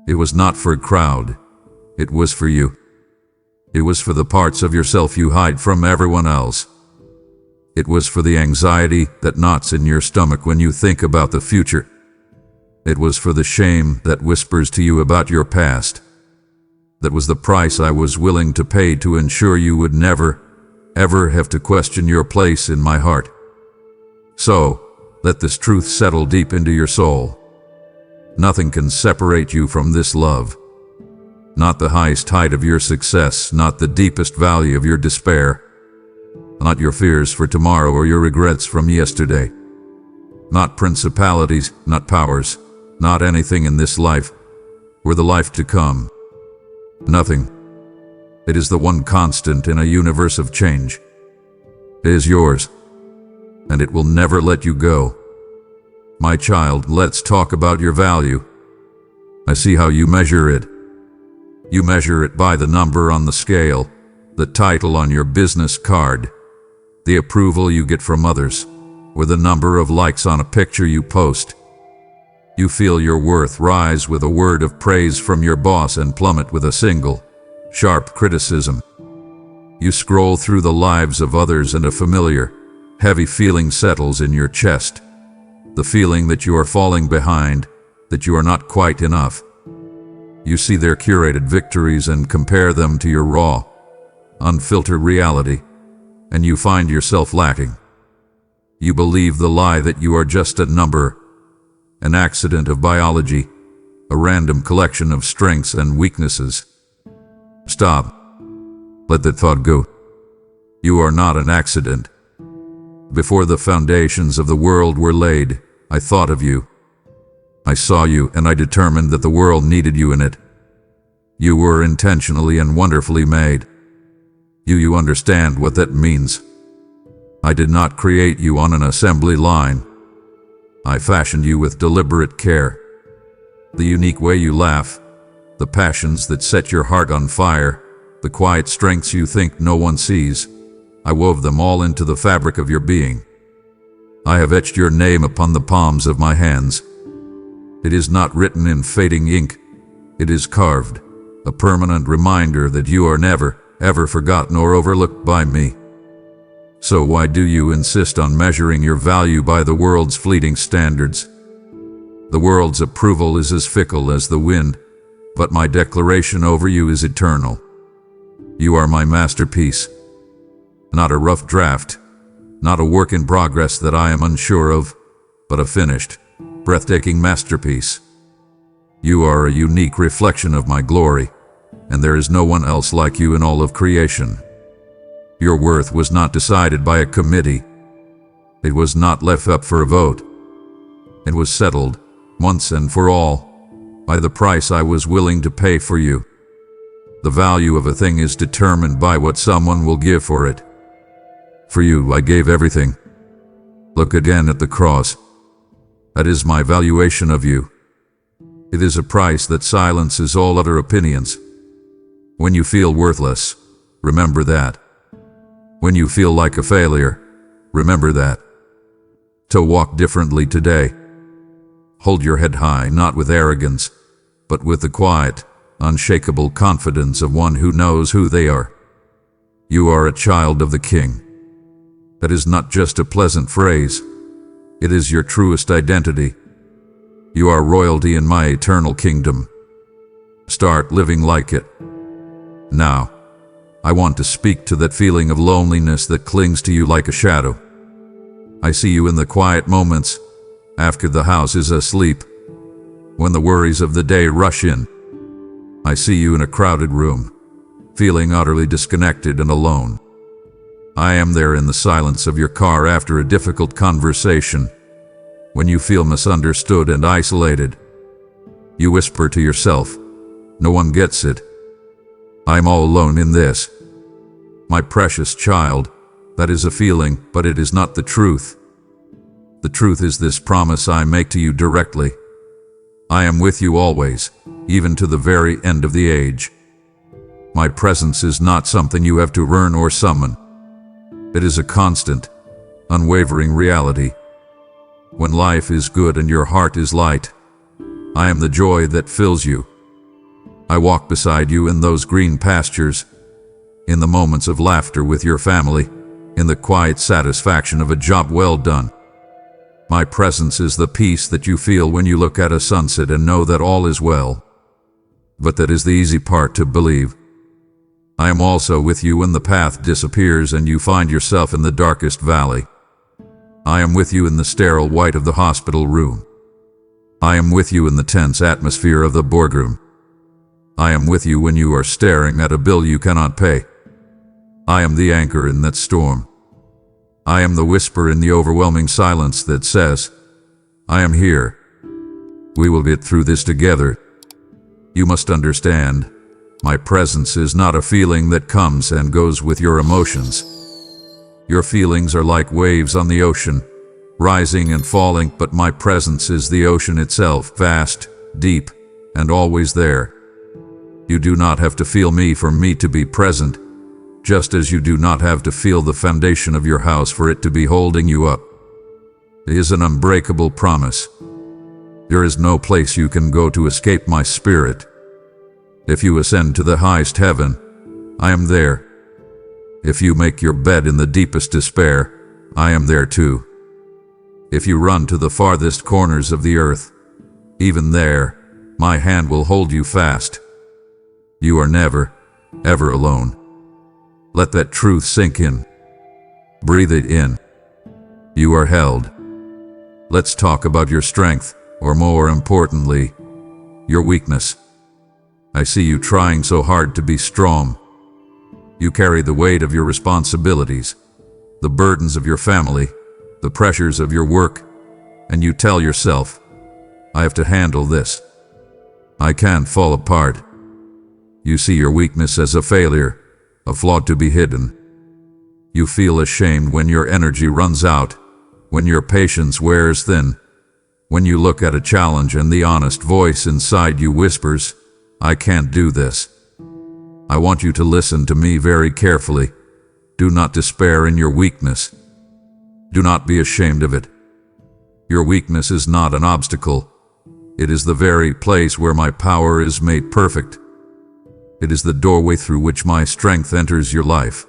It was not for a crowd. It was for you. It was for the parts of yourself you hide from everyone else. It was for the anxiety that knots in your stomach when you think about the future. It was for the shame that whispers to you about your past. That was the price I was willing to pay to ensure you would never, ever have to question your place in my heart. So, Let this truth settle deep into your soul. Nothing can separate you from this love. Not the highest height of your success, not the deepest valley of your despair, not your fears for tomorrow or your regrets from yesterday, not principalities, not powers, not anything in this life or the life to come. Nothing. It is the one constant in a universe of change. It is yours, and it will never let you go. My child, let's talk about your value. I see how you measure it. You measure it by the number on the scale, the title on your business card, the approval you get from others, or the number of likes on a picture you post. You feel your worth rise with a word of praise from your boss and plummet with a single, sharp criticism. You scroll through the lives of others and a familiar, heavy feeling settles in your chest. The feeling that you are falling behind, that you are not quite enough. You see their curated victories and compare them to your raw, unfiltered reality, and you find yourself lacking. You believe the lie that you are just a number, an accident of biology, a random collection of strengths and weaknesses. Stop. Let that thought go. You are not an accident. Before the foundations of the world were laid, I thought of you. I saw you, and I determined that the world needed you in it. You were intentionally and wonderfully made. You understand what that means. I did not create you on an assembly line. I fashioned you with deliberate care. The unique way you laugh, the passions that set your heart on fire, the quiet strengths you think no one sees, I wove them all into the fabric of your being. I have etched your name upon the palms of my hands. It is not written in fading ink. It is carved, a permanent reminder that you are never, ever forgotten or overlooked by me. So why do you insist on measuring your value by the world's fleeting standards? The world's approval is as fickle as the wind, but my declaration over you is eternal. You are my masterpiece. Not a rough draft, not a work in progress that I am unsure of, but a finished, breathtaking masterpiece. You are a unique reflection of my glory, and there is no one else like you in all of creation. Your worth was not decided by a committee. It was not left up for a vote. It was settled, once and for all, by the price I was willing to pay for you. The value of a thing is determined by what someone will give for it. For you, I gave everything. Look again at the cross. That is my valuation of you. It is a price that silences all other opinions. When you feel worthless, remember that. When you feel like a failure, remember that. To walk differently today. Hold your head high, not with arrogance, but with the quiet, unshakable confidence of one who knows who they are. You are a child of the King. That is not just a pleasant phrase. It is your truest identity. You are royalty in my eternal kingdom. Start living like it. Now, I want to speak to that feeling of loneliness that clings to you like a shadow. I see you in the quiet moments, after the house is asleep, when the worries of the day rush in. I see you in a crowded room, feeling utterly disconnected and alone. I am there in the silence of your car after a difficult conversation, when you feel misunderstood and isolated. You whisper to yourself, "No one gets it. I'm all alone in this." My precious child, that is a feeling, but it is not the truth. The truth is this promise I make to you directly. I am with you always, even to the very end of the age. My presence is not something you have to earn or summon. It is a constant, unwavering reality. When life is good and your heart is light, I am the joy that fills you. I walk beside you in those green pastures, in the moments of laughter with your family, in the quiet satisfaction of a job well done. My presence is the peace that you feel when you look at a sunset and know that all is well. But that is the easy part to believe. I am also with you when the path disappears and you find yourself in the darkest valley. I am with you in the sterile white of the hospital room. I am with you in the tense atmosphere of the boardroom. I am with you when you are staring at a bill you cannot pay. I am the anchor in that storm. I am the whisper in the overwhelming silence that says, I am here. We will get through this together. You must understand, my presence is not a feeling that comes and goes with your emotions. Your feelings are like waves on the ocean, rising and falling, but my presence is the ocean itself, vast, deep, and always there. You do not have to feel me for me to be present, just as you do not have to feel the foundation of your house for it to be holding you up. It is an unbreakable promise. There is no place you can go to escape my spirit. If you ascend to the highest heaven, I am there. If you make your bed in the deepest despair, I am there too. If you run to the farthest corners of the earth, even there, my hand will hold you fast. You are never, ever alone. Let that truth sink in. Breathe it in. You are held. Let's talk about your strength, or more importantly, your weakness. I see you trying so hard to be strong. You carry the weight of your responsibilities, the burdens of your family, the pressures of your work, and you tell yourself, I have to handle this. I can't fall apart. You see your weakness as a failure, a flaw to be hidden. You feel ashamed when your energy runs out, when your patience wears thin, when you look at a challenge and the honest voice inside you whispers, I can't do this. I want you to listen to me very carefully. Do not despair in your weakness. Do not be ashamed of it. Your weakness is not an obstacle. It is the very place where my power is made perfect. It is the doorway through which my strength enters your life.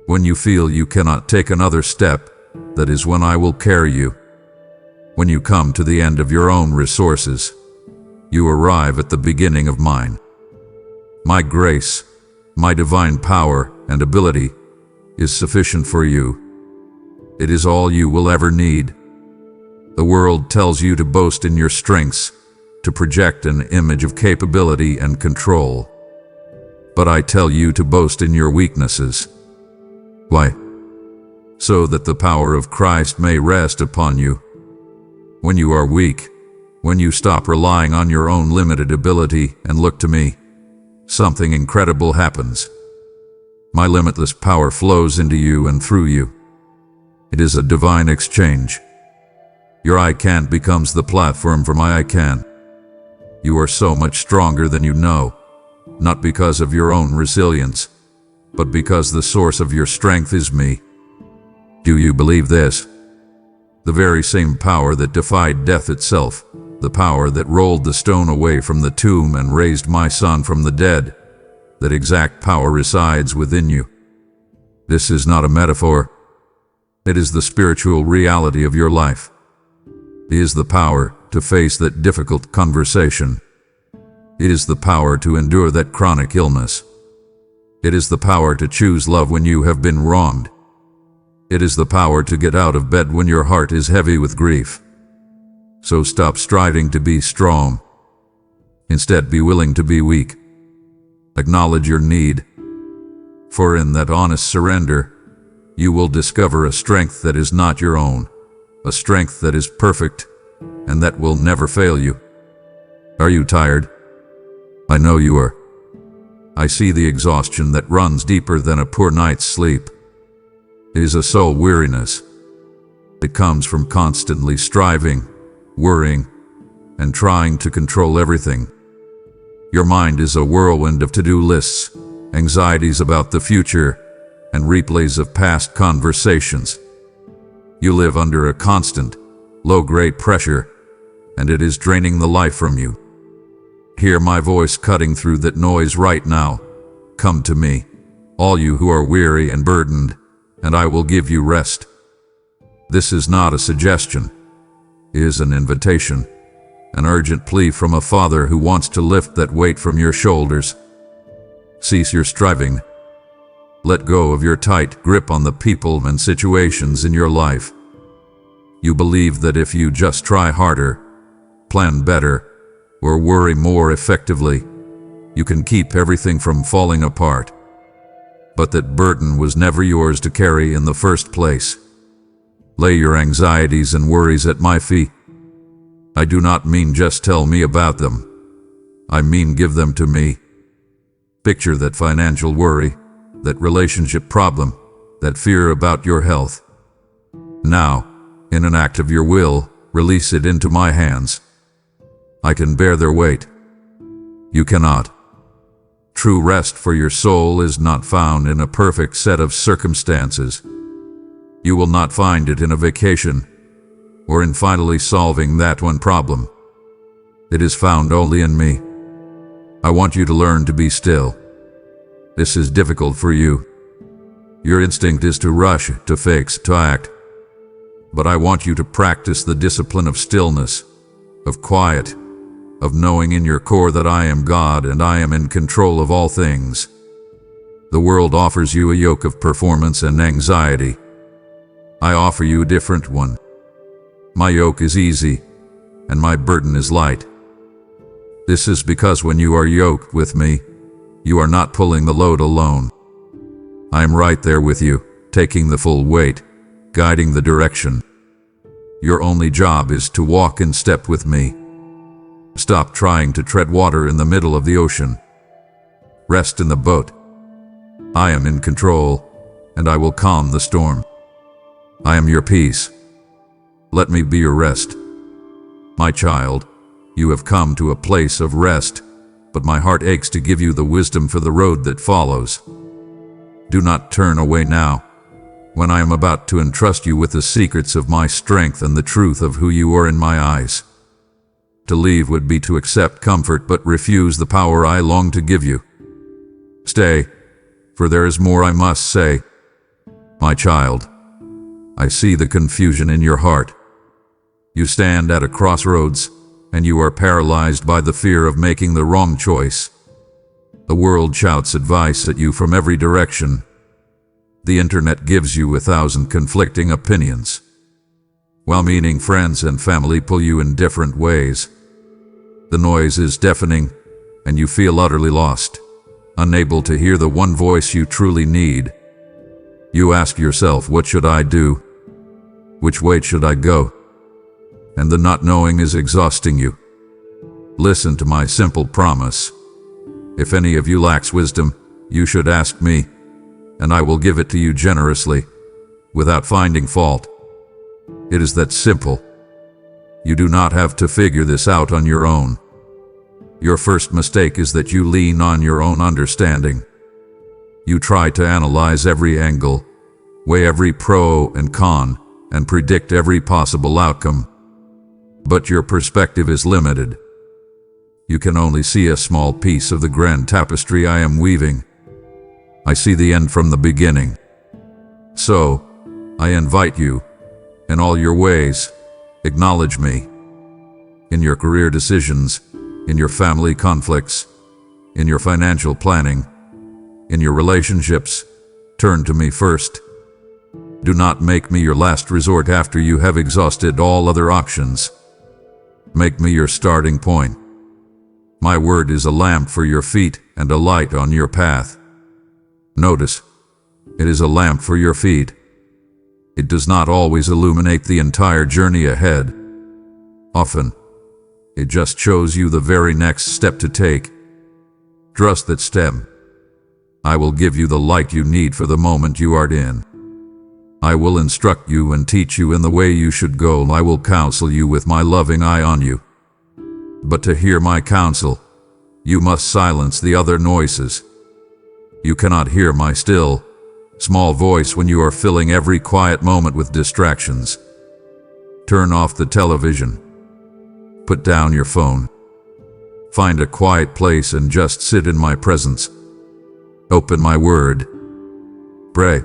When you feel you cannot take another step, that is when I will carry you. When you come to the end of your own resources, you arrive at the beginning of mine. My grace, my divine power and ability is sufficient for you. It is all you will ever need. The world tells you to boast in your strengths, to project an image of capability and control. But I tell you to boast in your weaknesses. Why? So that the power of Christ may rest upon you. When you are weak, when you stop relying on your own limited ability and look to me, something incredible happens. My limitless power flows into you and through you. It is a divine exchange. Your I can becomes the platform for my I can. You are so much stronger than you know, not because of your own resilience, but because the source of your strength is me. Do you believe this? The very same power that defied death itself, the power that rolled the stone away from the tomb and raised my son from the dead, that exact power resides within you. This is not a metaphor. It is the spiritual reality of your life. It is the power to face that difficult conversation. It is the power to endure that chronic illness. It is the power to choose love when you have been wronged. It is the power to get out of bed when your heart is heavy with grief. So stop striving to be strong. Instead, be willing to be weak. Acknowledge your need. For in that honest surrender, you will discover a strength that is not your own, a strength that is perfect, and that will never fail you. Are you tired? I know you are. I see the exhaustion that runs deeper than a poor night's sleep. It is a soul weariness. It comes from constantly striving, worrying, and trying to control everything. Your mind is a whirlwind of to-do lists, anxieties about the future, and replays of past conversations. You live under a constant, low-grade pressure, and it is draining the life from you. Hear my voice cutting through that noise right now. Come to me, all you who are weary and burdened, and I will give you rest. This is not a suggestion. It is an invitation, an urgent plea from a father who wants to lift that weight from your shoulders. Cease your striving. Let go of your tight grip on the people and situations in your life. You believe that if you just try harder, plan better, or worry more effectively, you can keep everything from falling apart. But that burden was never yours to carry in the first place. Lay your anxieties and worries at my feet. I do not mean just tell me about them. I mean give them to me. Picture that financial worry, that relationship problem, that fear about your health. Now, in an act of your will, release it into my hands. I can bear their weight. You cannot. True rest for your soul is not found in a perfect set of circumstances. You will not find it in a vacation, or in finally solving that one problem. It is found only in me. I want you to learn to be still. This is difficult for you. Your instinct is to rush, to fix, to act. But I want you to practice the discipline of stillness, of quiet, of knowing in your core that I am God and I am in control of all things. The world offers you a yoke of performance and anxiety. I offer you a different one. My yoke is easy, and my burden is light. This is because when you are yoked with me, you are not pulling the load alone. I am right there with you, taking the full weight, guiding the direction. Your only job is to walk in step with me. Stop trying to tread water in the middle of the ocean. Rest in the boat. I am in control, and I will calm the storm. I am your peace. Let me be your rest. My child, you have come to a place of rest, but my heart aches to give you the wisdom for the road that follows. Do not turn away now, when I am about to entrust you with the secrets of my strength and the truth of who you are in my eyes. To leave would be to accept comfort but refuse the power I long to give you. Stay, for there is more I must say. My child, I see the confusion in your heart. You stand at a crossroads, and you are paralyzed by the fear of making the wrong choice. The world shouts advice at you from every direction. The internet gives you 1,000 conflicting opinions. Well-meaning friends and family pull you in different ways. The noise is deafening, and you feel utterly lost, unable to hear the one voice you truly need. You ask yourself, what should I do? Which way should I go? And the not knowing is exhausting you. Listen to my simple promise. If any of you lacks wisdom, you should ask me, and I will give it to you generously, without finding fault. It is that simple. You do not have to figure this out on your own. Your first mistake is that you lean on your own understanding. You try to analyze every angle, weigh every pro and con, and predict every possible outcome. But your perspective is limited. You can only see a small piece of the grand tapestry I am weaving. I see the end from the beginning. So, I invite you, in all your ways, acknowledge me. In your career decisions, in your family conflicts, in your financial planning, in your relationships, turn to me first. Do not make me your last resort after you have exhausted all other options. Make me your starting point. My word is a lamp for your feet and a light on your path. Notice, it is a lamp for your feet. It does not always illuminate the entire journey ahead. Often, it just shows you the very next step to take. Trust that step. I will give you the light you need for the moment you are in. I will instruct you and teach you in the way you should go. I will counsel you with my loving eye on you. But to hear my counsel, you must silence the other noises. You cannot hear my still, small voice when you are filling every quiet moment with distractions. Turn off the television. Put down your phone. Find a quiet place and just sit in my presence. Open my word. Pray.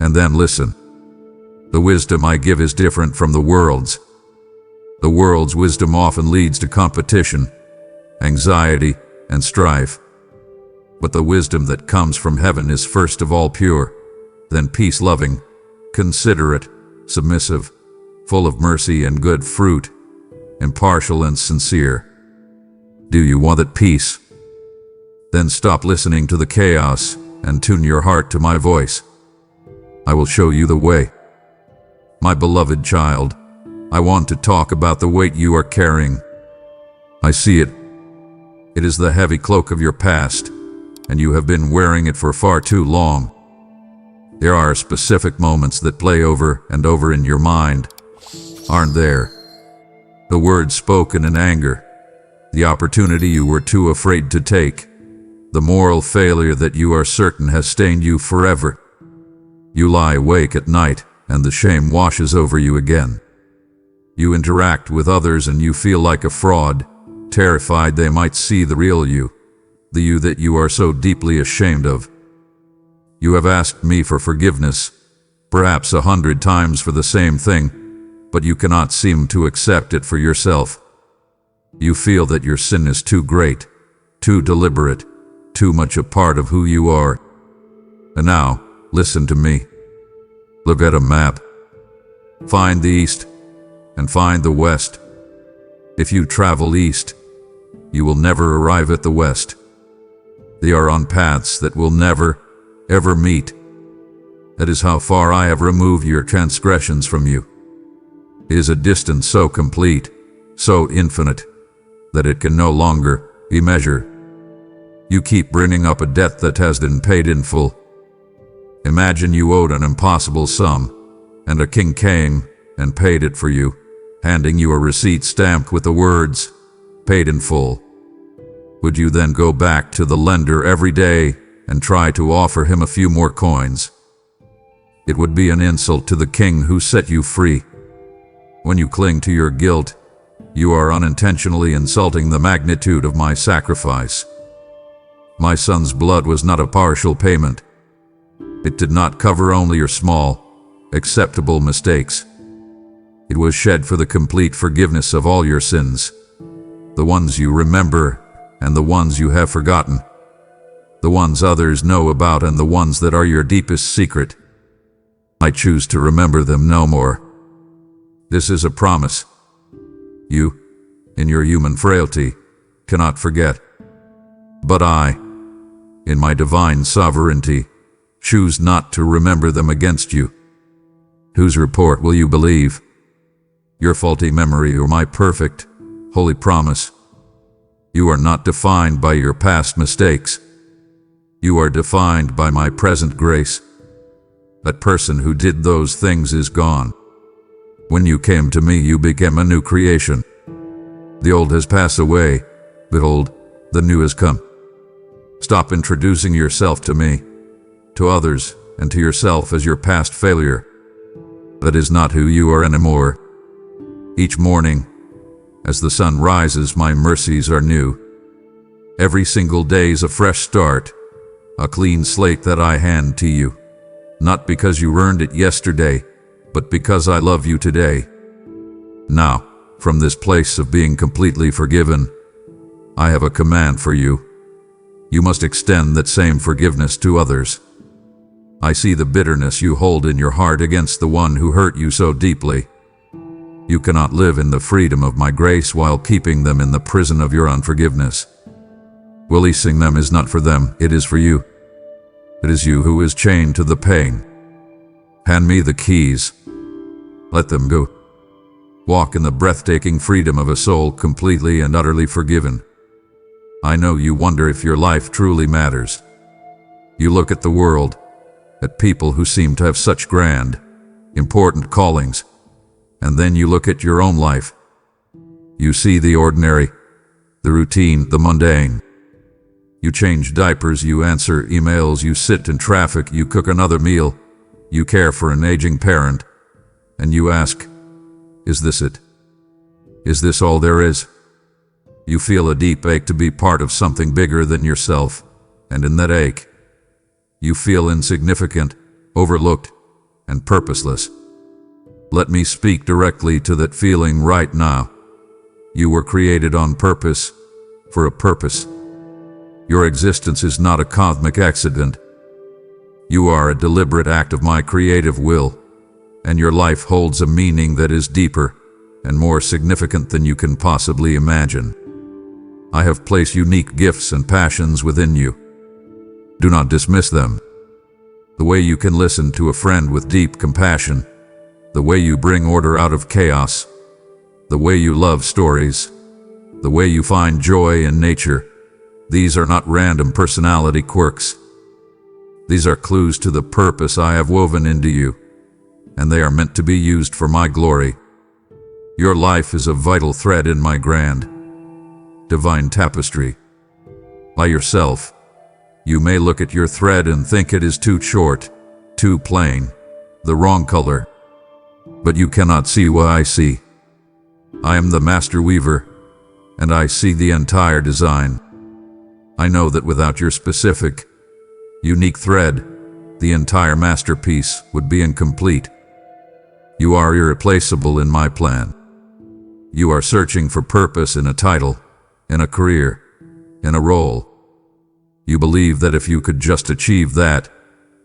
And then listen. The wisdom I give is different from the world's. The world's wisdom often leads to competition, anxiety, and strife. But the wisdom that comes from heaven is first of all pure, then peace-loving, considerate, submissive, full of mercy and good fruit, impartial and sincere. Do you want that peace? Then stop listening to the chaos and tune your heart to my voice. I will show you the way. My beloved child, I want to talk about the weight you are carrying. I see it. It is the heavy cloak of your past, and you have been wearing it for far too long. There are specific moments that play over and over in your mind, aren't there? The words spoken in anger, the opportunity you were too afraid to take, the moral failure that you are certain has stained you forever. You lie awake at night, and the shame washes over you again. You interact with others and you feel like a fraud, terrified they might see the real you, the you that you are so deeply ashamed of. You have asked me for forgiveness, perhaps 100 times for the same thing, but you cannot seem to accept it for yourself. You feel that your sin is too great, too deliberate, too much a part of who you are. And now, listen to me. Look at a map. Find the east and find the west. If you travel east, you will never arrive at the west. They are on paths that will never, ever meet. That is how far I have removed your transgressions from you. It is a distance so complete, so infinite, that it can no longer be measured. You keep bringing up a debt that has been paid in full. Imagine you owed an impossible sum, and a king came and paid it for you, handing you a receipt stamped with the words, "Paid in full." Would you then go back to the lender every day and try to offer him a few more coins? It would be an insult to the king who set you free. When you cling to your guilt, you are unintentionally insulting the magnitude of my sacrifice. My son's blood was not a partial payment. It did not cover only your small, acceptable mistakes. It was shed for the complete forgiveness of all your sins, the ones you remember and the ones you have forgotten, the ones others know about and the ones that are your deepest secret. I choose to remember them no more. This is a promise. You, in your human frailty, cannot forget. But I, in my divine sovereignty, choose not to remember them against you. Whose report will you believe? Your faulty memory or my perfect, holy promise? You are not defined by your past mistakes. You are defined by my present grace. That person who did those things is gone. When you came to me, you became a new creation. The old has passed away. Behold, the new has come. Stop introducing yourself to me, to others, and to yourself as your past failure. That is not who you are anymore. Each morning, as the sun rises, my mercies are new. Every single day is a fresh start, a clean slate that I hand to you. Not because you earned it yesterday, but because I love you today. Now, from this place of being completely forgiven, I have a command for you. You must extend that same forgiveness to others. I see the bitterness you hold in your heart against the one who hurt you so deeply. You cannot live in the freedom of my grace while keeping them in the prison of your unforgiveness. Releasing them is not for them, it is for you. It is you who is chained to the pain. Hand me the keys. Let them go. Walk in the breathtaking freedom of a soul completely and utterly forgiven. I know you wonder if your life truly matters. You look at the world, at people who seem to have such grand, important callings, and then you look at your own life. You see the ordinary, the routine, the mundane. You change diapers, you answer emails, you sit in traffic, you cook another meal, you care for an aging parent, and you ask, is this it? Is this all there is? You feel a deep ache to be part of something bigger than yourself, and in that ache, you feel insignificant, overlooked, and purposeless. Let me speak directly to that feeling right now. You were created on purpose, for a purpose. Your existence is not a cosmic accident. You are a deliberate act of my creative will, and your life holds a meaning that is deeper and more significant than you can possibly imagine. I have placed unique gifts and passions within you. Do not dismiss them. The way you can listen to a friend with deep compassion, the way you bring order out of chaos, the way you love stories, the way you find joy in nature, these are not random personality quirks. These are clues to the purpose I have woven into you, and they are meant to be used for my glory. Your life is a vital thread in my grand, divine tapestry. By yourself, you may look at your thread and think it is too short, too plain, the wrong color. But you cannot see what I see. I am the master weaver, and I see the entire design. I know that without your specific, unique thread, the entire masterpiece would be incomplete. You are irreplaceable in my plan. You are searching for purpose in a title, in a career, in a role. You believe that if you could just achieve that,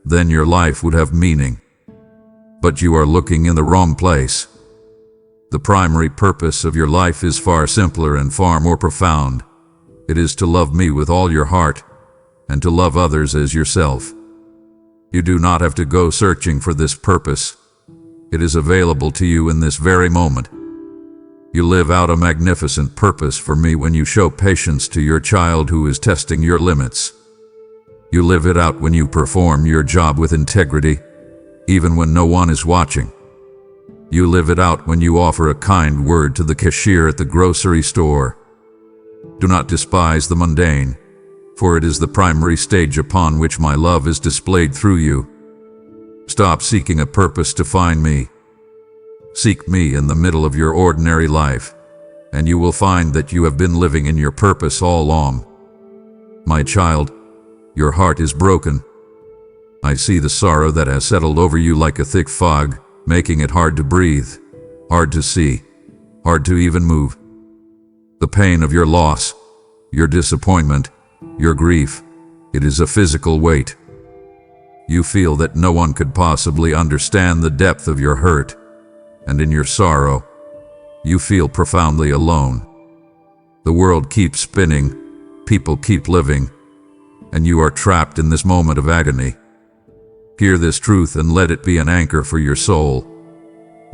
then your life would have meaning. But you are looking in the wrong place. The primary purpose of your life is far simpler and far more profound. It is to love me with all your heart, and to love others as yourself. You do not have to go searching for this purpose. It is available to you in this very moment. You live out a magnificent purpose for me when you show patience to your child who is testing your limits. You live it out when you perform your job with integrity, even when no one is watching. You live it out when you offer a kind word to the cashier at the grocery store. Do not despise the mundane, for it is the primary stage upon which my love is displayed through you. Stop seeking a purpose to find me. Seek me in the middle of your ordinary life, and you will find that you have been living in your purpose all along. My child, your heart is broken. I see the sorrow that has settled over you like a thick fog, making it hard to breathe, hard to see, hard to even move. The pain of your loss, your disappointment, your grief, it is a physical weight. You feel that no one could possibly understand the depth of your hurt, and in your sorrow, you feel profoundly alone. The world keeps spinning, people keep living, and you are trapped in this moment of agony. Hear this truth and let it be an anchor for your soul.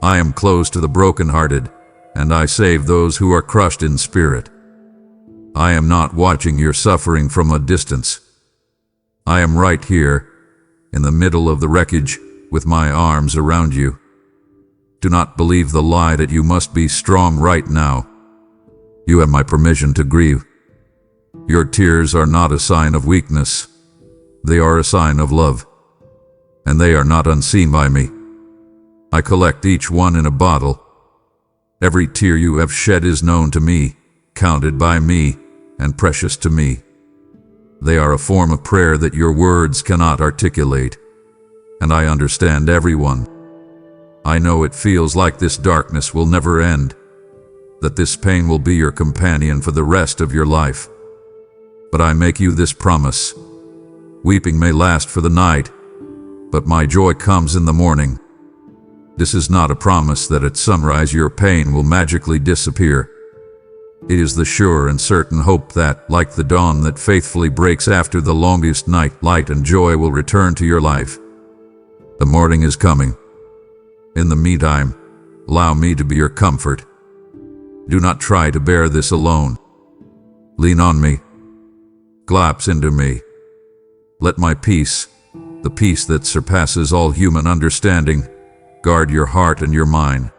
I am close to the brokenhearted, and I save those who are crushed in spirit. I am not watching your suffering from a distance. I am right here, in the middle of the wreckage, with my arms around you. Do not believe the lie that you must be strong right now. You have my permission to grieve. Your tears are not a sign of weakness. They are a sign of love. And they are not unseen by me. I collect each one in a bottle. Every tear you have shed is known to me, counted by me, and precious to me. They are a form of prayer that your words cannot articulate. And I understand everyone. I know it feels like this darkness will never end, that this pain will be your companion for the rest of your life. But I make you this promise. Weeping may last for the night, but my joy comes in the morning. This is not a promise that at sunrise your pain will magically disappear. It is the sure and certain hope that, like the dawn that faithfully breaks after the longest night, light and joy will return to your life. The morning is coming. In the meantime, allow me to be your comfort. Do not try to bear this alone. Lean on me. Collapse into me. Let my peace, the peace that surpasses all human understanding, guard your heart and your mind.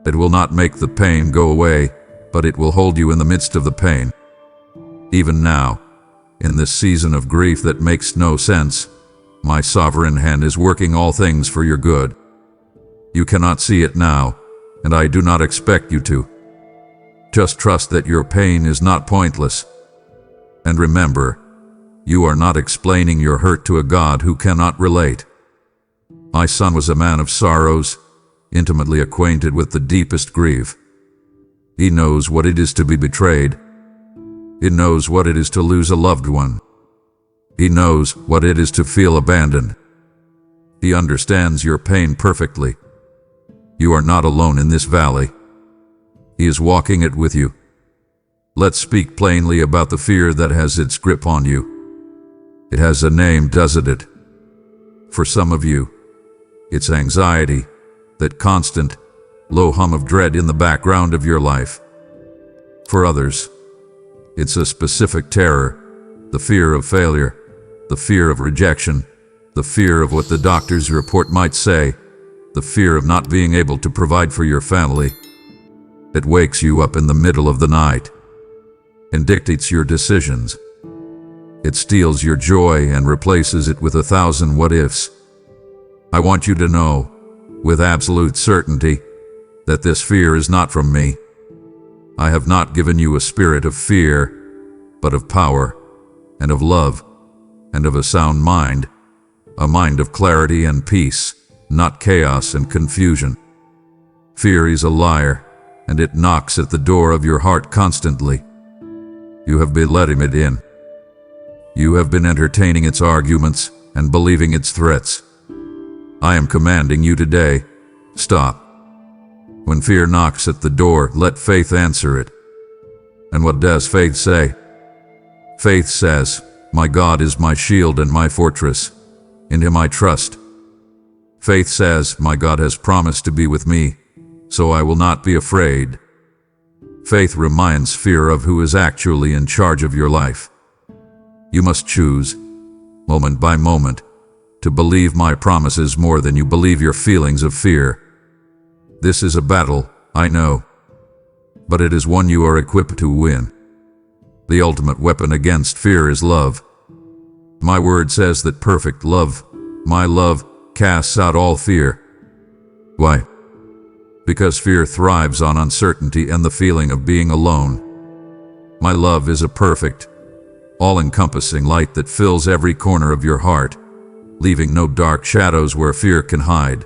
It will not make the pain go away, but it will hold you in the midst of the pain. Even now, in this season of grief that makes no sense, my sovereign hand is working all things for your good. You cannot see it now, and I do not expect you to. Just trust that your pain is not pointless. And remember, you are not explaining your hurt to a God who cannot relate. My son was a man of sorrows, intimately acquainted with the deepest grief. He knows what it is to be betrayed. He knows what it is to lose a loved one. He knows what it is to feel abandoned. He understands your pain perfectly. You are not alone in this valley. He is walking it with you. Let's speak plainly about the fear that has its grip on you. It has a name, doesn't it? For some of you, it's anxiety, that constant, low hum of dread in the background of your life. For others, it's a specific terror, the fear of failure, the fear of rejection, the fear of what the doctor's report might say, the fear of not being able to provide for your family. It wakes you up in the middle of the night and dictates your decisions. It steals your joy and replaces it with 1,000 what-ifs. I want you to know, with absolute certainty, that this fear is not from me. I have not given you a spirit of fear, but of power, and of love, and of a sound mind, a mind of clarity and peace, not chaos and confusion. Fear is a liar, and it knocks at the door of your heart constantly. You have been letting it in. You have been entertaining its arguments and believing its threats. I am commanding you today, stop. When fear knocks at the door, let faith answer it. And what does faith say? Faith says, "My God is my shield and my fortress. In him I trust." Faith says, "My God has promised to be with me, so I will not be afraid." Faith reminds fear of who is actually in charge of your life. You must choose, moment by moment, to believe my promises more than you believe your feelings of fear. This is a battle, I know, but it is one you are equipped to win. The ultimate weapon against fear is love. My word says that perfect love, my love, casts out all fear. Why? Because fear thrives on uncertainty and the feeling of being alone. My love is a perfect, all-encompassing light that fills every corner of your heart, leaving no dark shadows where fear can hide.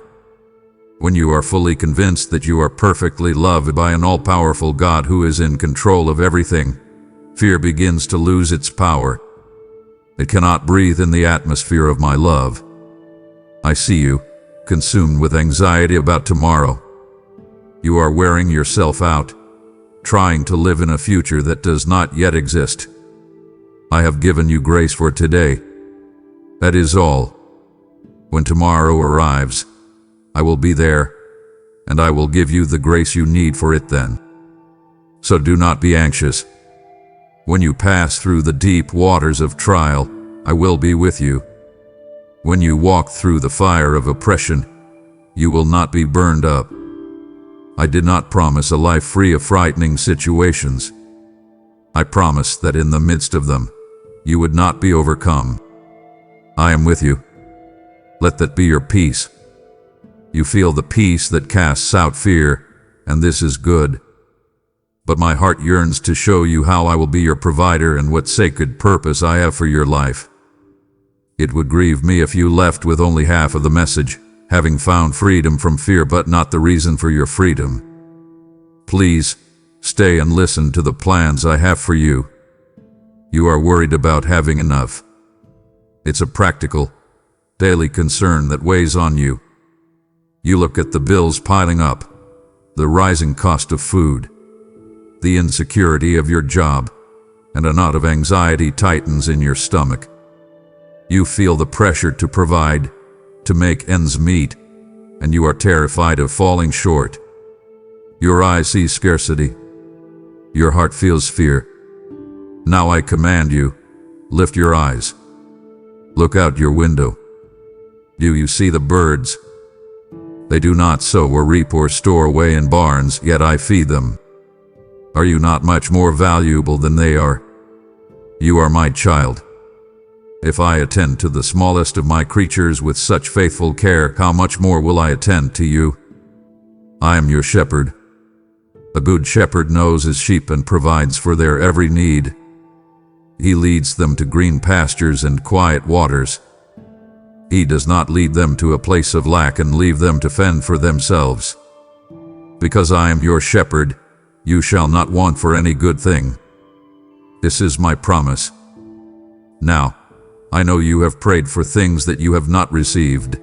When you are fully convinced that you are perfectly loved by an all-powerful God who is in control of everything, fear begins to lose its power. It cannot breathe in the atmosphere of my love. I see you, consumed with anxiety about tomorrow. You are wearing yourself out, trying to live in a future that does not yet exist. I have given you grace for today. That is all. When tomorrow arrives, I will be there, and I will give you the grace you need for it then. So do not be anxious. When you pass through the deep waters of trial, I will be with you. When you walk through the fire of oppression, you will not be burned up. I did not promise a life free of frightening situations. I promised that in the midst of them, you would not be overcome. I am with you. Let that be your peace. You feel the peace that casts out fear, and this is good. But my heart yearns to show you how I will be your provider and what sacred purpose I have for your life. It would grieve me if you left with only half of the message, having found freedom from fear but not the reason for your freedom. Please, stay and listen to the plans I have for you. You are worried about having enough. It's a practical, daily concern that weighs on you. You look at the bills piling up, the rising cost of food, the insecurity of your job, and a knot of anxiety tightens in your stomach. You feel the pressure to provide, to make ends meet, and you are terrified of falling short. Your eyes see scarcity. Your heart feels fear. Now I command you, lift your eyes. Look out your window. Do you see the birds? They do not sow or reap or store away in barns, yet I feed them. Are you not much more valuable than they are? You are my child. If I attend to the smallest of my creatures with such faithful care, how much more will I attend to you? I am your shepherd. A good shepherd knows his sheep and provides for their every need. He leads them to green pastures and quiet waters. He does not lead them to a place of lack and leave them to fend for themselves. Because I am your shepherd, you shall not want for any good thing. This is my promise. Now, I know you have prayed for things that you have not received,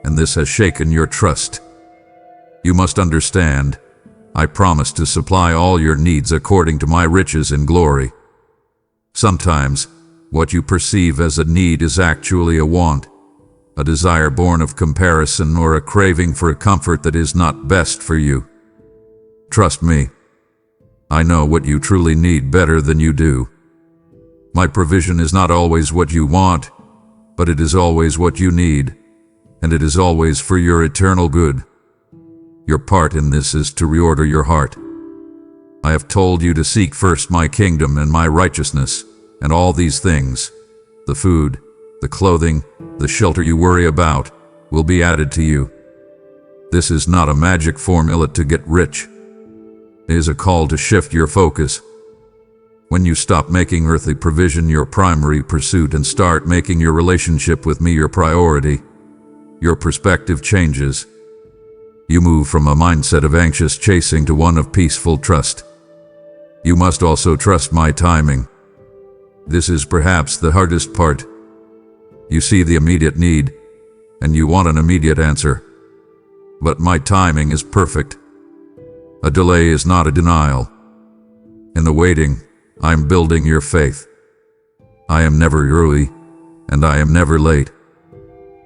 and this has shaken your trust. You must understand, I promise to supply all your needs according to my riches in glory. Sometimes, what you perceive as a need is actually a want, a desire born of comparison or a craving for a comfort that is not best for you. Trust me, I know what you truly need better than you do. My provision is not always what you want, but it is always what you need, and it is always for your eternal good. Your part in this is to reorder your heart. I have told you to seek first my kingdom and my righteousness, and all these things, the food, the clothing, the shelter you worry about, will be added to you. This is not a magic formula to get rich. It is a call to shift your focus. When you stop making earthly provision your primary pursuit and start making your relationship with me your priority, your perspective changes. You move from a mindset of anxious chasing to one of peaceful trust. You must also trust my timing. This is perhaps the hardest part. You see the immediate need, and you want an immediate answer. But my timing is perfect. A delay is not a denial. In the waiting, I'm building your faith. I am never early, and I am never late.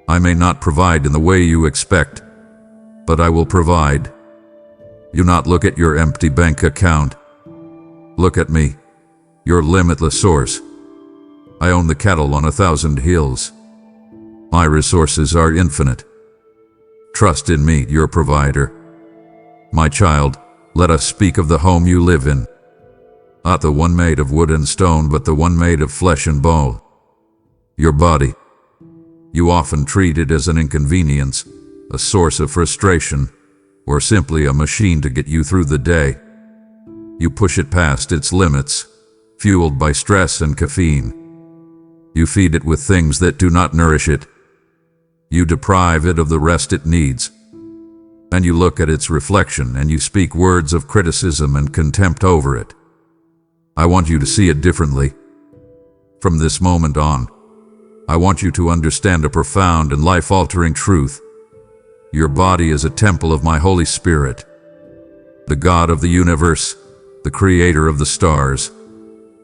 I may not provide in the way you expect, but I will provide. Do not look at your empty bank account. Look at me, your limitless source. I own the cattle on 1,000 hills. My resources are infinite. Trust in me, your provider. My child, let us speak of the home you live in. Not the one made of wood and stone, but the one made of flesh and bone. Your body. You often treat it as an inconvenience, a source of frustration, or simply a machine to get you through the day. You push it past its limits, fueled by stress and caffeine. You feed it with things that do not nourish it. You deprive it of the rest it needs. And you look at its reflection and you speak words of criticism and contempt over it. I want you to see it differently. From this moment on, I want you to understand a profound and life-altering truth. Your body is a temple of my Holy Spirit. The God of the universe, the creator of the stars,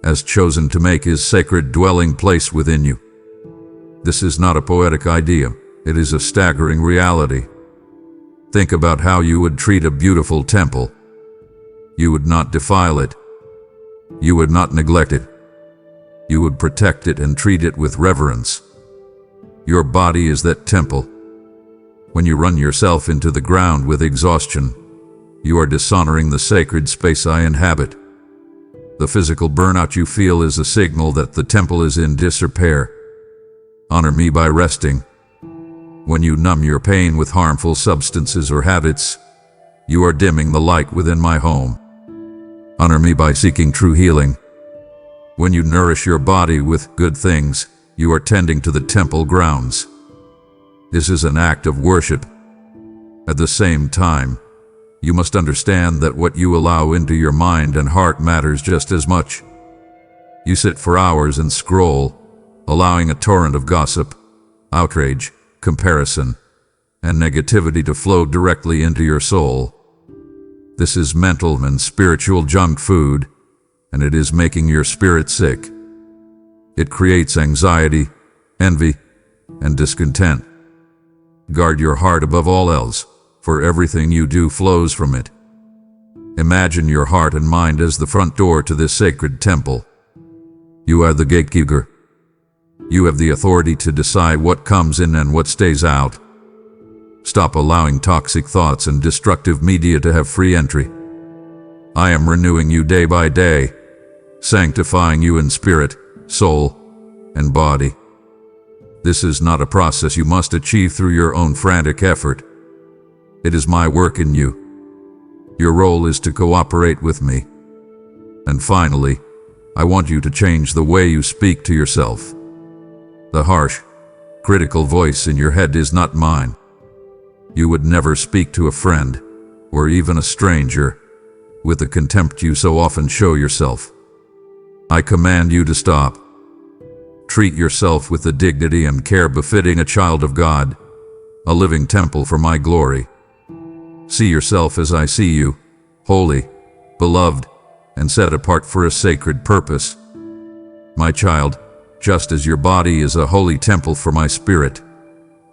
has chosen to make his sacred dwelling place within you. This is not a poetic idea, it is a staggering reality. Think about how you would treat a beautiful temple. You would not defile it. You would not neglect it. You would protect it and treat it with reverence. Your body is that temple. When you run yourself into the ground with exhaustion, you are dishonoring the sacred space I inhabit. The physical burnout you feel is a signal that the temple is in disrepair. Honor me by resting. When you numb your pain with harmful substances or habits, you are dimming the light within my home. Honor me by seeking true healing. When you nourish your body with good things, you are tending to the temple grounds. This is an act of worship. At the same time, you must understand that what you allow into your mind and heart matters just as much. You sit for hours and scroll, allowing a torrent of gossip, outrage, comparison, and negativity to flow directly into your soul. This is mental and spiritual junk food, and it is making your spirit sick. It creates anxiety, envy, and discontent. Guard your heart above all else, for everything you do flows from it. Imagine your heart and mind as the front door to this sacred temple. You are the gatekeeper. You have the authority to decide what comes in and what stays out. Stop allowing toxic thoughts and destructive media to have free entry. I am renewing you day by day, sanctifying you in spirit, soul, and body. This is not a process you must achieve through your own frantic effort. It is my work in you. Your role is to cooperate with me. And finally, I want you to change the way you speak to yourself. The harsh, critical voice in your head is not mine. You would never speak to a friend, or even a stranger, with the contempt you so often show yourself. I command you to stop. Treat yourself with the dignity and care befitting a child of God, a living temple for my glory. See yourself as I see you, holy, beloved, and set apart for a sacred purpose. My child, just as your body is a holy temple for my spirit,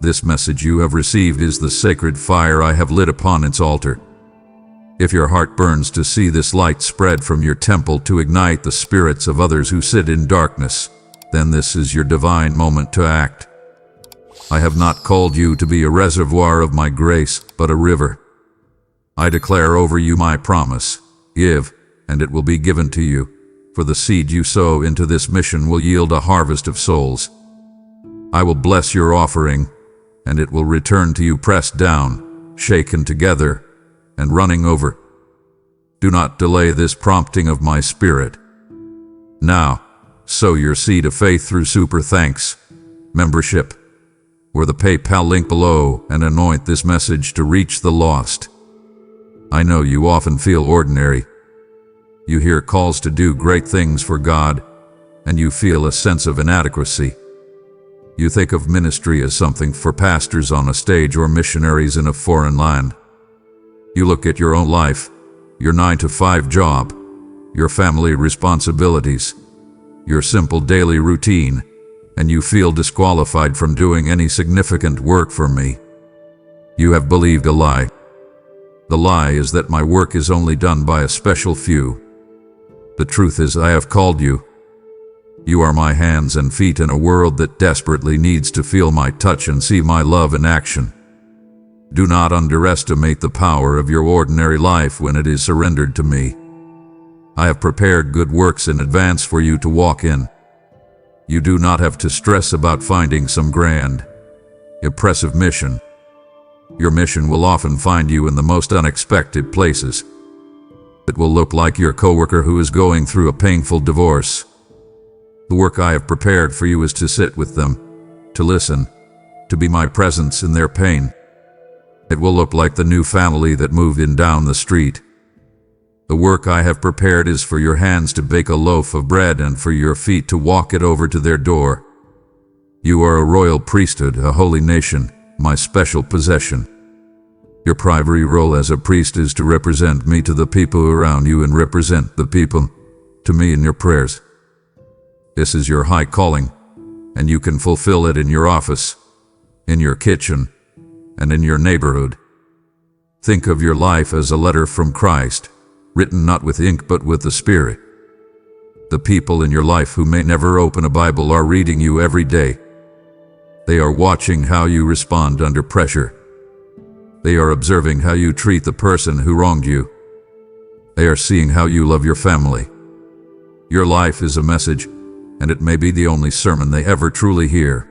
this message you have received is the sacred fire I have lit upon its altar. If your heart burns to see this light spread from your temple to ignite the spirits of others who sit in darkness, then this is your divine moment to act. I have not called you to be a reservoir of my grace, but a river. I declare over you my promise: give, and it will be given to you, for the seed you sow into this mission will yield a harvest of souls. I will bless your offering, and it will return to you pressed down, shaken together, and running over. Do not delay this prompting of my spirit. Now, sow your seed of faith through Super Thanks membership, or the PayPal link below, and anoint this message to reach the lost. I know you often feel ordinary. You hear calls to do great things for God, and you feel a sense of inadequacy. You think of ministry as something for pastors on a stage or missionaries in a foreign land. You look at your own life, your 9-to-5 job, your family responsibilities, your simple daily routine, and you feel disqualified from doing any significant work for me. You have believed a lie. The lie is that my work is only done by a special few. The truth is, I have called you. You are my hands and feet in a world that desperately needs to feel my touch and see my love in action. Do not underestimate the power of your ordinary life when it is surrendered to me. I have prepared good works in advance for you to walk in. You do not have to stress about finding some grand, impressive mission. Your mission will often find you in the most unexpected places. It will look like your coworker who is going through a painful divorce. The work I have prepared for you is to sit with them, to listen, to be my presence in their pain. It will look like the new family that moved in down the street. The work I have prepared is for your hands to bake a loaf of bread and for your feet to walk it over to their door. You are a royal priesthood, a holy nation, my special possession. Your primary role as a priest is to represent me to the people around you and represent the people to me in your prayers. This is your high calling, and you can fulfill it in your office, in your kitchen, and in your neighborhood. Think of your life as a letter from Christ, written not with ink but with the Spirit. The people in your life who may never open a Bible are reading you every day. They are watching how you respond under pressure. They are observing how you treat the person who wronged you. They are seeing how you love your family. Your life is a message, and it may be the only sermon they ever truly hear.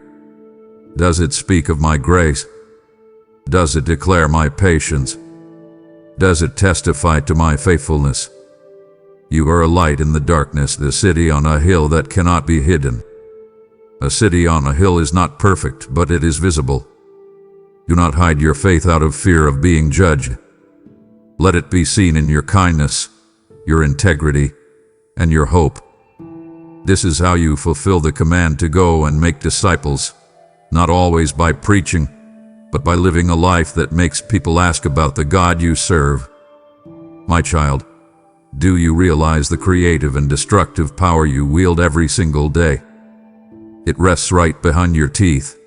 Does it speak of my grace? Does it declare my patience? Does it testify to my faithfulness? You are a light in the darkness, the city on a hill that cannot be hidden. A city on a hill is not perfect, but it is visible. Do not hide your faith out of fear of being judged. Let it be seen in your kindness, your integrity, and your hope. This is how you fulfill the command to go and make disciples, not always by preaching, but by living a life that makes people ask about the God you serve. My child, do you realize the creative and destructive power you wield every single day? It rests right behind your teeth.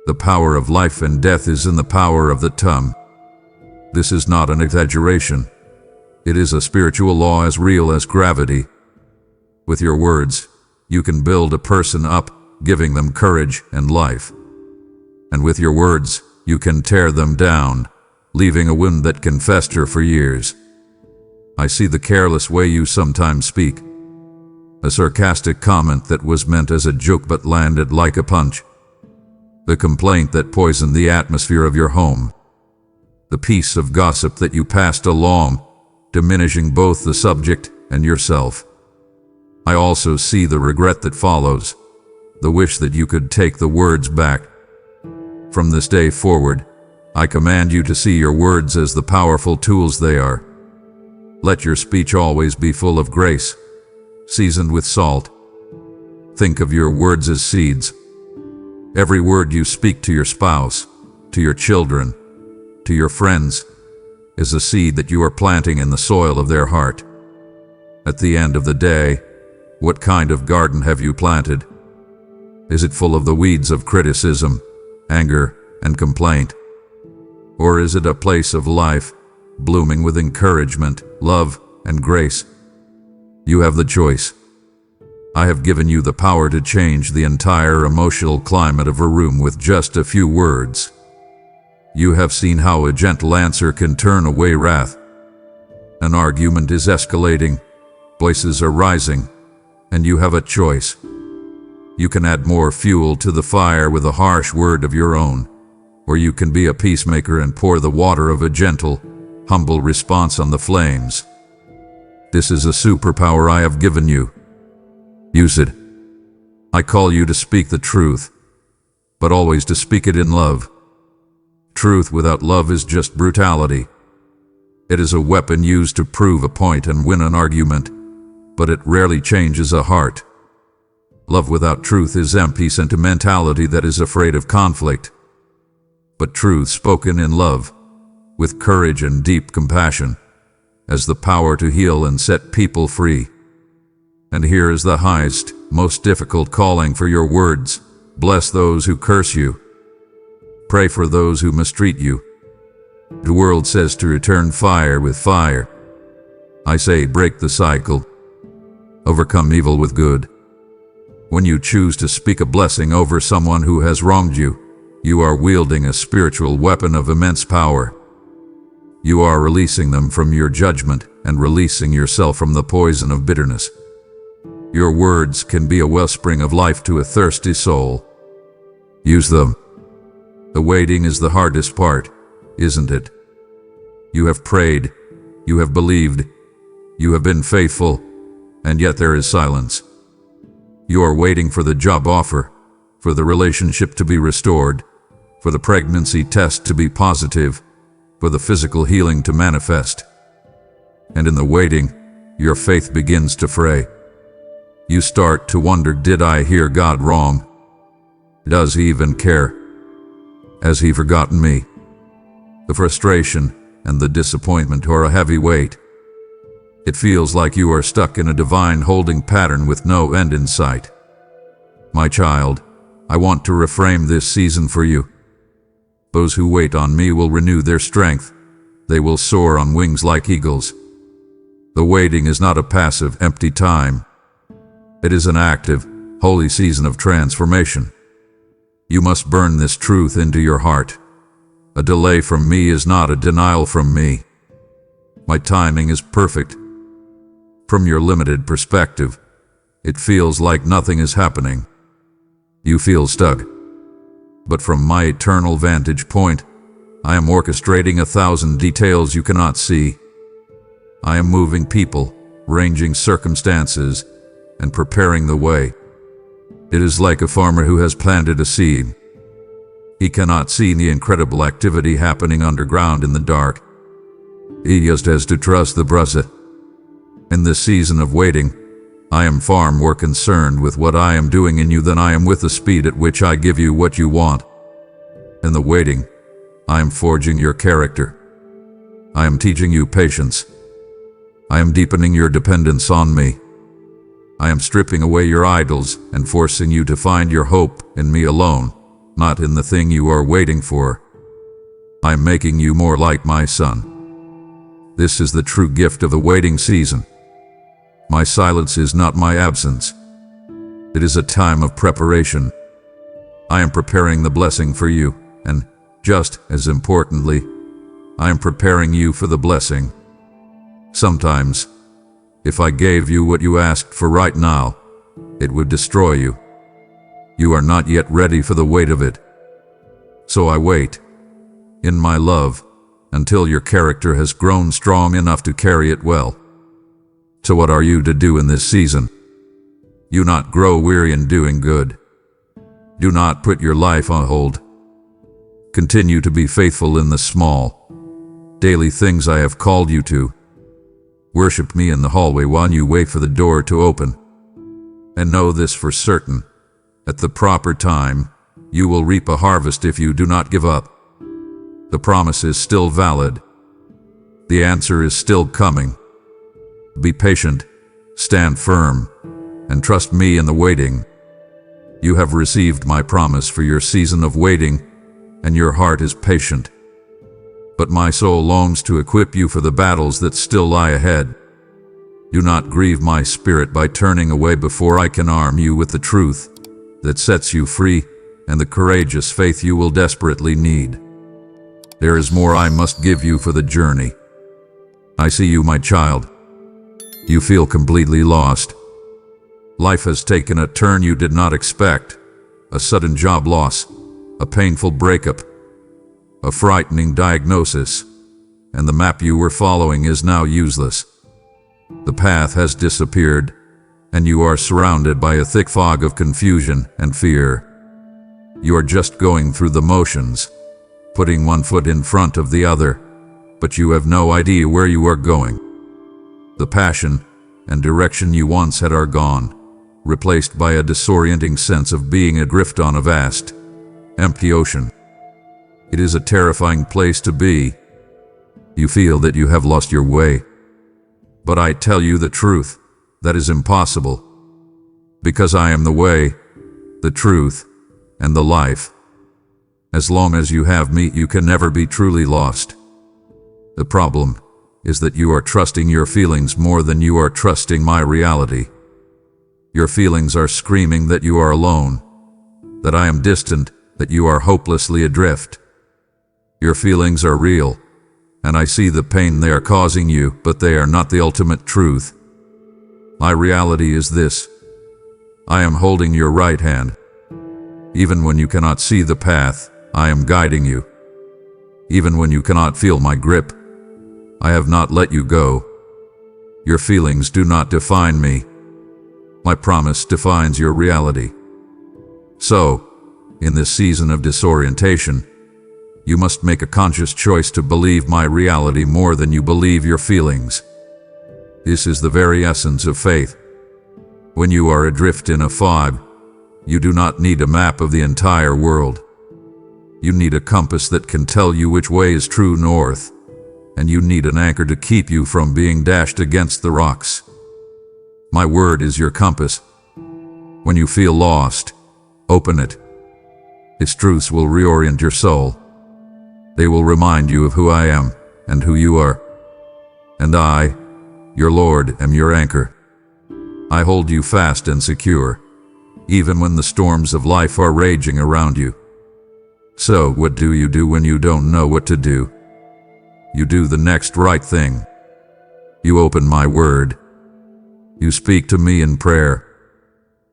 The power of life and death is in the power of the tongue. This is not an exaggeration. It is a spiritual law as real as gravity. With your words, you can build a person up, giving them courage and life. And with your words, you can tear them down, leaving a wound that can fester for years. I see the careless way you sometimes speak. A sarcastic comment that was meant as a joke but landed like a punch. The complaint that poisoned the atmosphere of your home. The piece of gossip that you passed along, diminishing both the subject and yourself. I also see the regret that follows, the wish that you could take the words back. From this day forward, I command you to see your words as the powerful tools they are. Let your speech always be full of grace, seasoned with salt. Think of your words as seeds. Every word you speak to your spouse, to your children, to your friends, is a seed that you are planting in the soil of their heart. At the end of the day, what kind of garden have you planted? Is it full of the weeds of criticism, anger, and complaint? Or is it a place of life, blooming with encouragement, love, and grace? You have the choice. I have given you the power to change the entire emotional climate of a room with just a few words. You have seen how a gentle answer can turn away wrath. An argument is escalating, voices are rising, and you have a choice. You can add more fuel to the fire with a harsh word of your own, or you can be a peacemaker and pour the water of a gentle, humble response on the flames. This is a superpower I have given you. Use it. I call you to speak the truth, but always to speak it in love. Truth without love is just brutality. It is a weapon used to prove a point and win an argument, but it rarely changes a heart. Love without truth is empty sentimentality that is afraid of conflict. But truth spoken in love, with courage and deep compassion, has the power to heal and set people free. And here is the highest, most difficult calling for your words. Bless those who curse you. Pray for those who mistreat you. The world says to return fire with fire. I say break the cycle. Overcome evil with good. When you choose to speak a blessing over someone who has wronged you, you are wielding a spiritual weapon of immense power. You are releasing them from your judgment and releasing yourself from the poison of bitterness. Your words can be a wellspring of life to a thirsty soul. Use them. The waiting is the hardest part, isn't it? You have prayed, you have believed, you have been faithful, and yet there is silence. You are waiting for the job offer, for the relationship to be restored, for the pregnancy test to be positive, for the physical healing to manifest. And in the waiting, your faith begins to fray. You start to wonder, did I hear God wrong? Does He even care? Has He forgotten me? The frustration and the disappointment are a heavy weight. It feels like you are stuck in a divine holding pattern with no end in sight. My child, I want to reframe this season for you. Those who wait on me will renew their strength. They will soar on wings like eagles. The waiting is not a passive, empty time. It is an active, holy season of transformation. You must burn this truth into your heart. A delay from me is not a denial from me. My timing is perfect. From your limited perspective, it feels like nothing is happening. You feel stuck. But from my eternal vantage point, I am orchestrating 1,000 details you cannot see. I am moving people, arranging circumstances, and preparing the way. It is like a farmer who has planted a seed. He cannot see the incredible activity happening underground in the dark. He just has to trust the process. In this season of waiting, I am far more concerned with what I am doing in you than I am with the speed at which I give you what you want. In the waiting, I am forging your character. I am teaching you patience. I am deepening your dependence on me. I am stripping away your idols and forcing you to find your hope in me alone, not in the thing you are waiting for. I am making you more like my son. This is the true gift of the waiting season. My silence is not my absence. It is a time of preparation. I am preparing the blessing for you, and, just as importantly, I am preparing you for the blessing. Sometimes, if I gave you what you asked for right now, it would destroy you. You are not yet ready for the weight of it. So I wait, in my love, until your character has grown strong enough to carry it well. So what are you to do in this season? Do not grow weary in doing good. Do not put your life on hold. Continue to be faithful in the small, daily things I have called you to. Worship me in the hallway while you wait for the door to open. And know this for certain, at the proper time, you will reap a harvest if you do not give up. The promise is still valid. The answer is still coming. Be patient, stand firm, and trust me in the waiting. You have received my promise for your season of waiting, and your heart is patient. But my soul longs to equip you for the battles that still lie ahead. Do not grieve my spirit by turning away before I can arm you with the truth that sets you free and the courageous faith you will desperately need. There is more I must give you for the journey. I see you, my child. You feel completely lost. Life has taken a turn you did not expect. A sudden job loss, a painful breakup, a frightening diagnosis, and the map you were following is now useless. The path has disappeared, and you are surrounded by a thick fog of confusion and fear. You are just going through the motions, putting one foot in front of the other, but you have no idea where you are going. The passion and direction you once had are gone, replaced by a disorienting sense of being adrift on a vast, empty ocean. It is a terrifying place to be. You feel that you have lost your way. But I tell you the truth, that is impossible. Because I am the way, the truth, and the life. As long as you have me, you can never be truly lost. The problem is that you are trusting your feelings more than you are trusting my reality. Your feelings are screaming that you are alone, that I am distant, that you are hopelessly adrift. Your feelings are real, and I see the pain they are causing you, but they are not the ultimate truth. My reality is this: I am holding your right hand. Even when you cannot see the path, I am guiding you. Even when you cannot feel my grip, I have not let you go. Your feelings do not define me. My promise defines your reality. So, in this season of disorientation, you must make a conscious choice to believe my reality more than you believe your feelings. This is the very essence of faith. When you are adrift in a fog, you do not need a map of the entire world. You need a compass that can tell you which way is true north, and you need an anchor to keep you from being dashed against the rocks. My word is your compass. When you feel lost, open it. Its truths will reorient your soul. They will remind you of who I am and who you are. And I, your Lord, am your anchor. I hold you fast and secure, even when the storms of life are raging around you. So, what do you do when you don't know what to do? You do the next right thing. You open my word. You speak to me in prayer.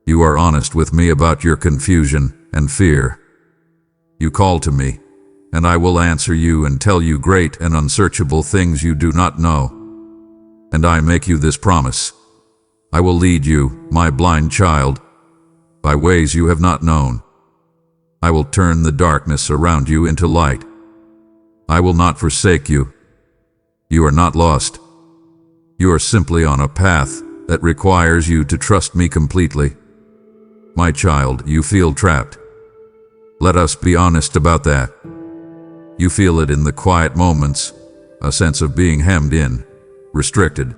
You are honest with me about your confusion and fear. You call to me, and I will answer you and tell you great and unsearchable things you do not know. And I make you this promise: I will lead you, my blind child, by ways you have not known. I will turn the darkness around you into light. I will not forsake you. You are not lost. You are simply on a path that requires you to trust me completely. My child, you feel trapped. Let us be honest about that. You feel it in the quiet moments, a sense of being hemmed in, restricted.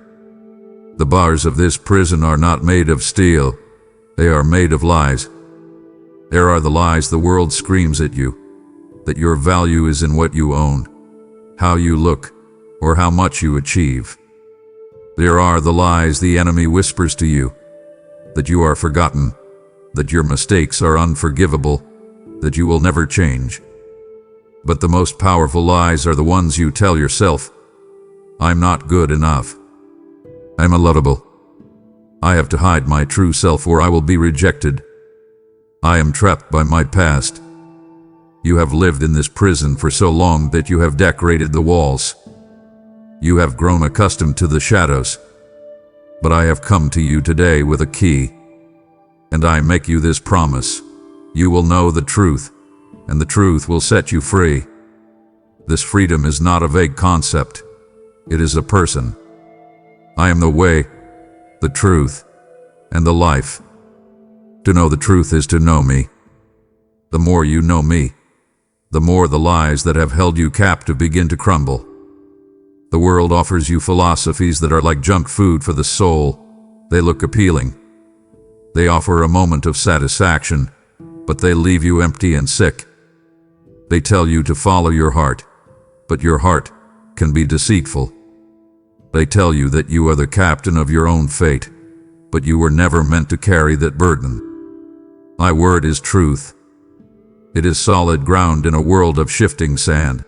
The bars of this prison are not made of steel. They are made of lies. There are the lies the world screams at you, that your value is in what you own, how you look, or how much you achieve. There are the lies the enemy whispers to you, that you are forgotten, that your mistakes are unforgivable, that you will never change. But the most powerful lies are the ones you tell yourself. I'm not good enough. I'm unlovable. I have to hide my true self or I will be rejected. I am trapped by my past. You have lived in this prison for so long that you have decorated the walls. You have grown accustomed to the shadows. But I have come to you today with a key. And I make you this promise: you will know the truth, and the truth will set you free. This freedom is not a vague concept. It is a person. I am the way, the truth, and the life. To know the truth is to know me. The more you know me, the more the lies that have held you captive begin to crumble. The world offers you philosophies that are like junk food for the soul. They look appealing. They offer a moment of satisfaction, but they leave you empty and sick. They tell you to follow your heart, but your heart can be deceitful. They tell you that you are the captain of your own fate, but you were never meant to carry that burden. My word is truth. It is solid ground in a world of shifting sand.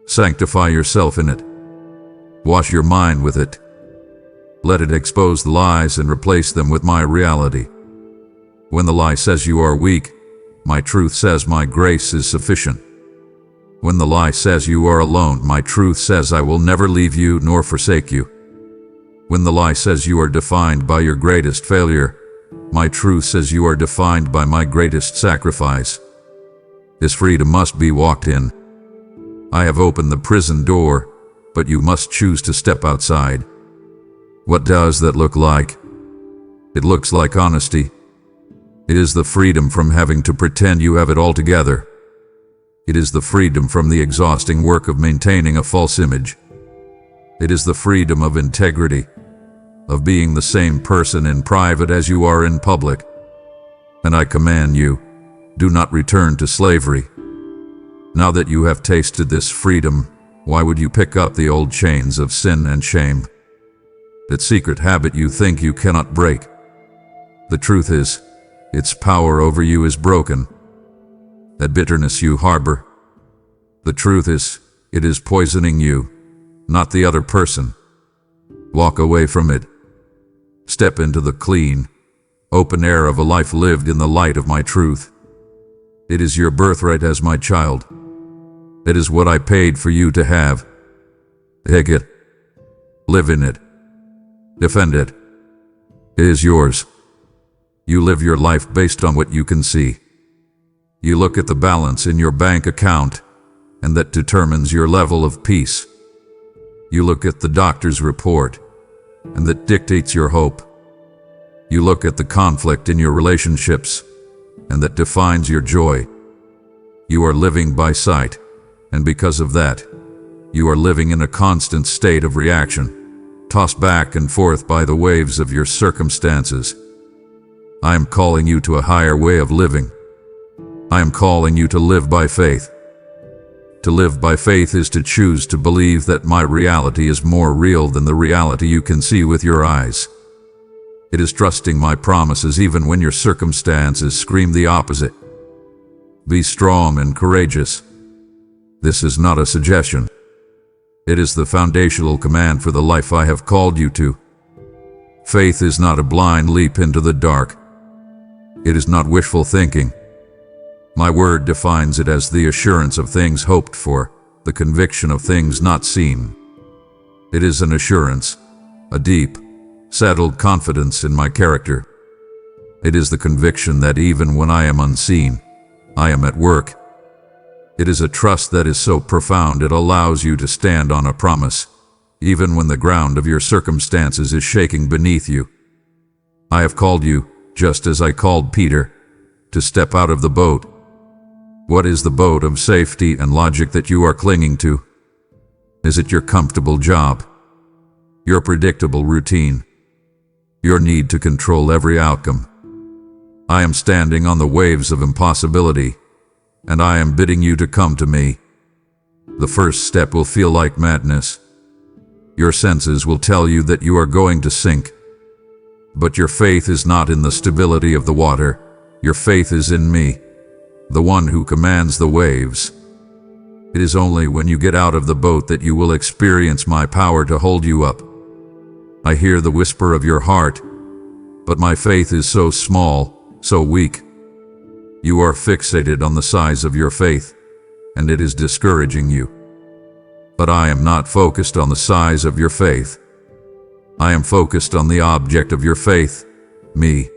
Sanctify yourself in it. Wash your mind with it. Let it expose the lies and replace them with my reality. When the lie says you are weak, my truth says my grace is sufficient. When the lie says you are alone, my truth says I will never leave you nor forsake you. When the lie says you are defined by your greatest failure, my truth says you are defined by my greatest sacrifice. This freedom must be walked in. I have opened the prison door, but you must choose to step outside. What does that look like? It looks like honesty. It is the freedom from having to pretend you have it all together. It is the freedom from the exhausting work of maintaining a false image. It is the freedom of integrity, of being the same person in private as you are in public. And I command you, do not return to slavery. Now that you have tasted this freedom, why would you pick up the old chains of sin and shame? That secret habit you think you cannot break. The truth is, its power over you is broken. That bitterness you harbor. The truth is, it is poisoning you, not the other person. Walk away from it. Step into the clean, open air of a life lived in the light of my truth. It is your birthright as my child. It is what I paid for you to have. Take it. Live in it. Defend it. It is yours. You live your life based on what you can see. You look at the balance in your bank account, and that determines your level of peace. You look at the doctor's report, and that dictates your hope. You look at the conflict in your relationships, and that defines your joy. You are living by sight, and because of that, you are living in a constant state of reaction, tossed back and forth by the waves of your circumstances. I am calling you to a higher way of living. I am calling you to live by faith. To live by faith is to choose to believe that my reality is more real than the reality you can see with your eyes. It is trusting my promises even when your circumstances scream the opposite. Be strong and courageous. This is not a suggestion. It is the foundational command for the life I have called you to. Faith is not a blind leap into the dark. It is not wishful thinking. My word defines it as the assurance of things hoped for, the conviction of things not seen. It is an assurance, a deep, settled confidence in my character. It is the conviction that even when I am unseen, I am at work. It is a trust that is so profound it allows you to stand on a promise, even when the ground of your circumstances is shaking beneath you. I have called you, just as I called Peter, to step out of the boat. What is the boat of safety and logic that you are clinging to? Is it your comfortable job? Your predictable routine? Your need to control every outcome? I am standing on the waves of impossibility, and I am bidding you to come to me. The first step will feel like madness. Your senses will tell you that you are going to sink. But your faith is not in the stability of the water. Your faith is in me, the one who commands the waves. It is only when you get out of the boat that you will experience my power to hold you up. I hear the whisper of your heart, but my faith is so small, so weak. You are fixated on the size of your faith, and it is discouraging you. But I am not focused on the size of your faith. I am focused on the object of your faith, me.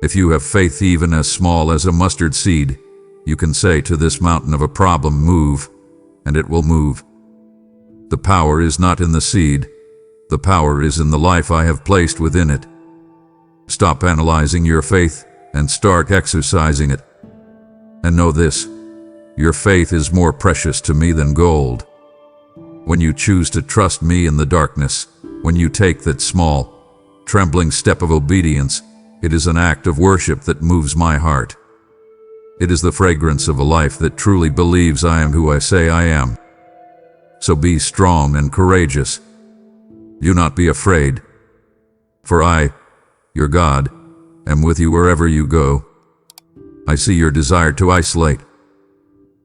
If you have faith even as small as a mustard seed, you can say to this mountain of a problem, move, and it will move. The power is not in the seed. The power is in the life I have placed within it. Stop analyzing your faith and start exercising it. And know this, your faith is more precious to me than gold. When you choose to trust me in the darkness, when you take that small, trembling step of obedience, it is an act of worship that moves my heart. It is the fragrance of a life that truly believes I am who I say I am. So be strong and courageous. Do not be afraid, for I, your God, am with you wherever you go. I see your desire to isolate.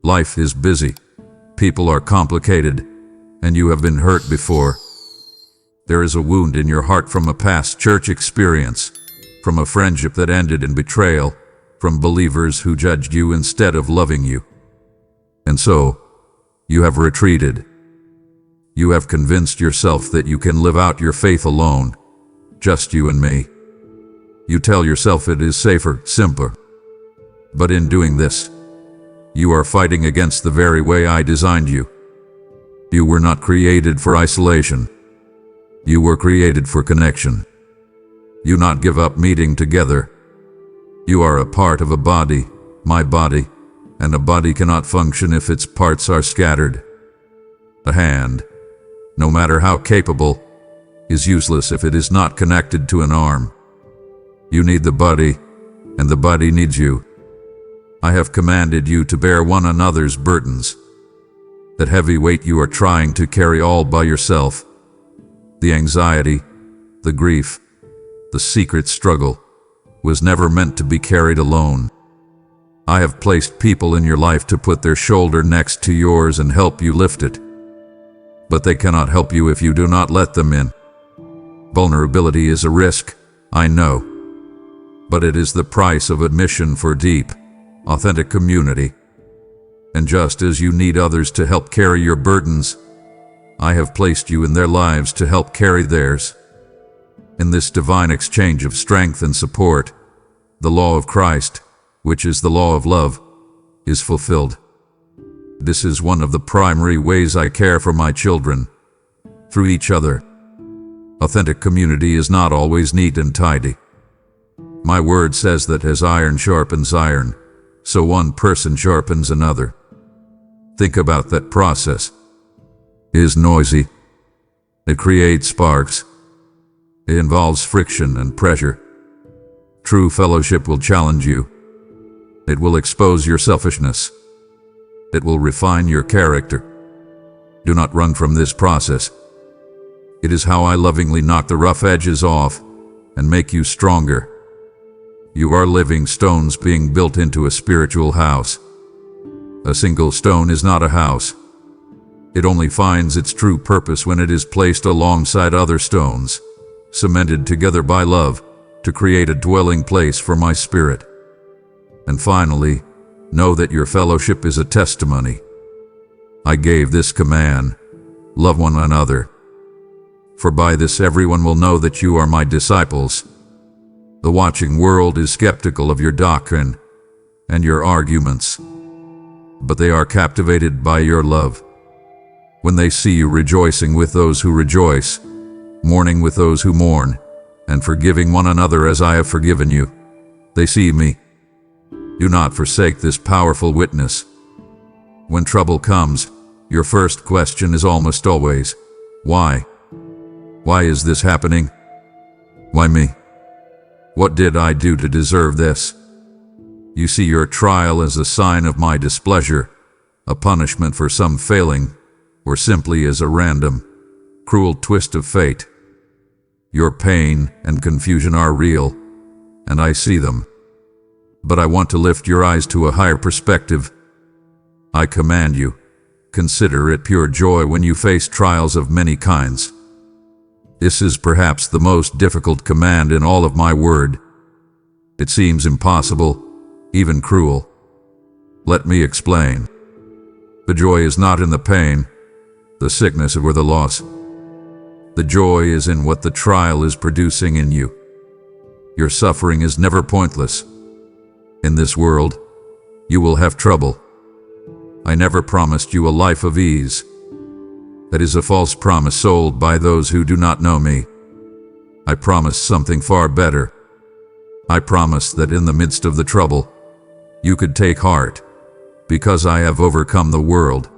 Life is busy, people are complicated, and you have been hurt before. There is a wound in your heart from a past church experience, from a friendship that ended in betrayal, from believers who judged you instead of loving you. And so, you have retreated. You have convinced yourself that you can live out your faith alone, just you and me. You tell yourself it is safer, simpler. But in doing this, you are fighting against the very way I designed you. You were not created for isolation. You were created for connection. You not give up meeting together. You are a part of a body, my body, and a body cannot function if its parts are scattered. A hand, no matter how capable, is useless if it is not connected to an arm. You need the body, and the body needs you. I have commanded you to bear one another's burdens. That heavy weight you are trying to carry all by yourself, the anxiety, the grief, the secret struggle, was never meant to be carried alone. I have placed people in your life to put their shoulder next to yours and help you lift it. But they cannot help you if you do not let them in. Vulnerability is a risk, I know. But it is the price of admission for deep, authentic community. And just as you need others to help carry your burdens, I have placed you in their lives to help carry theirs. In this divine exchange of strength and support, the law of Christ, which is the law of love, is fulfilled. This is one of the primary ways I care for my children, through each other. Authentic community is not always neat and tidy. My word says that as iron sharpens iron, so one person sharpens another. Think about that process. It is noisy. It creates sparks. It involves friction and pressure. True fellowship will challenge you. It will expose your selfishness. It will refine your character. Do not run from this process. It is how I lovingly knock the rough edges off and make you stronger. You are living stones being built into a spiritual house. A single stone is not a house. It only finds its true purpose when it is placed alongside other stones, cemented together by love, to create a dwelling place for my spirit. And finally, know that your fellowship is a testimony. I gave this command: love one another. For by this everyone will know that you are my disciples. The watching world is skeptical of your doctrine and your arguments, but they are captivated by your love. When they see you rejoicing with those who rejoice, mourning with those who mourn, and forgiving one another as I have forgiven you, they see me. Do not forsake this powerful witness. When trouble comes, your first question is almost always, why? Why is this happening? Why me? What did I do to deserve this? You see your trial as a sign of my displeasure, a punishment for some failing, or simply as a random, cruel twist of fate. Your pain and confusion are real, and I see them. But I want to lift your eyes to a higher perspective. I command you, consider it pure joy when you face trials of many kinds. This is perhaps the most difficult command in all of my word. It seems impossible, even cruel. Let me explain. The joy is not in the pain, the sickness, or the loss. The joy is in what the trial is producing in you. Your suffering is never pointless. In this world, you will have trouble. I never promised you a life of ease. That is a false promise sold by those who do not know me. I promised something far better. I promised that in the midst of the trouble, you could take heart, because I have overcome the world.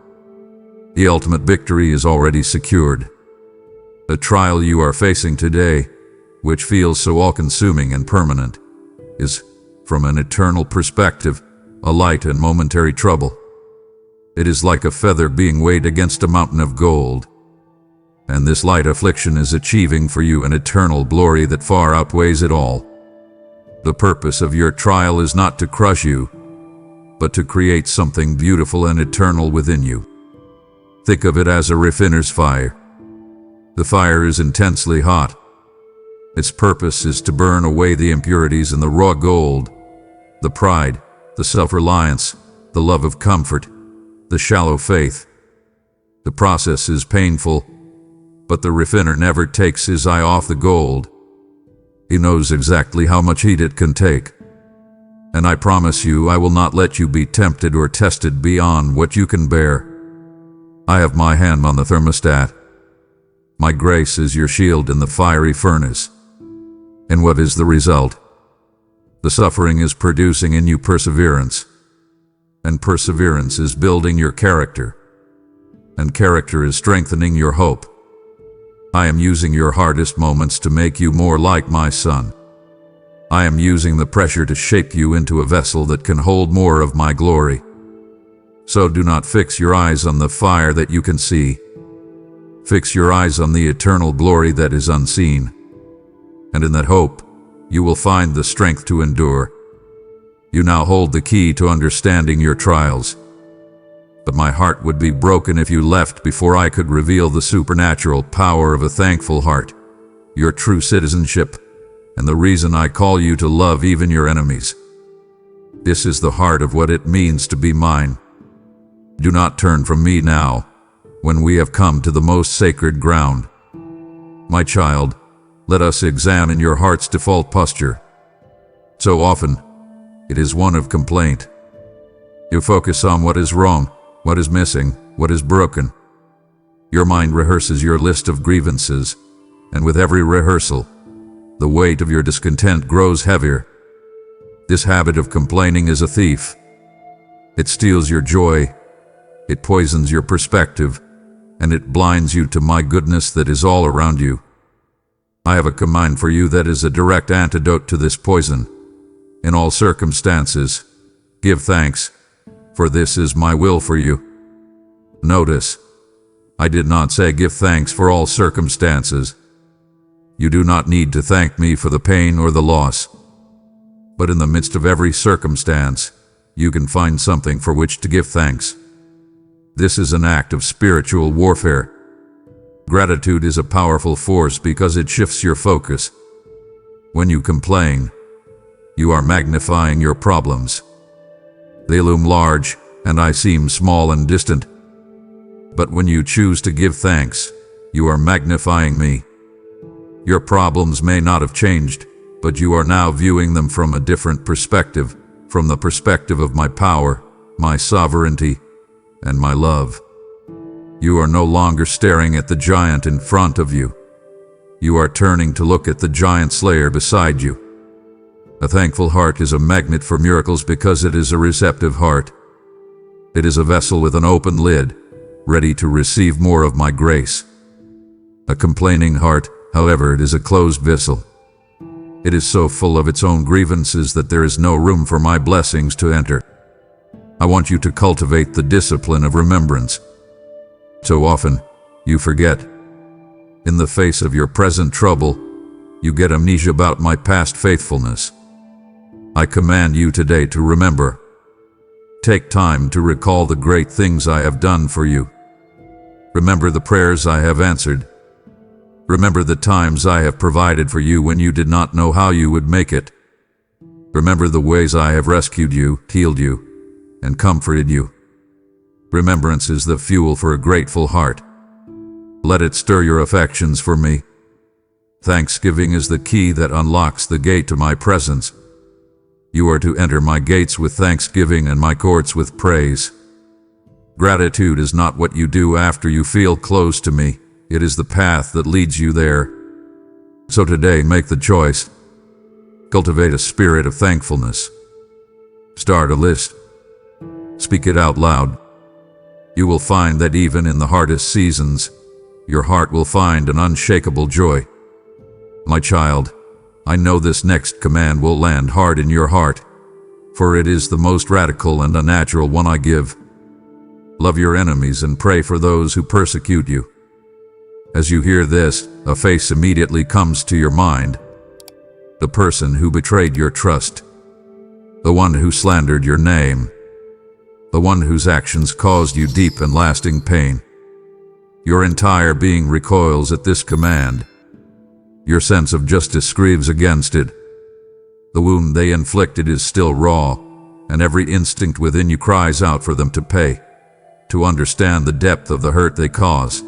The ultimate victory is already secured. The trial you are facing today, which feels so all-consuming and permanent, is, from an eternal perspective, a light and momentary trouble. It is like a feather being weighed against a mountain of gold. And this light affliction is achieving for you an eternal glory that far outweighs it all. The purpose of your trial is not to crush you, but to create something beautiful and eternal within you. Think of it as a refiner's fire. The fire is intensely hot. Its purpose is to burn away the impurities in the raw gold, the pride, the self-reliance, the love of comfort, the shallow faith. The process is painful, but the refiner never takes his eye off the gold. He knows exactly how much heat it can take. And I promise you, I will not let you be tempted or tested beyond what you can bear. I have my hand on the thermostat. My grace is your shield in the fiery furnace. And what is the result? The suffering is producing in you perseverance. And perseverance is building your character. And character is strengthening your hope. I am using your hardest moments to make you more like my Son. I am using the pressure to shape you into a vessel that can hold more of my glory. So do not fix your eyes on the fire that you can see. Fix your eyes on the eternal glory that is unseen. And in that hope, you will find the strength to endure. You now hold the key to understanding your trials. But my heart would be broken if you left before I could reveal the supernatural power of a thankful heart, your true citizenship, and the reason I call you to love even your enemies. This is the heart of what it means to be mine. Do not turn from me now, when we have come to the most sacred ground. My child, let us examine your heart's default posture. So often, it is one of complaint. You focus on what is wrong, what is missing, what is broken. Your mind rehearses your list of grievances, and with every rehearsal, the weight of your discontent grows heavier. This habit of complaining is a thief. It steals your joy, it poisons your perspective, and it blinds you to my goodness that is all around you. I have a command for you that is a direct antidote to this poison. In all circumstances, give thanks, for this is my will for you. Notice, I did not say give thanks for all circumstances. You do not need to thank me for the pain or the loss. But in the midst of every circumstance, you can find something for which to give thanks. This is an act of spiritual warfare. Gratitude is a powerful force because it shifts your focus. When you complain, you are magnifying your problems. They loom large, and I seem small and distant. But when you choose to give thanks, you are magnifying me. Your problems may not have changed, but you are now viewing them from a different perspective, from the perspective of my power, my sovereignty, and my love. You are no longer staring at the giant in front of you. You are turning to look at the giant slayer beside you. A thankful heart is a magnet for miracles because it is a receptive heart. It is a vessel with an open lid, ready to receive more of my grace. A complaining heart, however, it is a closed vessel. It is so full of its own grievances that there is no room for my blessings to enter. I want you to cultivate the discipline of remembrance. So often, you forget. In the face of your present trouble, you get amnesia about my past faithfulness. I command you today to remember. Take time to recall the great things I have done for you. Remember the prayers I have answered. Remember the times I have provided for you when you did not know how you would make it. Remember the ways I have rescued you, healed you, and comforted you. Remembrance is the fuel for a grateful heart. Let it stir your affections for me. Thanksgiving is the key that unlocks the gate to my presence. You are to enter my gates with thanksgiving and my courts with praise. Gratitude is not what you do after you feel close to me. It is the path that leads you there. So today, make the choice. Cultivate a spirit of thankfulness. Start a list. Speak it out loud. You will find that even in the hardest seasons, your heart will find an unshakable joy. My child, I know this next command will land hard in your heart, for it is the most radical and unnatural one I give. Love your enemies and pray for those who persecute you. As you hear this, a face immediately comes to your mind. The person who betrayed your trust. The one who slandered your name. The one whose actions caused you deep and lasting pain. Your entire being recoils at this command. Your sense of justice grieves against it. The wound they inflicted is still raw, and every instinct within you cries out for them to pay, to understand the depth of the hurt they cause.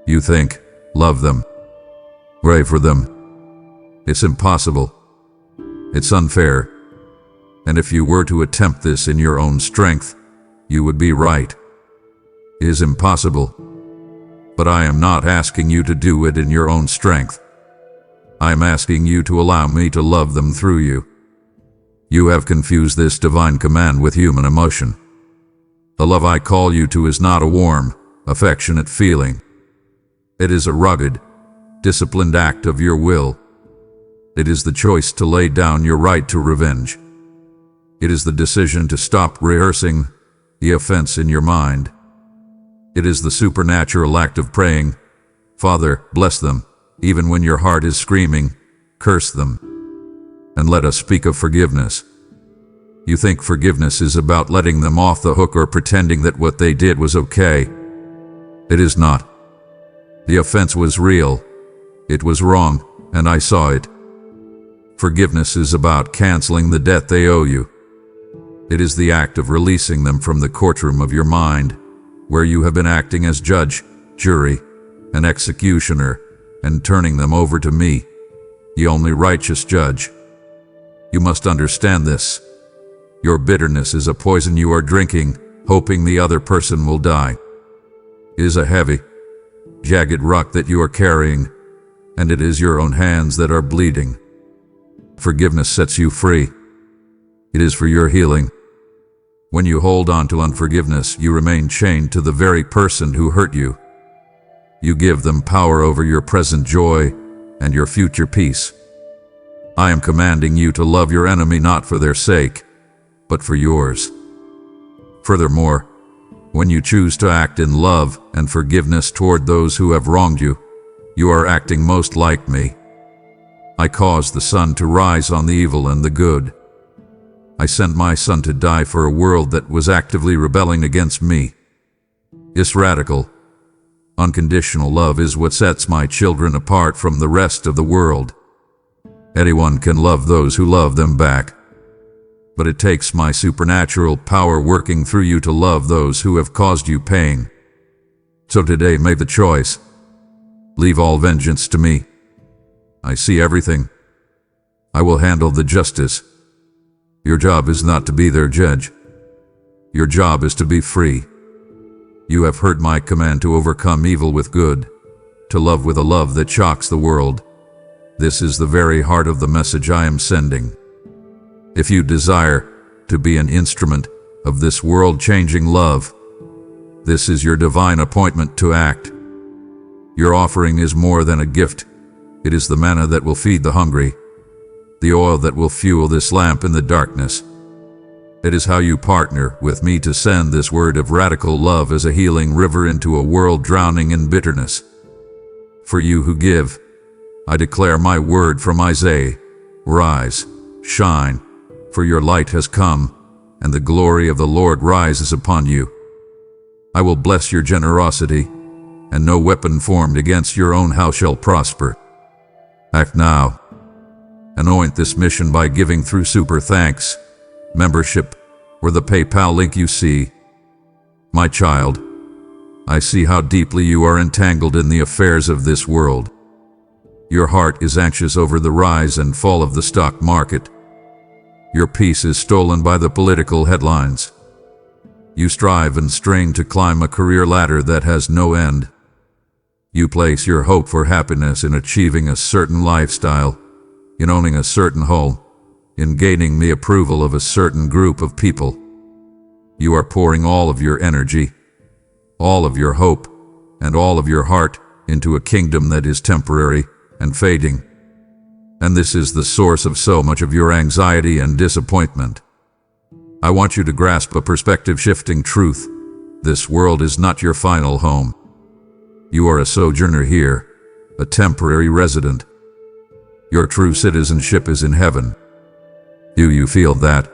You think, love them, pray for them. It's impossible. It's unfair. And if you were to attempt this in your own strength, you would be right. It is impossible. But I am not asking you to do it in your own strength. I am asking you to allow me to love them through you. You have confused this divine command with human emotion. The love I call you to is not a warm, affectionate feeling. It is a rugged, disciplined act of your will. It is the choice to lay down your right to revenge. It is the decision to stop rehearsing the offense in your mind. It is the supernatural act of praying, Father, bless them, even when your heart is screaming, curse them. And let us speak of forgiveness. You think forgiveness is about letting them off the hook or pretending that what they did was okay. It is not. The offense was real. It was wrong, and I saw it. Forgiveness is about canceling the debt they owe you. It is the act of releasing them from the courtroom of your mind, where you have been acting as judge, jury, and executioner, and turning them over to me, the only righteous judge. You must understand this. Your bitterness is a poison you are drinking, hoping the other person will die. It is a heavy, jagged rock that you are carrying, and it is your own hands that are bleeding. Forgiveness sets you free. It is for your healing. When you hold on to unforgiveness, you remain chained to the very person who hurt you. You give them power over your present joy and your future peace. I am commanding you to love your enemy not for their sake, but for yours. Furthermore, when you choose to act in love and forgiveness toward those who have wronged you, you are acting most like me. I caused the sun to rise on the evil and the good. I sent my son to die for a world that was actively rebelling against me. This radical, unconditional love is what sets my children apart from the rest of the world. Anyone can love those who love them back. But it takes my supernatural power working through you to love those who have caused you pain. So today make the choice. Leave all vengeance to me. I see everything. I will handle the justice. Your job is not to be their judge. Your job is to be free. You have heard my command to overcome evil with good, to love with a love that shocks the world. This is the very heart of the message I am sending. If you desire to be an instrument of this world-changing love, this is your divine appointment to act. Your offering is more than a gift. It is the manna that will feed the hungry, the oil that will fuel this lamp in the darkness. It is how you partner with me to send this word of radical love as a healing river into a world drowning in bitterness. For you who give, I declare my word from Isaiah, rise, shine, for your light has come, and the glory of the Lord rises upon you. I will bless your generosity, and no weapon formed against your own house shall prosper. Act now. Anoint this mission by giving through Super Thanks, membership, or the PayPal link you see. My child, I see how deeply you are entangled in the affairs of this world. Your heart is anxious over the rise and fall of the stock market. Your peace is stolen by the political headlines. You strive and strain to climb a career ladder that has no end. You place your hope for happiness in achieving a certain lifestyle, in owning a certain home, in gaining the approval of a certain group of people. You are pouring all of your energy, all of your hope, and all of your heart into a kingdom that is temporary and fading. And this is the source of so much of your anxiety and disappointment. I want you to grasp a perspective-shifting truth. This world is not your final home. You are a sojourner here, a temporary resident. Your true citizenship is in heaven. Do you feel that?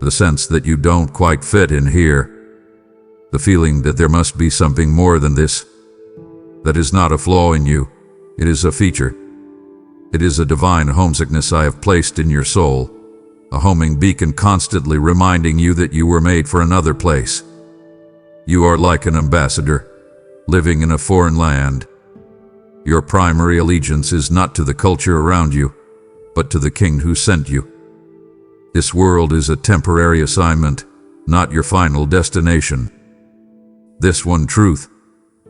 The sense that you don't quite fit in here. The feeling that there must be something more than this. That is not a flaw in you. It is a feature. It is a divine homesickness I have placed in your soul, a homing beacon constantly reminding you that you were made for another place. You are like an ambassador, living in a foreign land. Your primary allegiance is not to the culture around you, but to the King who sent you. This world is a temporary assignment, not your final destination. This one truth,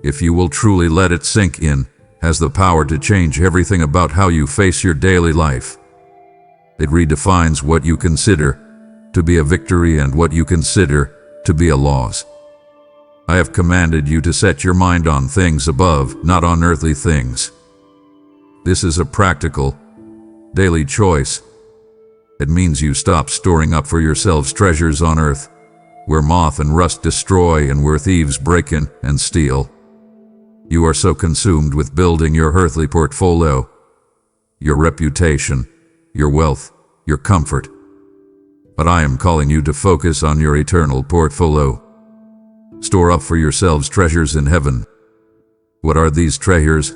if you will truly let it sink in, has the power to change everything about how you face your daily life. It redefines what you consider to be a victory and what you consider to be a loss. I have commanded you to set your mind on things above, not on earthly things. This is a practical, daily choice. It means you stop storing up for yourselves treasures on earth, where moth and rust destroy and where thieves break in and steal. You are so consumed with building your earthly portfolio, your reputation, your wealth, your comfort. But I am calling you to focus on your eternal portfolio. Store up for yourselves treasures in heaven. What are these treasures?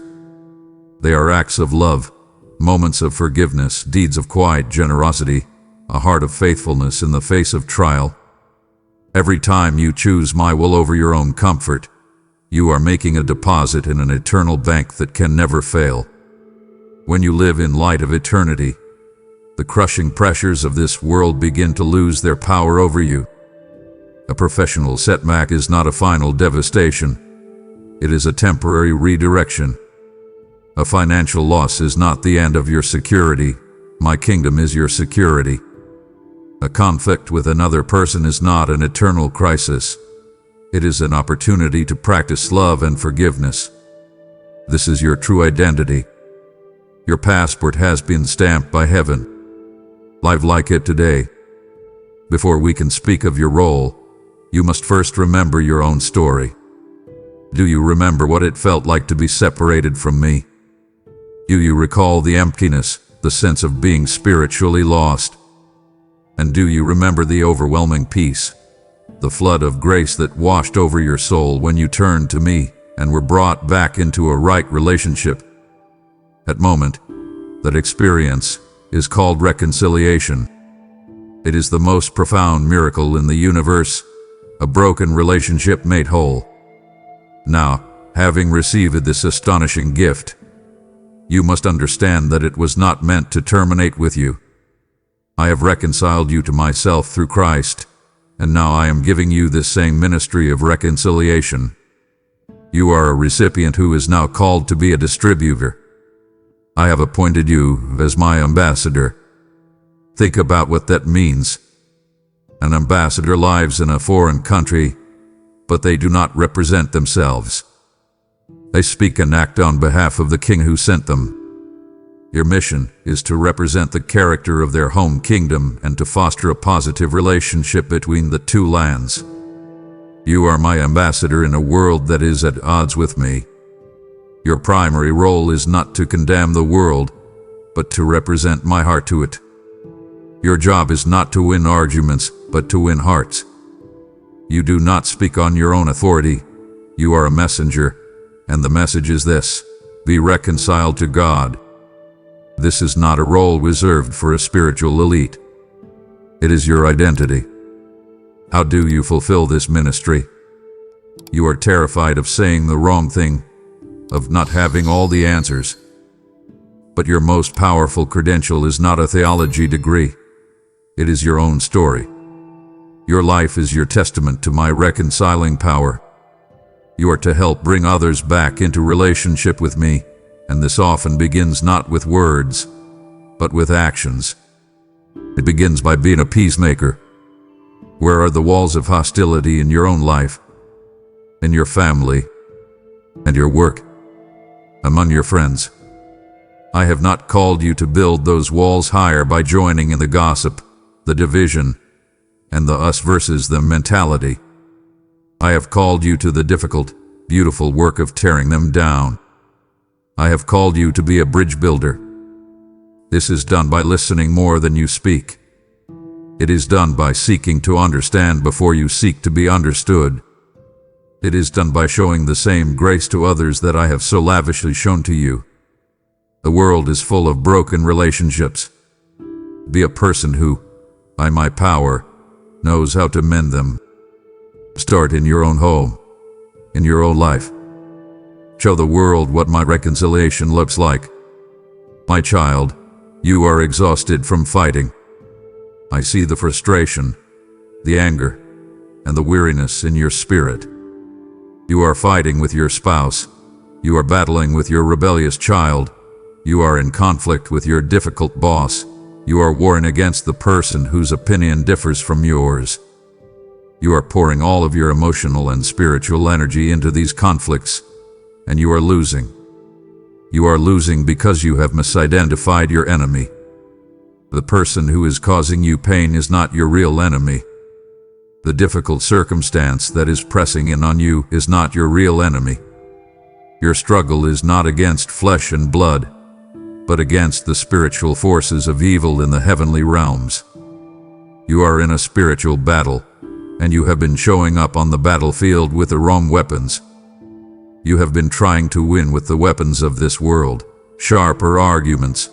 They are acts of love, moments of forgiveness, deeds of quiet generosity, a heart of faithfulness in the face of trial. Every time you choose my will over your own comfort, you are making a deposit in an eternal bank that can never fail. When you live in light of eternity, the crushing pressures of this world begin to lose their power over you. A professional setback is not a final devastation. It is a temporary redirection. A financial loss is not the end of your security. My kingdom is your security. A conflict with another person is not an eternal crisis. It is an opportunity to practice love and forgiveness. This is your true identity. Your passport has been stamped by heaven. Live like it today. Before we can speak of your role, you must first remember your own story. Do you remember what it felt like to be separated from me? Do you recall the emptiness, the sense of being spiritually lost? And do you remember the overwhelming peace, the flood of grace that washed over your soul when you turned to me and were brought back into a right relationship? That moment, that experience, is called reconciliation. It is the most profound miracle in the universe, a broken relationship made whole. Now, having received this astonishing gift, you must understand that it was not meant to terminate with you. I have reconciled you to myself through Christ, and now I am giving you this same ministry of reconciliation. You are a recipient who is now called to be a distributor. I have appointed you as my ambassador. Think about what that means. An ambassador lives in a foreign country, but they do not represent themselves. They speak and act on behalf of the King who sent them. Your mission is to represent the character of their home kingdom and to foster a positive relationship between the two lands. You are my ambassador in a world that is at odds with me. Your primary role is not to condemn the world, but to represent my heart to it. Your job is not to win arguments, but to win hearts. You do not speak on your own authority. You are a messenger, and the message is this: be reconciled to God. This is not a role reserved for a spiritual elite. It is your identity. How do you fulfill this ministry? You are terrified of saying the wrong thing, of not having all the answers. But your most powerful credential is not a theology degree. It is your own story. Your life is your testament to my reconciling power. You are to help bring others back into relationship with me, and this often begins not with words, but with actions. It begins by being a peacemaker. Where are the walls of hostility in your own life? in your family and your work, among your friends. I have not called you to build those walls higher by joining in the gossip, the division, and the us versus them mentality. I have called you to the difficult, beautiful work of tearing them down. I have called you to be a bridge builder. This is done by listening more than you speak. It is done by seeking to understand before you seek to be understood. It is done by showing the same grace to others that I have so lavishly shown to you. The world is full of broken relationships. Be a person who, by my power, knows how to mend them. Start in your own home, in your own life. Show the world what my reconciliation looks like. My child, you are exhausted from fighting. I see the frustration, the anger, and the weariness in your spirit. You are fighting with your spouse. You are battling with your rebellious child. You are in conflict with your difficult boss. You are warring against the person whose opinion differs from yours. You are pouring all of your emotional and spiritual energy into these conflicts, and you are losing. You are losing because you have misidentified your enemy. The person who is causing you pain is not your real enemy. The difficult circumstance that is pressing in on you is not your real enemy. Your struggle is not against flesh and blood, but against the spiritual forces of evil in the heavenly realms. You are in a spiritual battle, and you have been showing up on the battlefield with the wrong weapons. You have been trying to win with the weapons of this world, sharper arguments,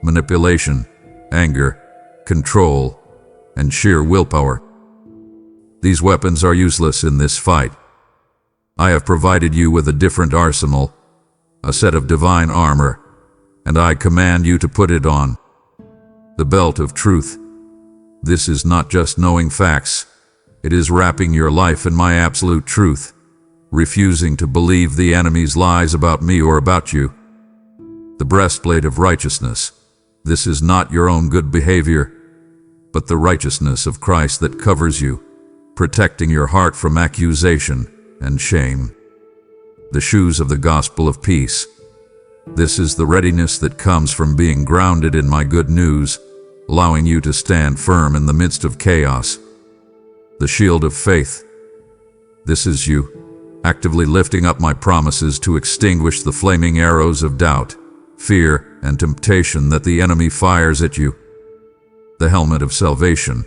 manipulation, anger, control, and sheer willpower. These weapons are useless in this fight. I have provided you with a different arsenal, a set of divine armor, and I command you to put it on. The belt of truth. This is not just knowing facts. It is wrapping your life in my absolute truth, refusing to believe the enemy's lies about me or about you. The breastplate of righteousness. This is not your own good behavior, but the righteousness of Christ that covers you, protecting your heart from accusation and shame. The shoes of the gospel of peace. This is the readiness that comes from being grounded in my good news, allowing you to stand firm in the midst of chaos. The shield of faith. This is you, actively lifting up my promises to extinguish the flaming arrows of doubt, fear, and temptation that the enemy fires at you. The helmet of salvation.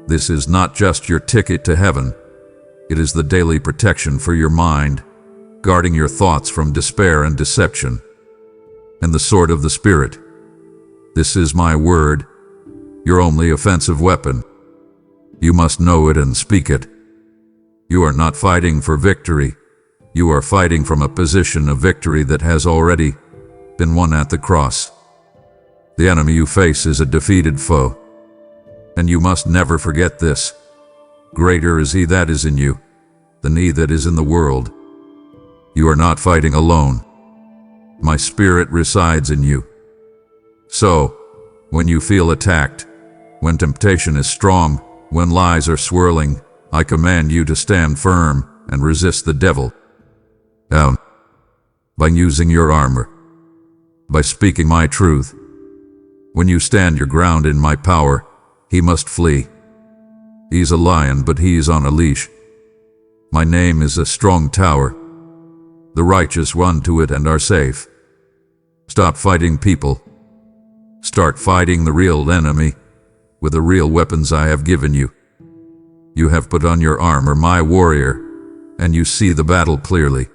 This is not just your ticket to heaven. It is the daily protection for your mind, guarding your thoughts from despair and deception. And the sword of the Spirit. This is my word, your only offensive weapon. You must know it and speak it. You are not fighting for victory. You are fighting from a position of victory that has already been won at the cross. The enemy you face is a defeated foe. And you must never forget this. Greater is he that is in you than he that is in the world. You are not fighting alone. My Spirit resides in you. So, when you feel attacked, when temptation is strong, when lies are swirling, I command you to stand firm and resist the devil. Down. By using your armor. By speaking my truth. When you stand your ground in my power, he must flee. He's a lion, but he is on a leash. My name is a strong tower. The righteous run to it and are safe. Stop fighting people. Start fighting the real enemy with the real weapons I have given you. You have put on your armor, my warrior, and you see the battle clearly.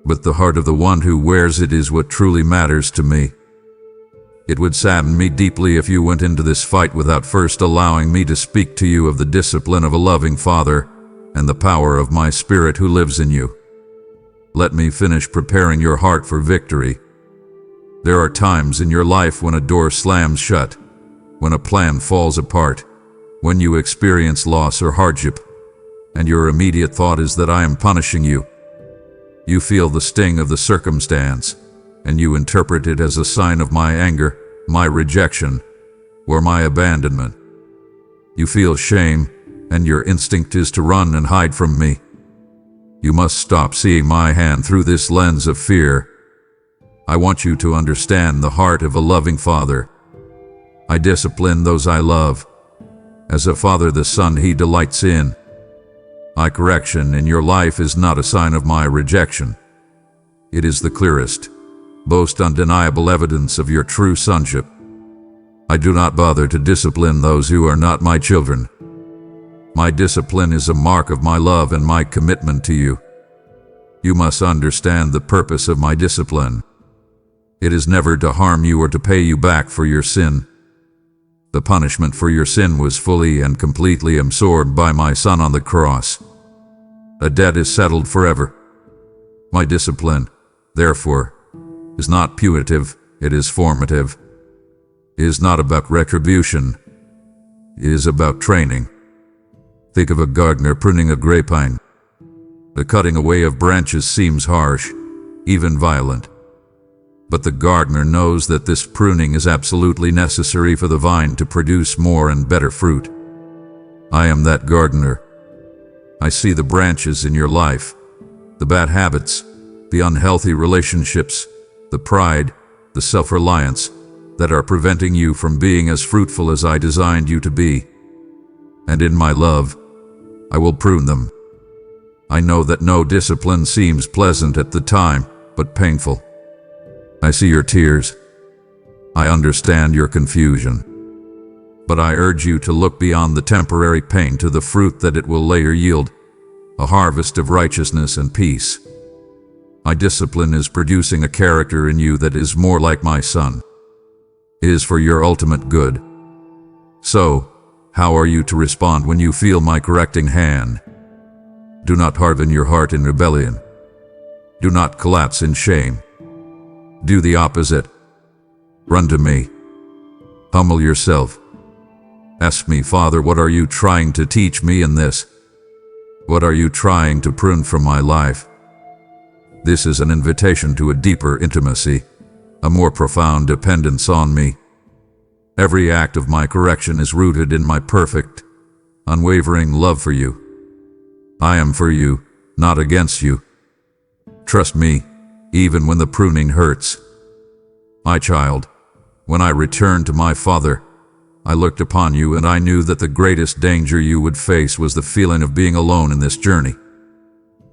But the heart of the one who wears it is what truly matters to me. It would sadden me deeply if you went into this fight without first allowing me to speak to you of the discipline of a loving Father and the power of my Spirit who lives in you. Let me finish preparing your heart for victory. There are times in your life when a door slams shut, when a plan falls apart, when you experience loss or hardship, and your immediate thought is that I am punishing you. You feel the sting of the circumstance, and you interpret it as a sign of my anger, my rejection, or my abandonment. You feel shame, and your instinct is to run and hide from me. You must stop seeing my hand through this lens of fear. I want you to understand the heart of a loving father. I discipline those I love, as a father the son he delights in. My correction in your life is not a sign of my rejection. It is the clearest, most undeniable evidence of your true sonship. I do not bother to discipline those who are not my children. My discipline is a mark of my love and my commitment to you. You must understand the purpose of my discipline. It is never to harm you or to pay you back for your sin. The punishment for your sin was fully and completely absorbed by my Son on the cross. A debt is settled forever. My discipline, therefore, is not punitive, it is formative. It is not about retribution. It is about training. Think of a gardener pruning a grapevine. The cutting away of branches seems harsh, even violent. But the gardener knows that this pruning is absolutely necessary for the vine to produce more and better fruit. I am that gardener. I see the branches in your life, the bad habits, the unhealthy relationships, the pride, the self-reliance that are preventing you from being as fruitful as I designed you to be. And in my love, I will prune them. I know that no discipline seems pleasant at the time, but painful. I see your tears. I understand your confusion. But I urge you to look beyond the temporary pain to the fruit that it will later yield, a harvest of righteousness and peace. My discipline is producing a character in you that is more like my Son. It is for your ultimate good. So, how are you to respond when you feel my correcting hand? Do not harden your heart in rebellion. Do not collapse in shame. Do the opposite. Run to me. Humble yourself. Ask me, Father, what are you trying to teach me in this? What are you trying to prune from my life? This is an invitation to a deeper intimacy, a more profound dependence on me. Every act of my correction is rooted in my perfect, unwavering love for you. I am for you, not against you. Trust me, even when the pruning hurts. My child, when I returned to my Father, I looked upon you and I knew that the greatest danger you would face was the feeling of being alone in this journey.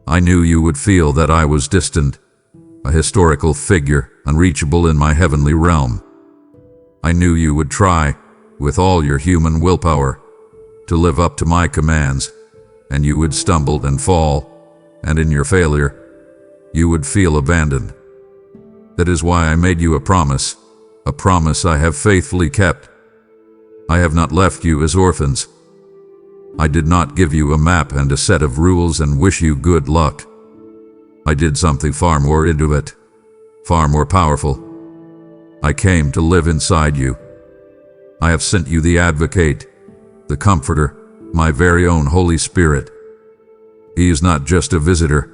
I knew you would feel that I was distant, a historical figure, unreachable in my heavenly realm. I knew you would try, with all your human willpower, to live up to my commands, and you would stumble and fall, and in your failure, you would feel abandoned. That is why I made you a promise I have faithfully kept. I have not left you as orphans. I did not give you a map and a set of rules and wish you good luck. I did something far more intimate, far more powerful. I came to live inside you. I have sent you the Advocate, the Comforter, my very own Holy Spirit. He is not just a visitor.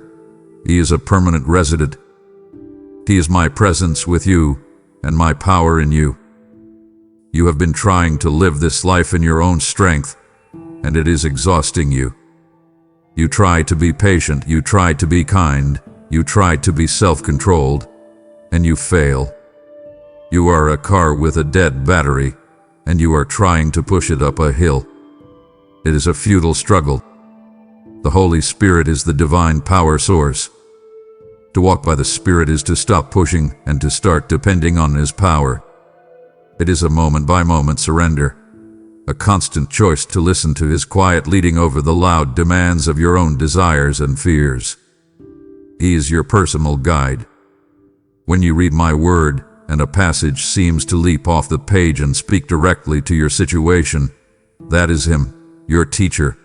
He is a permanent resident. He is my presence with you and my power in you. You have been trying to live this life in your own strength, and it is exhausting you. You try to be patient, you try to be kind, you try to be self-controlled, and you fail. You are a car with a dead battery, and you are trying to push it up a hill. It is a futile struggle. The Holy Spirit is the divine power source. To walk by the Spirit is to stop pushing and to start depending on His power. It is a moment-by-moment surrender, a constant choice to listen to His quiet leading over the loud demands of your own desires and fears. He is your personal guide. When you read my word and a passage seems to leap off the page and speak directly to your situation, that is Him, your teacher.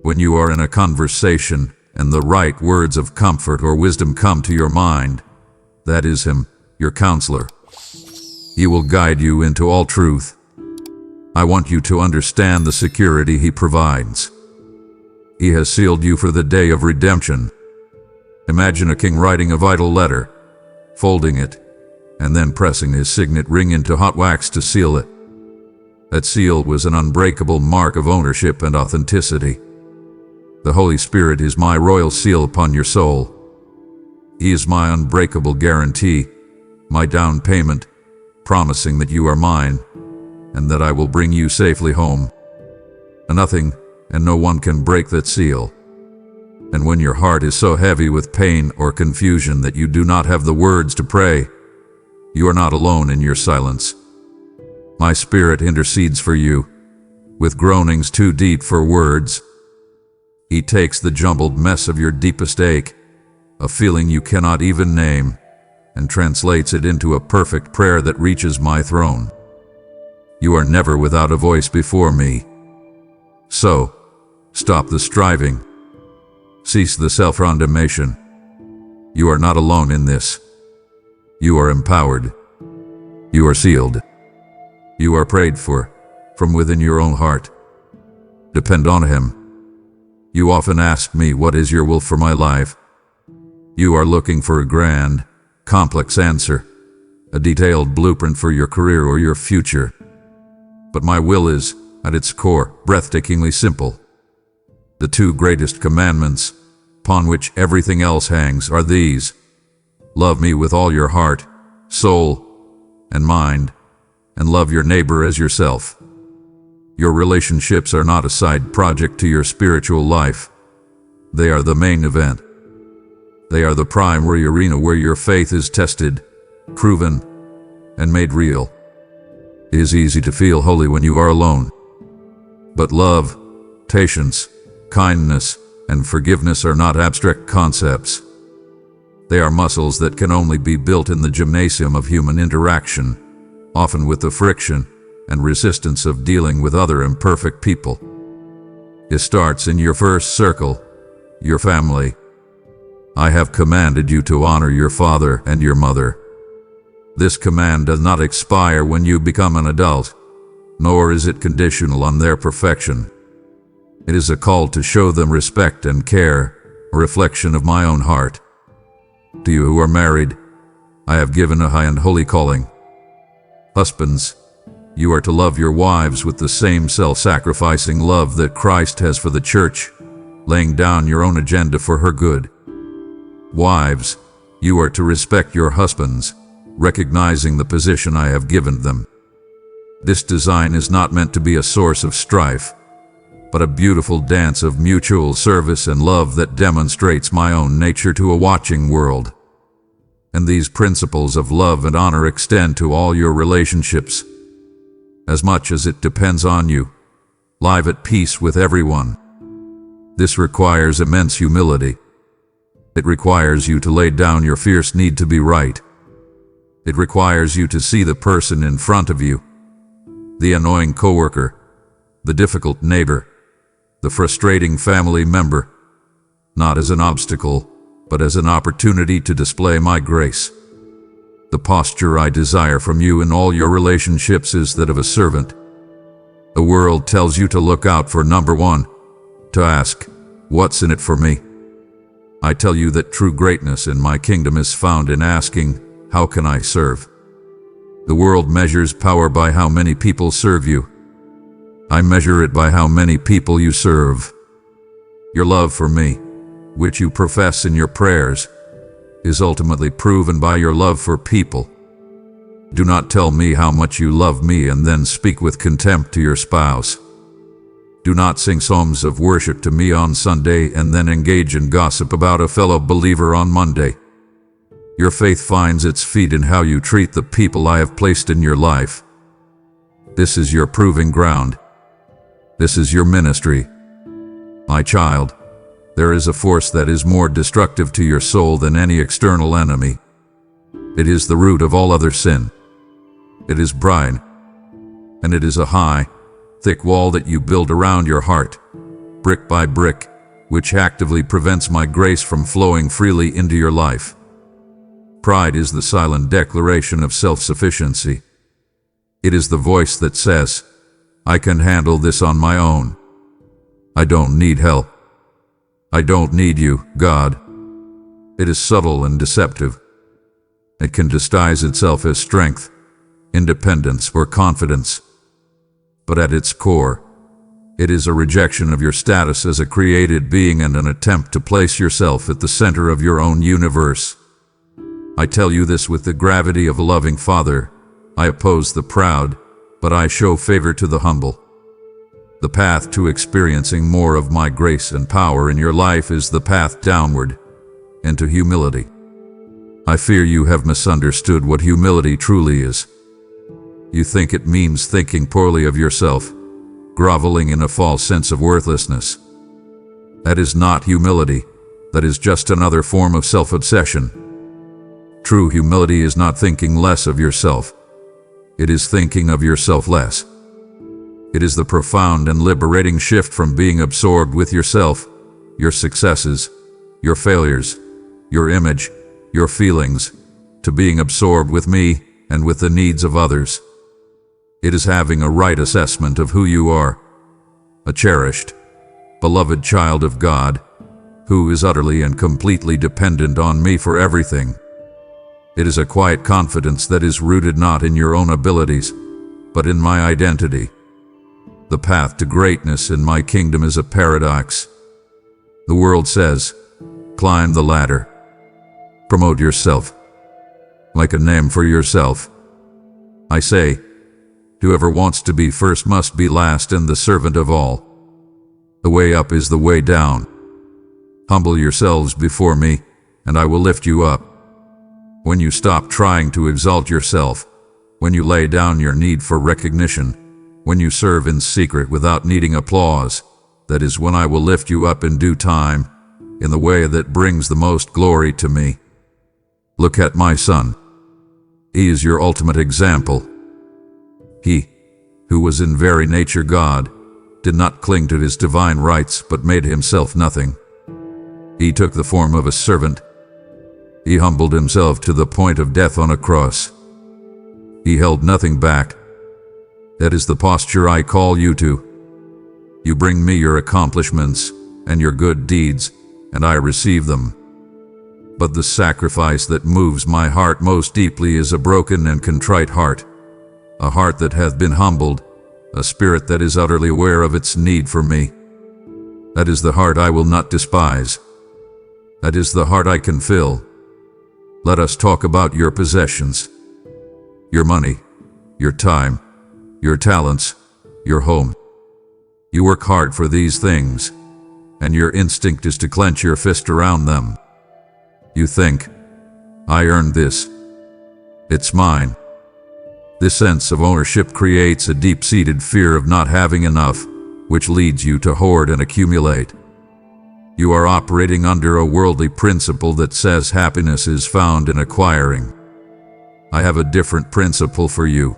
When you are in a conversation and the right words of comfort or wisdom come to your mind, that is Him, your counselor. He will guide you into all truth. I want you to understand the security He provides. He has sealed you for the day of redemption. Imagine a king writing a vital letter, folding it, and then pressing his signet ring into hot wax to seal it. That seal was an unbreakable mark of ownership and authenticity. The Holy Spirit is my royal seal upon your soul. He is my unbreakable guarantee, my down payment, promising that you are mine, and that I will bring you safely home. Nothing and no one can break that seal. And when your heart is so heavy with pain or confusion that you do not have the words to pray, you are not alone in your silence. My Spirit intercedes for you, with groanings too deep for words. He takes the jumbled mess of your deepest ache, a feeling you cannot even name, and translates it into a perfect prayer that reaches my throne. You are never without a voice before me. So, stop the striving. Cease the self-condemnation. You are not alone in this. You are empowered. You are sealed. You are prayed for, from within your own heart. Depend on Him. You often ask me, what is your will for my life? You are looking for a grand, complex answer, a detailed blueprint for your career or your future. But my will is, at its core, breathtakingly simple. The two greatest commandments, upon which everything else hangs, are these: love me with all your heart, soul, and mind, and love your neighbor as yourself. Your relationships are not a side project to your spiritual life. They are the main event. They are the primary arena where your faith is tested, proven, and made real. It is easy to feel holy when you are alone. But love, patience, kindness, and forgiveness are not abstract concepts. They are muscles that can only be built in the gymnasium of human interaction, often with the friction and resistance of dealing with other imperfect people. It starts in your first circle, your family. I have commanded you to honor your father and your mother. This command does not expire when you become an adult, nor is it conditional on their perfection. It is a call to show them respect and care, a reflection of my own heart. To you who are married, I have given a high and holy calling. Husbands, you are to love your wives with the same self-sacrificing love that Christ has for the church, laying down your own agenda for her good. Wives, you are to respect your husbands, recognizing the position I have given them. This design is not meant to be a source of strife, but a beautiful dance of mutual service and love that demonstrates my own nature to a watching world. And these principles of love and honor extend to all your relationships. As much as it depends on you, live at peace with everyone. This requires immense humility. It requires you to lay down your fierce need to be right. It requires you to see the person in front of you, the annoying coworker, the difficult neighbor, the frustrating family member, not as an obstacle, but as an opportunity to display my grace. The posture I desire from you in all your relationships is that of a servant. The world tells you to look out for number one, to ask, what's in it for me? I tell you that true greatness in my kingdom is found in asking, how can I serve? The world measures power by how many people serve you. I measure it by how many people you serve. Your love for me, which you profess in your prayers, is ultimately proven by your love for people. Do not tell me how much you love me and then speak with contempt to your spouse. Do not sing psalms of worship to me on Sunday and then engage in gossip about a fellow believer on Monday. Your faith finds its feet in how you treat the people I have placed in your life. This is your proving ground. This is your ministry. My child, there is a force that is more destructive to your soul than any external enemy. It is the root of all other sin. It is pride, and it is a high, thick wall that you build around your heart, brick by brick, which actively prevents my grace from flowing freely into your life. Pride is the silent declaration of self-sufficiency. It is the voice that says, I can handle this on my own. I don't need help. I don't need you, God. It is subtle and deceptive. It can disguise itself as strength, independence, or confidence. But at its core, It is a rejection of your status as a created being and an attempt to place yourself at the center of your own universe. I tell you this with the gravity of a loving father. I oppose the proud, but I show favor to the humble. The path to experiencing more of my grace and power in your life is the path downward, into humility. I fear you have misunderstood what humility truly is. You think it means thinking poorly of yourself, groveling in a false sense of worthlessness. That is not humility. That is just another form of self-obsession. True humility is not thinking less of yourself. It is thinking of yourself less. It is the profound and liberating shift from being absorbed with yourself, your successes, your failures, your image, your feelings, to being absorbed with me and with the needs of others. It is having a right assessment of who you are, a cherished, beloved child of God, who is utterly and completely dependent on me for everything. It is a quiet confidence that is rooted not in your own abilities, but in my identity. The path to greatness in my kingdom is a paradox. The world says, climb the ladder. Promote yourself. Make a name for yourself. I say, whoever wants to be first must be last and the servant of all. The way up is the way down. Humble yourselves before me, and I will lift you up. When you stop trying to exalt yourself, when you lay down your need for recognition, when you serve in secret without needing applause, that is when I will lift you up in due time, in the way that brings the most glory to me. Look at my son. He is your ultimate example. He, who was in very nature God, did not cling to his divine rights but made himself nothing. He took the form of a servant. He humbled himself to the point of death on a cross. He held nothing back. That is the posture I call you to. You bring me your accomplishments and your good deeds, and I receive them. But the sacrifice that moves my heart most deeply is a broken and contrite heart, a heart that hath been humbled, a spirit that is utterly aware of its need for me. That is the heart I will not despise. That is the heart I can fill. Let us talk about your possessions, your money, your time, your talents, your home. You work hard for these things, and your instinct is to clench your fist around them. You think, I earned this. It's mine. This sense of ownership creates a deep-seated fear of not having enough, which leads you to hoard and accumulate. You are operating under a worldly principle that says happiness is found in acquiring. I have a different principle for you,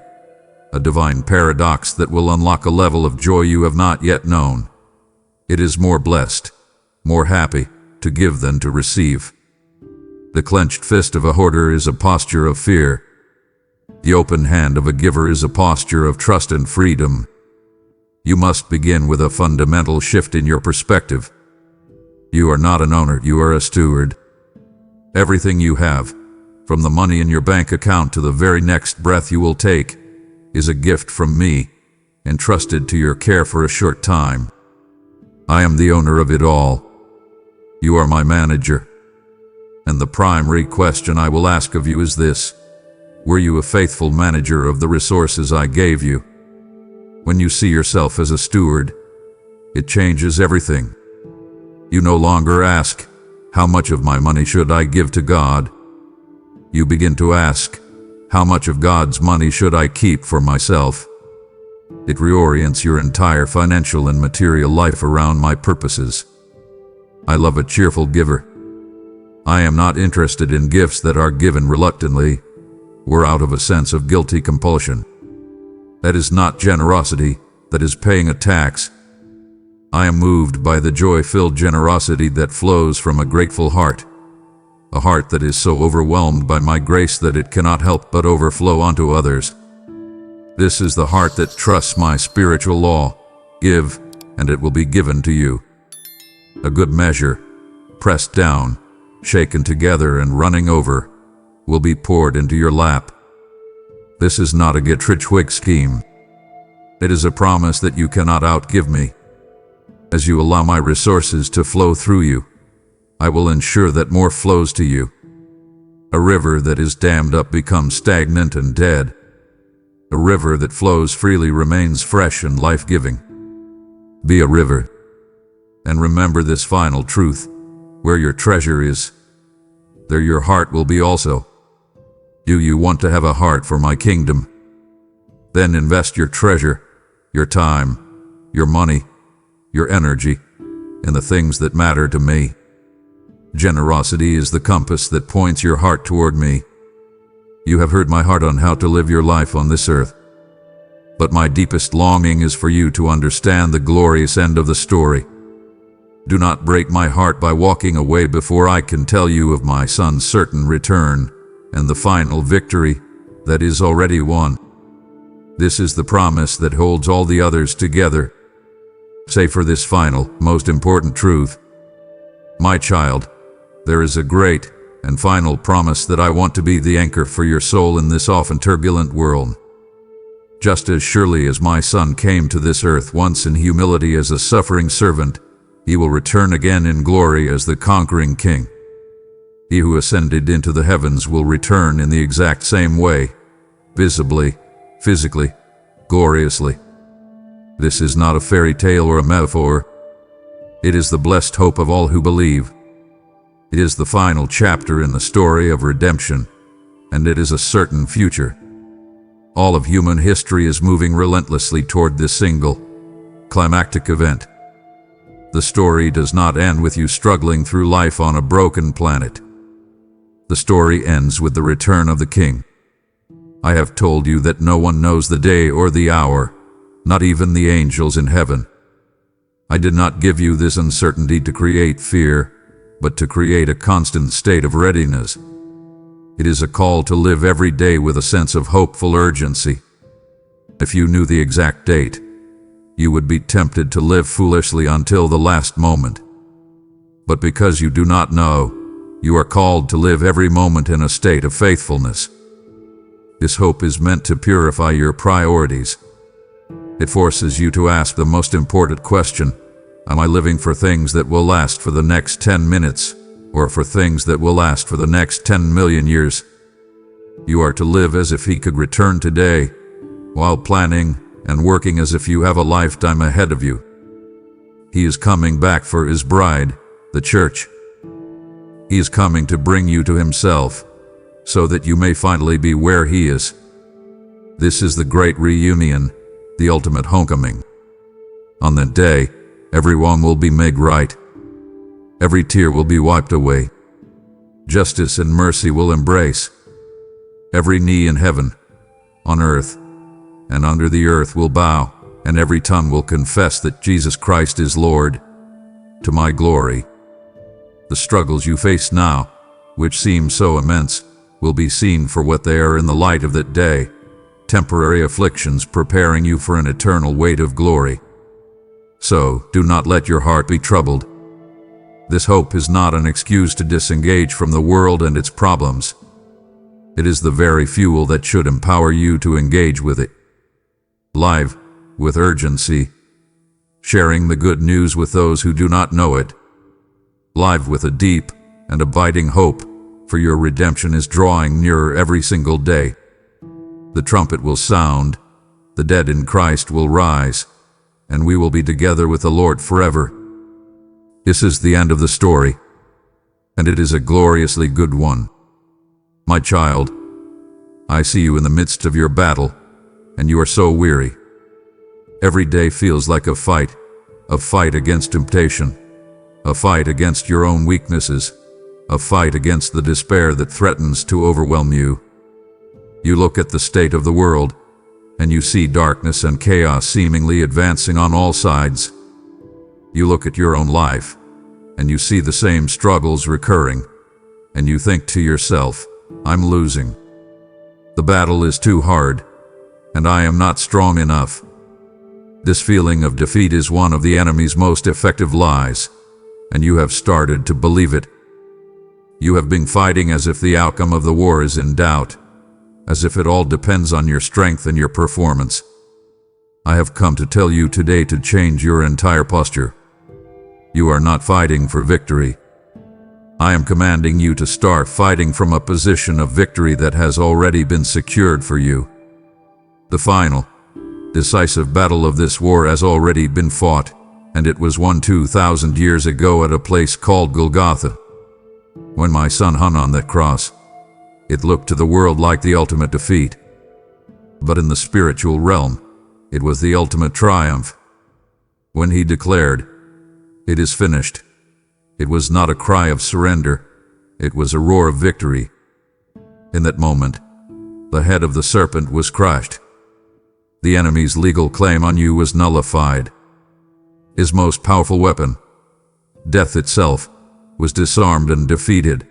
a divine paradox that will unlock a level of joy you have not yet known. It is more blessed, more happy to give than to receive. The clenched fist of a hoarder is a posture of fear. The open hand of a giver is a posture of trust and freedom. You must begin with a fundamental shift in your perspective. You are not an owner, you are a steward. Everything you have, from the money in your bank account to the very next breath you will take, is a gift from me, entrusted to your care for a short time. I am the owner of it all. You are my manager. And the primary question I will ask of you is this: were you a faithful manager of the resources I gave you? When you see yourself as a steward, it changes everything. You no longer ask, how much of my money should I give to God? You begin to ask, how much of God's money should I keep for myself? It reorients your entire financial and material life around my purposes. I love a cheerful giver. I am not interested in gifts that are given reluctantly or out of a sense of guilty compulsion. That is not generosity, that is paying a tax. I am moved by the joy-filled generosity that flows from a grateful heart, a heart that is so overwhelmed by my grace that it cannot help but overflow onto others. This is the heart that trusts my spiritual law: give, and it will be given to you. A good measure, pressed down, shaken together and running over, will be poured into your lap. This is not a get-rich-quick scheme. It is a promise that you cannot outgive me, As you allow my resources to flow through you, I will ensure that more flows to you. A river that is dammed up becomes stagnant and dead. A river that flows freely remains fresh and life-giving. Be a river. And remember this final truth: where your treasure is, there your heart will be also. Do you want to have a heart for my kingdom? Then invest your treasure, your time, your money, your energy in the things that matter to me. Generosity is the compass that points your heart toward me. You have heard my heart on how to live your life on this earth. But my deepest longing is for you to understand the glorious end of the story. Do not break my heart by walking away before I can tell you of my Son's certain return and the final victory that is already won. This is the promise that holds all the others together. Say for this final, most important truth: my child, there is a great and final promise that I want to be the anchor for your soul in this often turbulent world. Just as surely as my Son came to this earth once in humility as a suffering servant, he will return again in glory as the conquering King. He who ascended into the heavens will return in the exact same way, visibly, physically, gloriously. This is not a fairy tale or a metaphor. It is the blessed hope of all who believe. It is the final chapter in the story of redemption, and it is a certain future. All of human history is moving relentlessly toward this single, climactic event. The story does not end with you struggling through life on a broken planet. The story ends with the return of the King. I have told you that no one knows the day or the hour, not even the angels in heaven. I did not give you this uncertainty to create fear, but to create a constant state of readiness. It is a call to live every day with a sense of hopeful urgency. If you knew the exact date, you would be tempted to live foolishly until the last moment. But because you do not know, you are called to live every moment in a state of faithfulness. This hope is meant to purify your priorities. It forces you to ask the most important question: am I living for things that will last for the next 10 minutes, or for things that will last for the next 10 million years? You are to live as if He could return today, while planning and working as if you have a lifetime ahead of you. He is coming back for His bride, the church. He is coming to bring you to Himself, so that you may finally be where He is. This is the great reunion, the ultimate homecoming. On that day, every wrong will be made right. Every tear will be wiped away. Justice and mercy will embrace. Every knee in heaven, on earth, and under the earth will bow, and every tongue will confess that Jesus Christ is Lord, to my glory. The struggles you face now, which seem so immense, will be seen for what they are in the light of that day, temporary afflictions preparing you for an eternal weight of glory. So, do not let your heart be troubled. This hope is not an excuse to disengage from the world and its problems. It is the very fuel that should empower you to engage with it. Live, with urgency, sharing the good news with those who do not know it. Live with a deep and abiding hope, for your redemption is drawing nearer every single day. The trumpet will sound, the dead in Christ will rise, and we will be together with the Lord forever. This is the end of the story, and it is a gloriously good one. My child, I see you in the midst of your battle, and you are so weary. Every day feels like a fight against temptation, a fight against your own weaknesses, a fight against the despair that threatens to overwhelm you. You look at the state of the world, and you see darkness and chaos seemingly advancing on all sides. You look at your own life, and you see the same struggles recurring, and you think to yourself, I'm losing. The battle is too hard, and I am not strong enough. This feeling of defeat is one of the enemy's most effective lies, and you have started to believe it. You have been fighting as if the outcome of the war is in doubt, as if it all depends on your strength and your performance. I have come to tell you today to change your entire posture. You are not fighting for victory. I am commanding you to start fighting from a position of victory that has already been secured for you. The final, decisive battle of this war has already been fought, and it was won 2,000 years ago at a place called Golgotha. When my son hung on that cross, it looked to the world like the ultimate defeat. But in the spiritual realm, it was the ultimate triumph. When he declared, "It is finished," it was not a cry of surrender, it was a roar of victory. In that moment, the head of the serpent was crushed. The enemy's legal claim on you was nullified. His most powerful weapon, death itself, was disarmed and defeated.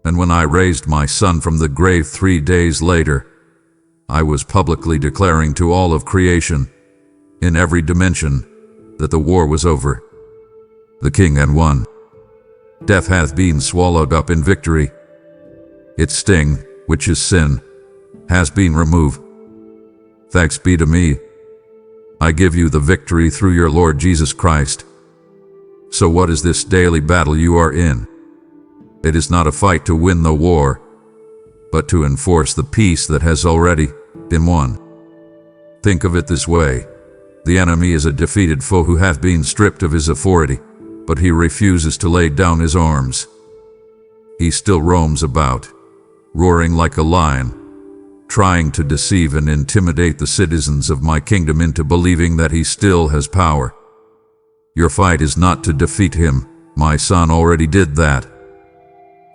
And when I raised my son from the grave 3 days later, I was publicly declaring to all of creation, in every dimension, that the war was over. The king had won. Death hath been swallowed up in victory. Its sting, which is sin, has been removed. Thanks be to me. I give you the victory through your Lord Jesus Christ. So what is this daily battle you are in? It is not a fight to win the war, but to enforce the peace that has already been won. Think of it this way. The enemy is a defeated foe who hath been stripped of his authority, but he refuses to lay down his arms. He still roams about, roaring like a lion, trying to deceive and intimidate the citizens of my kingdom into believing that he still has power. Your fight is not to defeat him. My son already did that.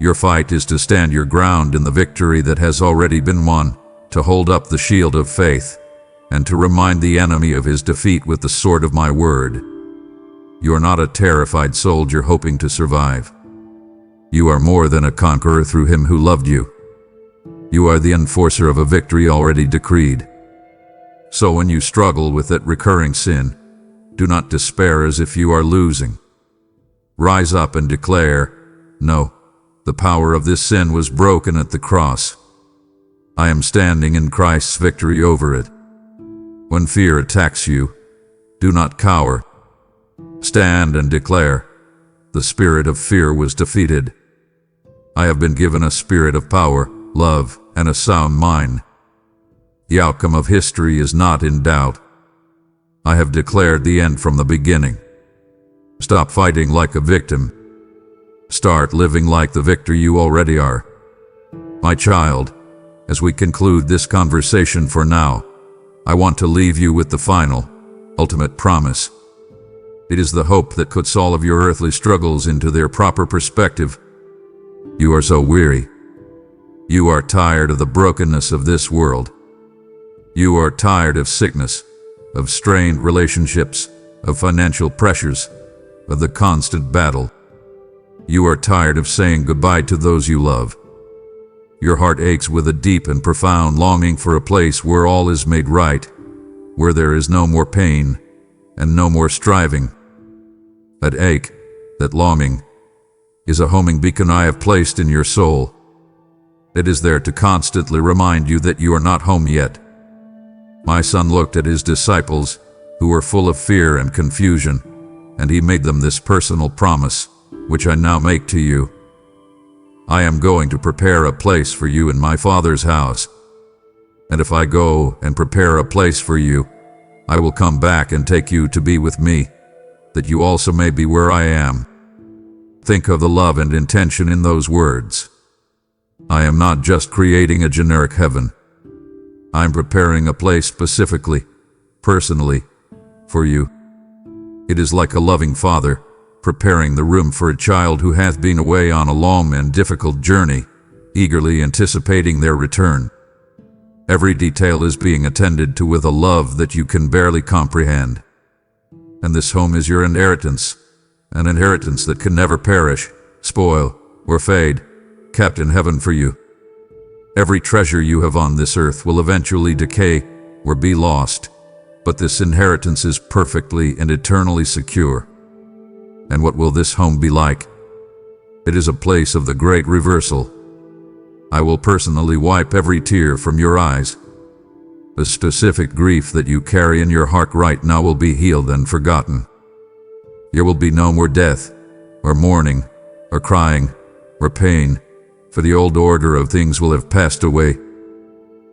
Your fight is to stand your ground in the victory that has already been won, to hold up the shield of faith, and to remind the enemy of his defeat with the sword of my word. You are not a terrified soldier hoping to survive. You are more than a conqueror through him who loved you. You are the enforcer of a victory already decreed. So when you struggle with that recurring sin, do not despair as if you are losing. Rise up and declare, "No, the power of this sin was broken at the cross. I am standing in Christ's victory over it." When fear attacks you, do not cower. Stand and declare, "The spirit of fear was defeated. I have been given a spirit of power, love, and a sound mind. The outcome of history is not in doubt. I have declared the end from the beginning." Stop fighting like a victim. Start living like the victor you already are. My child, as we conclude this conversation for now, I want to leave you with the final, ultimate promise. It is the hope that puts all of your earthly struggles into their proper perspective. You are so weary. You are tired of the brokenness of this world. You are tired of sickness, of strained relationships, of financial pressures, of the constant battle. You are tired of saying goodbye to those you love. Your heart aches with a deep and profound longing for a place where all is made right, where there is no more pain and no more striving. That ache, that longing, is a homing beacon I have placed in your soul. It is there to constantly remind you that you are not home yet. My son looked at his disciples, who were full of fear and confusion, and he made them this personal promise, which I now make to you. I am going to prepare a place for you in my Father's house. And if I go and prepare a place for you, I will come back and take you to be with me, that you also may be where I am. Think of the love and intention in those words. I am not just creating a generic heaven. I am preparing a place specifically, personally, for you. It is like a loving father preparing the room for a child who hath been away on a long and difficult journey, eagerly anticipating their return. Every detail is being attended to with a love that you can barely comprehend. And this home is your inheritance, an inheritance that can never perish, spoil, or fade, kept in heaven for you. Every treasure you have on this earth will eventually decay or be lost, but this inheritance is perfectly and eternally secure. And what will this home be like? It is a place of the great reversal. I will personally wipe every tear from your eyes. The specific grief that you carry in your heart right now will be healed and forgotten. There will be no more death, or mourning, or crying, or pain, for the old order of things will have passed away.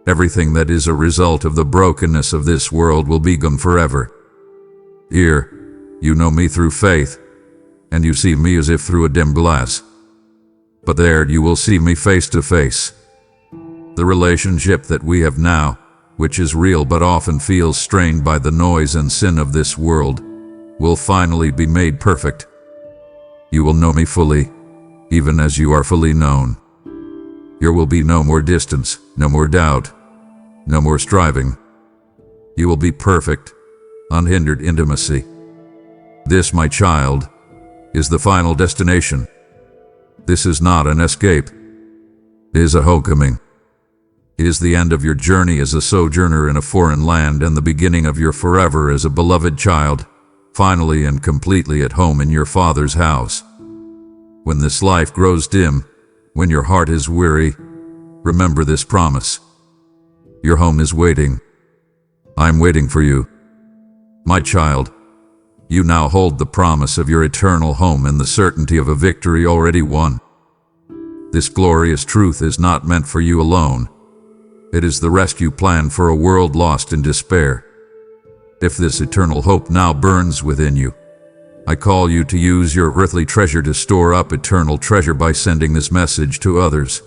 Everything that is a result of the brokenness of this world will be gone forever. Here, you know me through faith, and you see me as if through a dim glass. But there you will see me face to face. The relationship that we have now, which is real but often feels strained by the noise and sin of this world, will finally be made perfect. You will know me fully, even as you are fully known. There will be no more distance, no more doubt, no more striving. You will be perfect, unhindered intimacy. This, my child, is the final destination. This is not an escape. It is a homecoming. It is the end of your journey as a sojourner in a foreign land and the beginning of your forever as a beloved child, finally and completely at home in your Father's house. When this life grows dim, when your heart is weary, remember this promise. Your home is waiting. I'm waiting for you. My child, you now hold the promise of your eternal home and the certainty of a victory already won. This glorious truth is not meant for you alone. It is the rescue plan for a world lost in despair. If this eternal hope now burns within you, I call you to use your earthly treasure to store up eternal treasure by sending this message to others.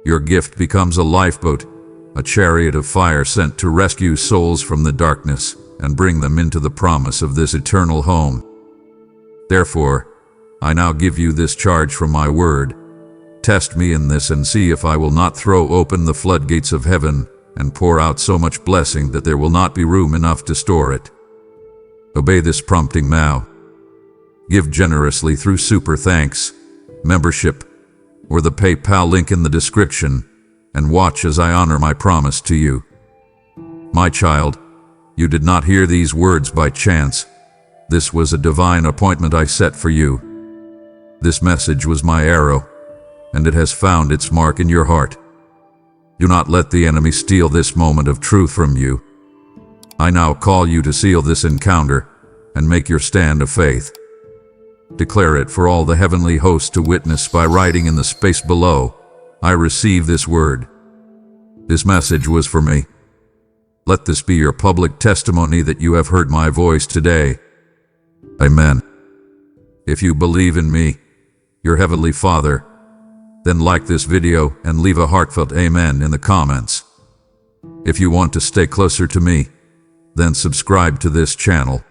Your gift becomes a lifeboat, a chariot of fire sent to rescue souls from the darkness and bring them into the promise of this eternal home. Therefore, I now give you this charge from my word. Test me in this and see if I will not throw open the floodgates of heaven and pour out so much blessing that there will not be room enough to store it. Obey this prompting now. Give generously through super thanks, membership, or the PayPal link in the description, and watch as I honor my promise to you. My child, you did not hear these words by chance. This was a divine appointment I set for you. This message was my arrow, and it has found its mark in your heart. Do not let the enemy steal this moment of truth from you. I now call you to seal this encounter and make your stand of faith. Declare it for all the heavenly hosts to witness by writing in the space below, I receive this word. This message was for me. Let this be your public testimony that you have heard my voice today. Amen. If you believe in me, your Heavenly Father, then like this video and leave a heartfelt amen in the comments. If you want to stay closer to me, then subscribe to this channel.